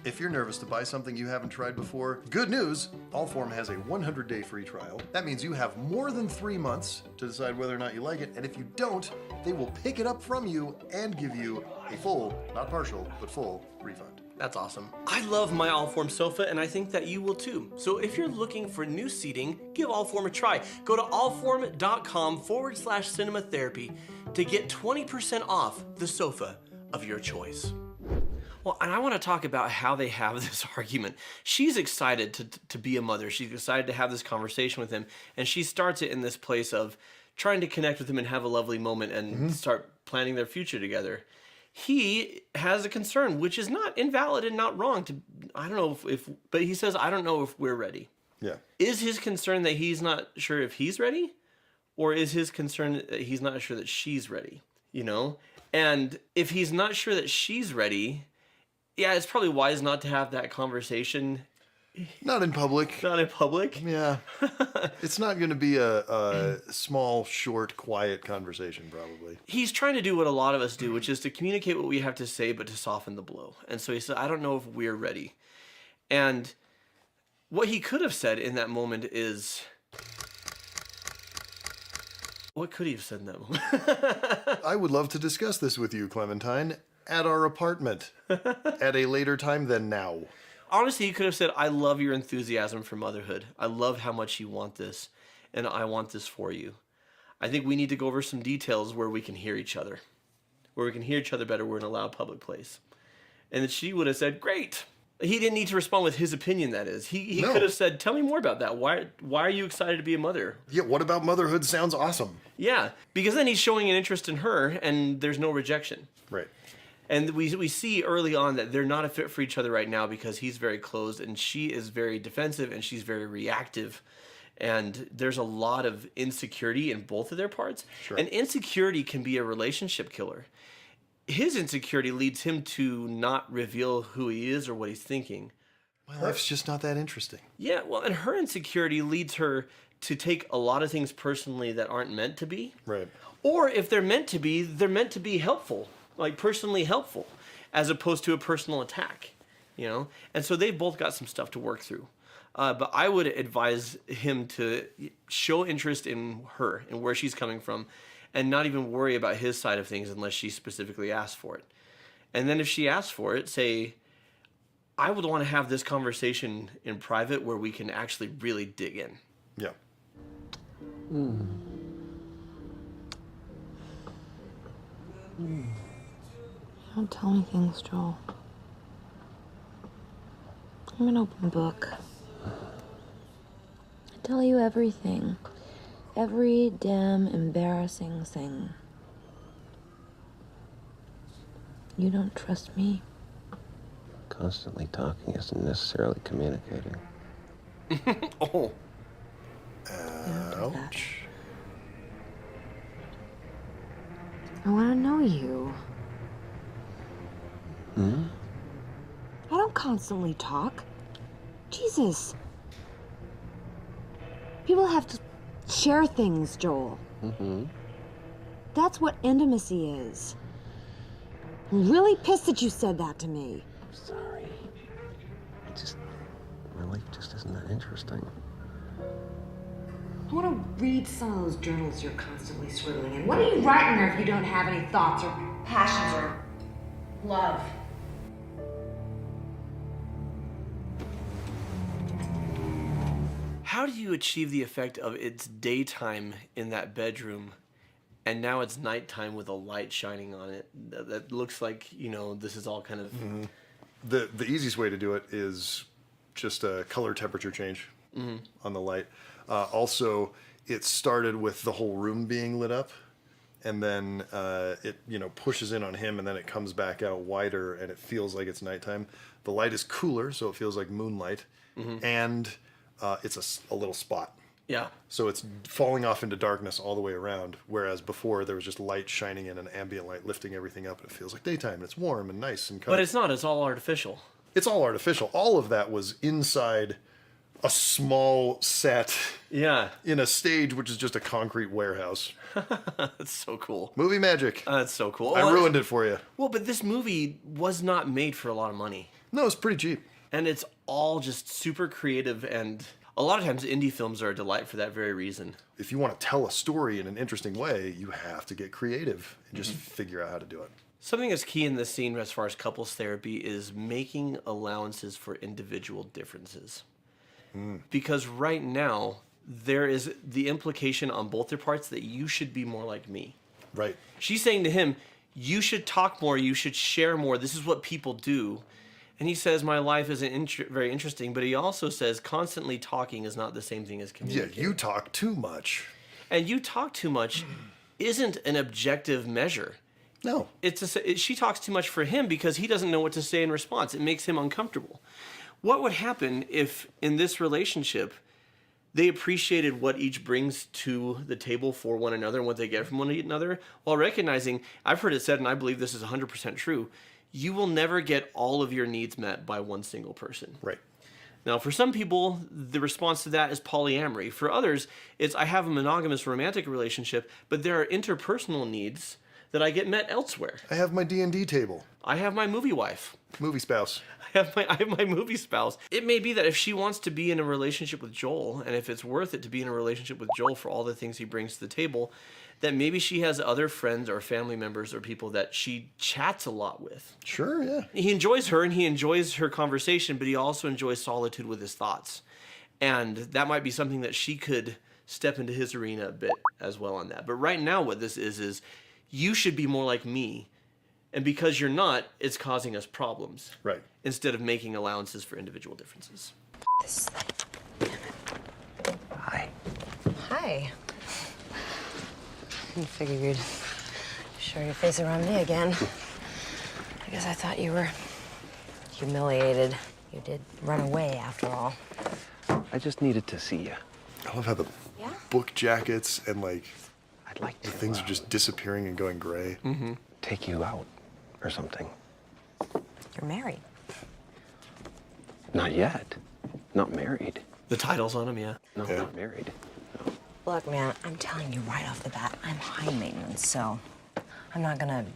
If you're nervous to buy something you haven't tried before, good news! Allform has a 100-day free trial. That means you have more than 3 months to decide whether or not you like it, and if you don't, they will pick it up from you and give you a full, not partial, but full refund. That's awesome. I love my Allform sofa, and I think that you will too. So if you're looking for new seating, give Allform a try. Go to allform.com/cinema therapy to get 20% off the sofa of your choice. Well, and I want to talk about how they have this argument. She's excited to be a mother. She's excited to have this conversation with him, and she starts it in this place of trying to connect with him and have a lovely moment and start planning their future together. He has a concern, which is not invalid and not wrong. I don't know but he says, I don't know if we're ready. Yeah. Is his concern that he's not sure if he's ready? Or is his concern that he's not sure that she's ready? You know? And if he's not sure that she's ready, yeah, it's probably wise not to have that conversation. Not in public. Not in public? Yeah. It's not going to be a small, short, quiet conversation, probably. He's trying to do what a lot of us do, which is to communicate what we have to say, but to soften the blow. And so he said, I don't know if we're ready. And what he could have said in that moment is... What could he have said in that moment? I would love to discuss this with you, Clementine, at our apartment at a later time than now. Honestly, he could have said, I love your enthusiasm for motherhood. I love how much you want this, and I want this for you. I think we need to go over some details where we can hear each other. Where we can hear each other better, we're in a loud public place. And she would have said, great. He didn't need to respond with his opinion, that is. He could have said, tell me more about that. Why are you excited to be a mother? Yeah, what about motherhood sounds awesome. Yeah, because then he's showing an interest in her, and there's no rejection. Right. And we see early on that they're not a fit for each other right now because he's very closed and she is very defensive and she's very reactive. And there's a lot of insecurity in both of their parts. Sure. And insecurity can be a relationship killer. His insecurity leads him to not reveal who he is or what he's thinking. My life's just not that interesting. Yeah, well, and her insecurity leads her to take a lot of things personally that aren't meant to be. Right. Or if they're meant to be helpful. Like personally helpful, as opposed to a personal attack, you know? And so they've both got some stuff to work through. But I would advise him to show interest in her and where she's coming from and not even worry about his side of things unless she specifically asks for it. And then if she asks for it, say, I would want to have this conversation in private where we can actually really dig in. Yeah. Don't tell me things, Joel. I'm an open book. I tell you everything. Every damn embarrassing thing. You don't trust me? Constantly talking isn't necessarily communicating. Oh. Ouch. I want to know you. Hmm? I don't constantly talk. Jesus. People have to share things, Joel. Mm-hmm. That's what intimacy is. I'm really pissed that you said that to me. Sorry. My life just isn't that interesting. I want to read some of those journals you're constantly scribbling in. What are you writing there if you don't have any thoughts or passions or love? How do you achieve the effect of it's daytime in that bedroom and now it's nighttime with a light shining on it? That looks like, you know, this is all kind of... Mm-hmm. The easiest way to do it is just a color temperature change on the light. Also, it started with the whole room being lit up, and then it pushes in on him, and then it comes back out wider, and it feels like it's nighttime. The light is cooler, so it feels like moonlight, and it's a little spot. Yeah. So it's falling off into darkness all the way around, whereas before there was just light shining in and ambient light lifting everything up, and it feels like daytime, and it's warm and nice and cozy. But it's not. It's all artificial. It's all artificial. All of that was inside a small set. Yeah. In a stage which is just a concrete warehouse. That's so cool. Movie magic. That's so cool. I ruined it for you. Well, but this movie was not made for a lot of money. No, it's pretty cheap. And it's all just super creative, and a lot of times indie films are a delight for that very reason. If you want to tell a story in an interesting way, you have to get creative and just figure out how to do it. Something that's key in this scene as far as couples therapy is making allowances for individual differences. Because right now, there is the implication on both their parts that you should be more like me. Right. She's saying to him, you should talk more, you should share more, this is what people do. And he says, my life isn't very interesting, but he also says constantly talking is not the same thing as communicating. Yeah, you talk too much. And you talk too much isn't an objective measure. No. She talks too much for him because he doesn't know what to say in response. It makes him uncomfortable. What would happen if in this relationship they appreciated what each brings to the table for one another and what they get from one another, while recognizing, I've heard it said, and I believe this is 100% true, you will never get all of your needs met by one single person. Right. Now, for some people, the response to that is polyamory. For others, it's I have a monogamous romantic relationship, but there are interpersonal needs that I get met elsewhere. I have my D&D table. I have my movie wife. Movie spouse. I have my movie spouse. It may be that if she wants to be in a relationship with Joel, and if it's worth it to be in a relationship with Joel for all the things he brings to the table, that maybe she has other friends or family members or people that she chats a lot with. Sure, yeah. He enjoys her and he enjoys her conversation, but he also enjoys solitude with his thoughts. And that might be something that she could step into his arena a bit as well on that. But right now what this is you should be more like me. And because you're not, it's causing us problems. Right. Instead of making allowances for individual differences. Hi. I figured you'd show your face around me again. I guess I thought you were humiliated. You did run away after all. I just needed to see you. I love how the book jackets and like I'd like the things are just disappearing and going gray. Mm-hmm. Take you out or something. You're married. Not yet. Not married. The title's on him, yeah. No, not married. Look, man, I'm telling you right off the bat, I'm high maintenance, so I'm not gonna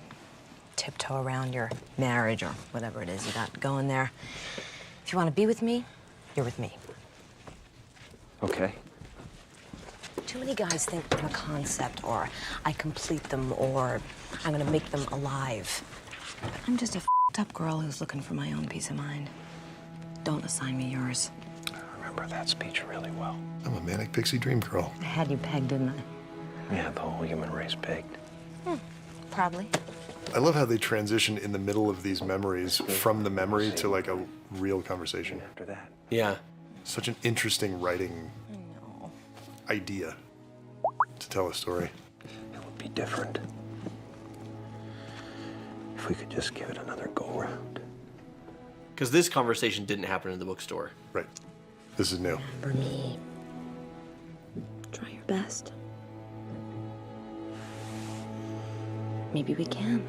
tiptoe around your marriage or whatever it is you got going there. If you want to be with me, you're with me. Okay. Too many guys think I'm a concept, or I complete them, or I'm gonna make them alive. But I'm just a f***ed up girl who's looking for my own peace of mind. Don't assign me yours. I remember that speech really well. I'm a manic pixie dream girl. I had you pegged, didn't I? Yeah, the whole human race pegged. Probably. I love how they transition in the middle of these memories from the memory to like a real conversation. After that. Yeah. Such an interesting writing idea to tell a story. It would be different if we could just give it another go-round. Because this conversation didn't happen in the bookstore. Right. This is new. Remember me. Try your best. Maybe we can.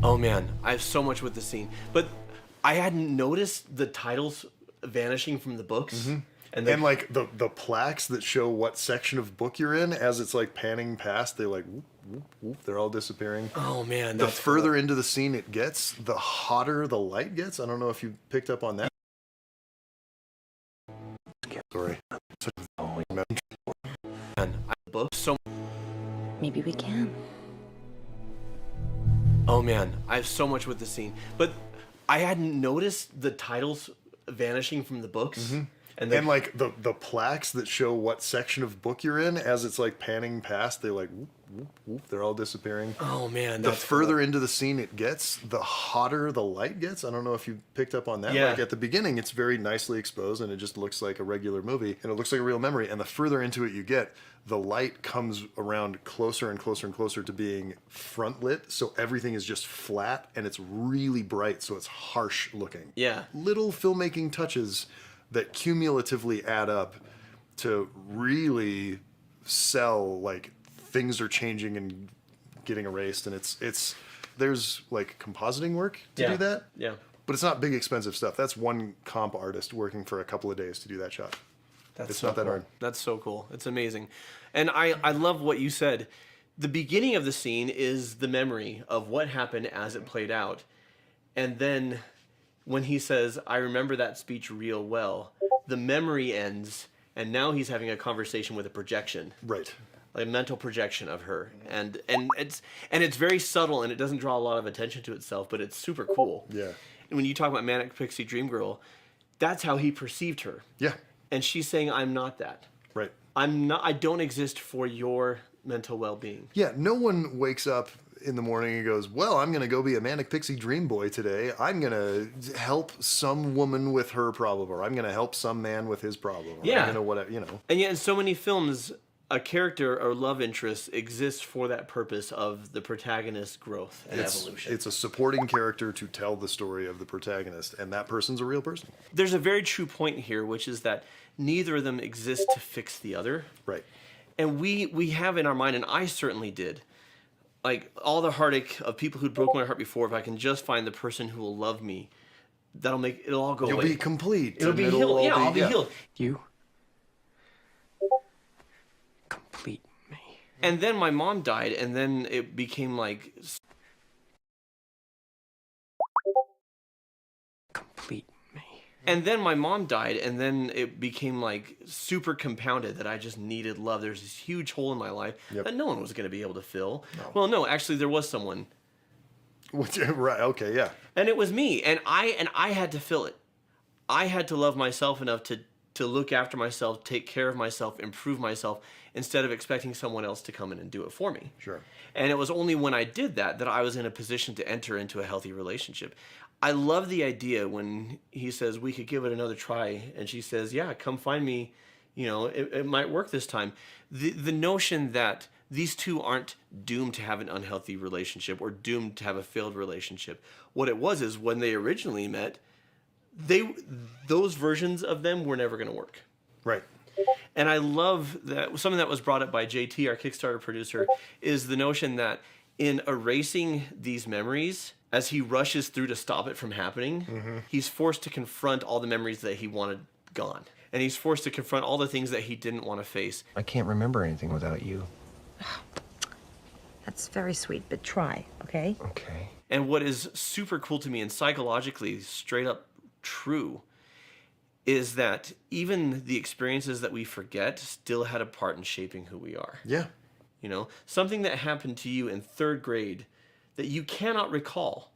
Oh man, I have so much with this scene. But I hadn't noticed the titles vanishing from the books. Mm-hmm. And like the plaques that show what section of book you're in, as it's like panning past, they like whoop, whoop, whoop, they're all disappearing. Oh man, the that's further into the scene it gets, the hotter the light gets. I don't know if you picked up on that. Sorry. Such a man, I book so. Maybe we can. Oh man, I have so much with this scene. But I hadn't noticed the titles vanishing from the books. Mm-hmm. And like the plaques that show what section of book you're in, as it's like panning past, they like whoop, whoop, whoop, they're all disappearing. Oh man, the further into the scene it gets, the hotter the light gets. I don't know if you picked up on that. Yeah. Like at the beginning, it's very nicely exposed and it just looks like a regular movie and it looks like a real memory. And the further into it you get, the light comes around closer and closer and closer to being front lit. So everything is just flat and it's really bright. So it's harsh looking. Yeah. Little filmmaking touches that cumulatively add up to really sell like things are changing and getting erased, and it's there's like compositing work to do that. Yeah. But it's not big expensive stuff. That's one comp artist working for a couple of days to do that shot. That's it's so not that cool. hard. That's so cool. It's amazing. And I love what you said. The beginning of the scene is the memory of what happened as it played out. And then when he says, I remember that speech real well, the memory ends, and now he's having a conversation with a projection. Right. like a mental projection of her, and it's very subtle, and it doesn't draw a lot of attention to itself, but it's super cool. Yeah. And when you talk about Manic Pixie Dream Girl, that's how he perceived her. Yeah. And she's saying, I'm not that. Right. I don't exist for your mental well-being. Yeah, no one wakes up in the morning and goes, well, I'm going to go be a Manic Pixie Dream Boy today. I'm going to help some woman with her problem, or I'm going to help some man with his problem. Or Yeah. I'm gonna whatever, you know. And yet in so many films, a character or love interest exists for that purpose of the protagonist's growth and evolution. It's a supporting character to tell the story of the protagonist, and that person's a real person. There's a very true point here, which is that neither of them exist to fix the other. Right. And we have in our mind, and I certainly did, like all the heartache of people who'd broken my heart before, if I can just find the person who will love me, it'll all go away. You'll be complete. It'll be healed. Yeah, I'll be healed. You complete me. And then my mom died, and then it became like Complete me. And then my mom died, and then it became like super compounded that I just needed love. There's this huge hole in my life that no one was going to be able to fill. No. Well, no, actually there was someone. Right, okay, yeah. And it was me, and I had to fill it. I had to love myself enough to look after myself, take care of myself, improve myself, instead of expecting someone else to come in and do it for me. Sure. And it was only when I did that I was in a position to enter into a healthy relationship. I love the idea when he says, we could give it another try. And she says, yeah, come find me. You know, it might work this time. The notion that these two aren't doomed to have an unhealthy relationship or doomed to have a failed relationship. What it was is when they originally met, those versions of them were never going to work. Right. And I love that something that was brought up by JT, our Kickstarter producer, is the notion that in erasing these memories, as he rushes through to stop it from happening, he's forced to confront all the memories that he wanted gone. And he's forced to confront all the things that he didn't want to face. I can't remember anything without you. That's very sweet, but try, okay? Okay. And what is super cool to me and psychologically straight up true is that even the experiences that we forget still had a part in shaping who we are. Yeah. You know, something that happened to you in 3rd grade that you cannot recall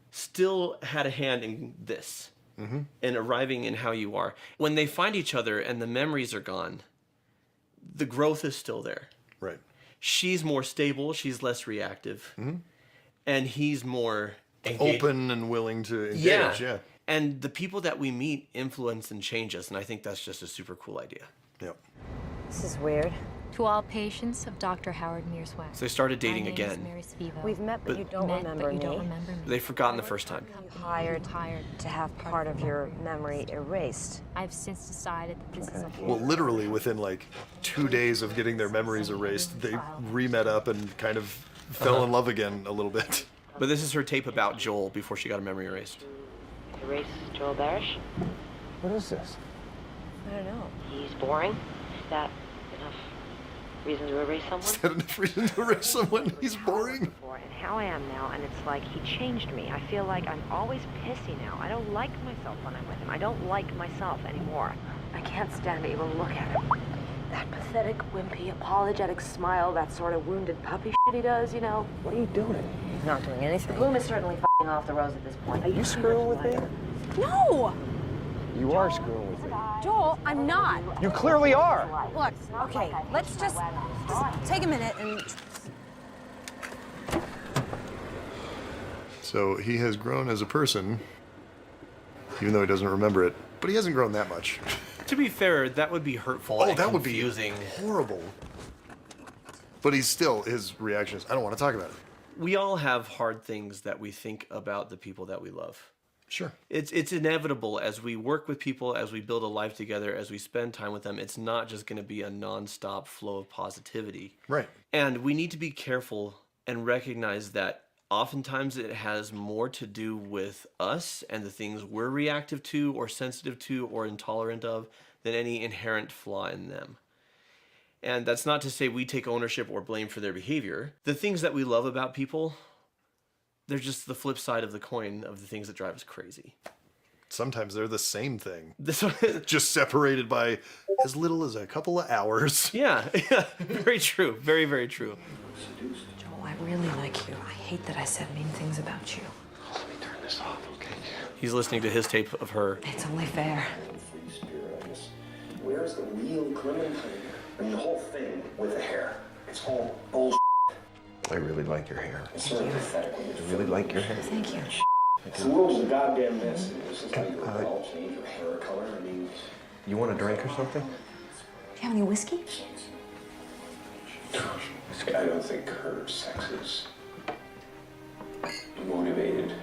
still had a hand in this and arriving in how you are. When they find each other and the memories are gone, the growth is still there. Right. She's more stable, she's less reactive, and he's more engaged. Open and willing to engage, yeah. And the people that we meet influence and change us, and I think that's just a super cool idea. Yep. This is weird. To all patients of Dr. Howard Mearswack. So they started dating again. We've met, but you don't remember me. They've forgotten the first time. Hired to have part of your memory erased. I've since decided that this is a Well, literally within like 2 days of getting their memories erased, they re-met up and kind of fell in love again a little bit. But this is her tape about Joel before she got her memory erased. Erase Joel Barish? What is this? I don't know. He's boring. Is that enough reason to erase someone? Is that enough reason to erase someone? He's boring. And how I am now, and it's like he changed me. I feel like I'm always pissy now. I don't like myself when I'm with him. I don't like myself anymore. I can't stand to even look at him. That pathetic, wimpy, apologetic smile, that sort of wounded puppy shit he does, you know. What are you doing? He's not doing anything. The bloom is certainly f***ing off the rose at this point. Are you screwing with me? No! You are screwing with me. Joel, I'm not. You clearly are. Look, okay, let's just take a minute and... So he has grown as a person, even though he doesn't remember it, but he hasn't grown that much. To be fair, that would be hurtful. Oh, that would be confusing. Horrible. But he's still, his reaction is, I don't want to talk about it. We all have hard things that we think about the people that we love. Sure. It's inevitable as we work with people, as we build a life together, as we spend time with them. It's not just going to be a nonstop flow of positivity. Right. And we need to be careful and recognize that oftentimes it has more to do with us and the things we're reactive to or sensitive to or intolerant of than any inherent flaw in them. And that's not to say we take ownership or blame for their behavior. The things that we love about people, they're just the flip side of the coin of the things that drive us crazy. sometimes they're the same thing. This one, just separated by as little as a couple of hours. Yeah, very true. Very, very true. Joel, I really like you. I hate that I said mean things about you. Let me turn this off, okay? He's listening to his tape of her. It's only fair. Where's the real Clementine? I mean, the whole thing with the hair. It's all bullshit. I really like your hair. It's sort of pathetic. I really like your hair. Thank you. The world's a goddamn mess. This is like your ball change your hair color. I mean, you want a drink or something? Do you have any whiskey? I don't think her sex is motivated.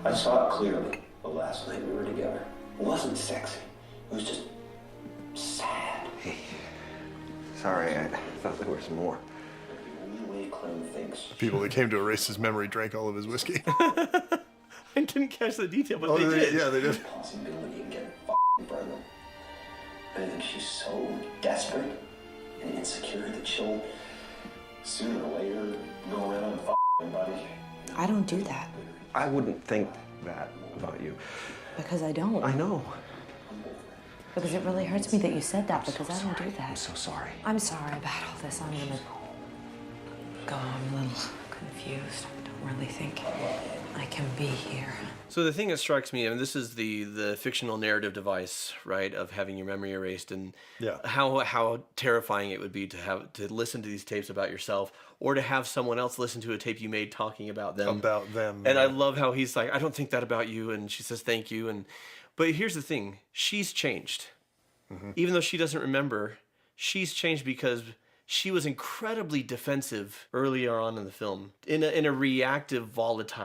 I saw it clearly the last night we were together. It wasn't sexy. It was just sad. Hey, sorry, I thought there was more. The only way Clem thinks. People that came to erase his memory drank all of his whiskey. I didn't catch the detail, but they did. Yeah, they did. Possibility of getting f***ing pregnant. I think she's so desperate and insecure that she'll sooner or later go around and f*** everybody. I don't do that. I wouldn't think that about you. Because I don't. I know. Because it really hurts me that you said that, because I don't do that. I'm so sorry. I'm sorry about all this. I'm gonna go. I'm a little confused. I don't really think I can be here. So the thing that strikes me, and this is the fictional narrative device, right, of having your memory erased, and how terrifying it would be to listen to these tapes about yourself, or to have someone else listen to a tape you made talking about them. And I love how he's like, I don't think that about you, and she says thank you, but here's the thing, she's changed. Even though she doesn't remember, she's changed because she was incredibly defensive earlier on in the film, in a reactive, volatile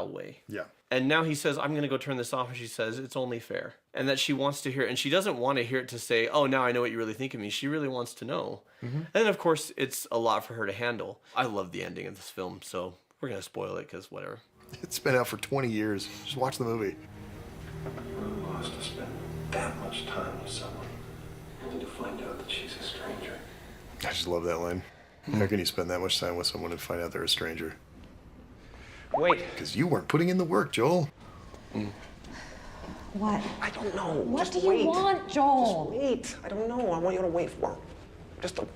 way. Yeah. And now he says, I'm going to go turn this off. And she says, it's only fair. And that she wants to hear it. And she doesn't want to hear it to say, oh, now I know what you really think of me. She really wants to know. And of course, it's a lot for her to handle. I love the ending of this film, so we're going to spoil it because whatever. It's been out for 20 years. Just watch the movie. I'm lost to spend that much time with someone only to find out that she's a stranger. I just love that line. How can you spend that much time with someone and find out they're a stranger? Wait. Because you weren't putting in the work, Joel. What? I don't know. What Just do wait. you want, Joel? Just wait. I don't know. I want you to wait for just a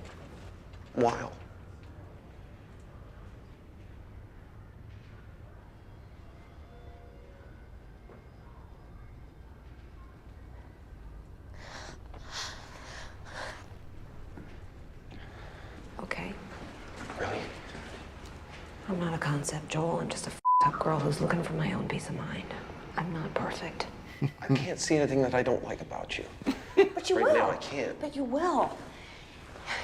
while. Okay. Really? I'm not a concept, Joel. I'm just a up girl who's looking for my own peace of mind. I'm not perfect. I can't see anything that I don't like about you. But you Right will. now, I can't. But you will.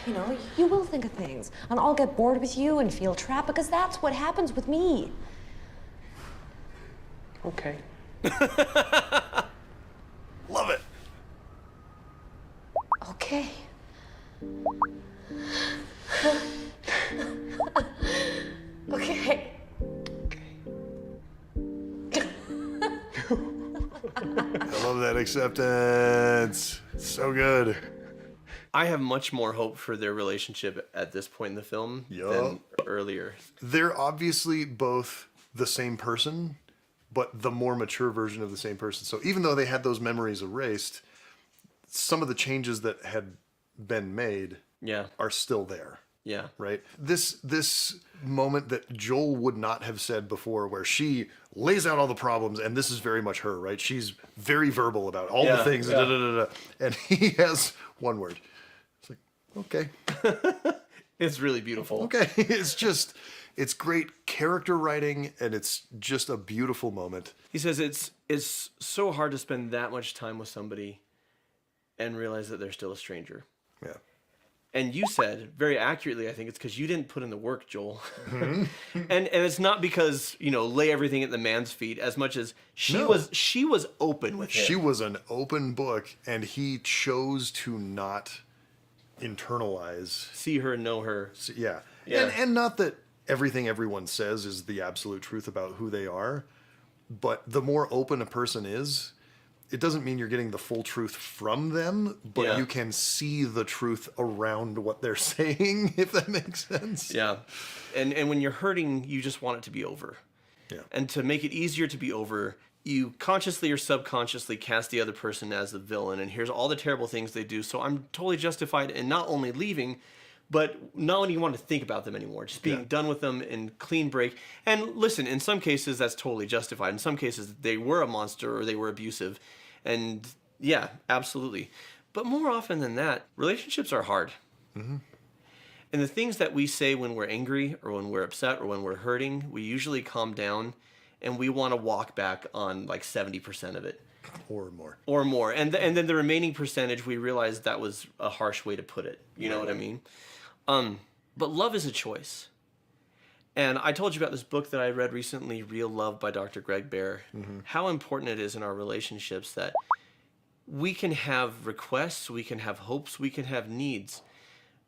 You know, you will think of things. And I'll get bored with you and feel trapped because that's what happens with me. Okay. Love it. Okay. Okay. I love that acceptance. So good. I have much more hope for their relationship at this point in the film than earlier. They're obviously both the same person, but the more mature version of the same person. So even though they had those memories erased, some of the changes that had been made are still there. Yeah. Right? This moment that Joel would not have said before, where she lays out all the problems, and this is very much her, right? She's very verbal about all the things, and he has one word. It's like, okay. It's really beautiful. Okay. It's great character writing, and it's just a beautiful moment. He says it's so hard to spend that much time with somebody and realize that they're still a stranger. Yeah. And you said very accurately, I think it's because you didn't put in the work, Joel. and it's not because, lay everything at the man's feet as much as she was open with him. She was an open book, and he chose to not internalize. See her, know her. Yeah. Yeah. And not that everything everyone says is the absolute truth about who they are, but the more open a person is, it doesn't mean you're getting the full truth from them, but you can see the truth around what they're saying, if that makes sense. Yeah. And when you're hurting, you just want it to be over. Yeah. And to make it easier to be over, you consciously or subconsciously cast the other person as the villain, and here's all the terrible things they do. So I'm totally justified in not only leaving, but not when you want to think about them anymore, just being done with them and clean break. And listen, in some cases, that's totally justified. In some cases, they were a monster or they were abusive. And yeah, absolutely. But more often than that, relationships are hard. Mm-hmm. And the things that we say when we're angry or when we're upset or when we're hurting, we usually calm down and we want to walk back on like 70% of it. Or more. Or more. And then the remaining percentage, we realize that was a harsh way to put it. You know what I mean? But love is a choice. And I told you about this book that I read recently, Real Love by Dr. Greg Bear. Mm-hmm. How important it is in our relationships that we can have requests, we can have hopes, we can have needs.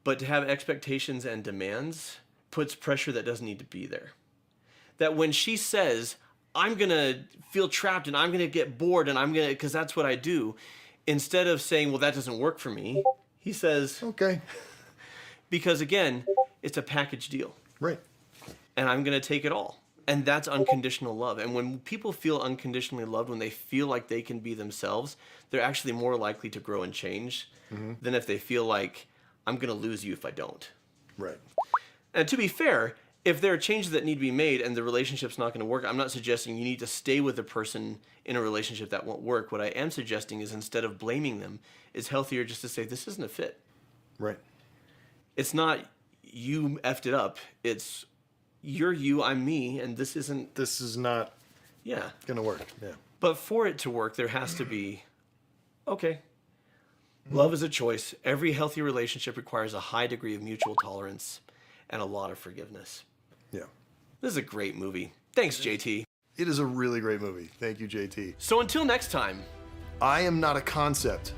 But to have expectations and demands puts pressure that doesn't need to be there. That when she says, I'm going to feel trapped and I'm going to get bored and I'm going to, because that's what I do, instead of saying, well, that doesn't work for me, he says, okay. Because again, it's a package deal. Right. And I'm going to take it all. And that's unconditional love. And when people feel unconditionally loved, when they feel like they can be themselves, they're actually more likely to grow and change than if they feel like, I'm going to lose you if I don't. Right. And to be fair, if there are changes that need to be made and the relationship's not going to work, I'm not suggesting you need to stay with a person in a relationship that won't work. What I am suggesting is instead of blaming them, it's healthier just to say, this isn't a fit. Right. It's not you effed it up. It's you're you, I'm me, and this is not going to work. Yeah. But for it to work, there has to be, okay, love is a choice. Every healthy relationship requires a high degree of mutual tolerance and a lot of forgiveness. Yeah. This is a great movie. Thanks, JT. It is a really great movie. Thank you, JT. So until next time. I am not a concept.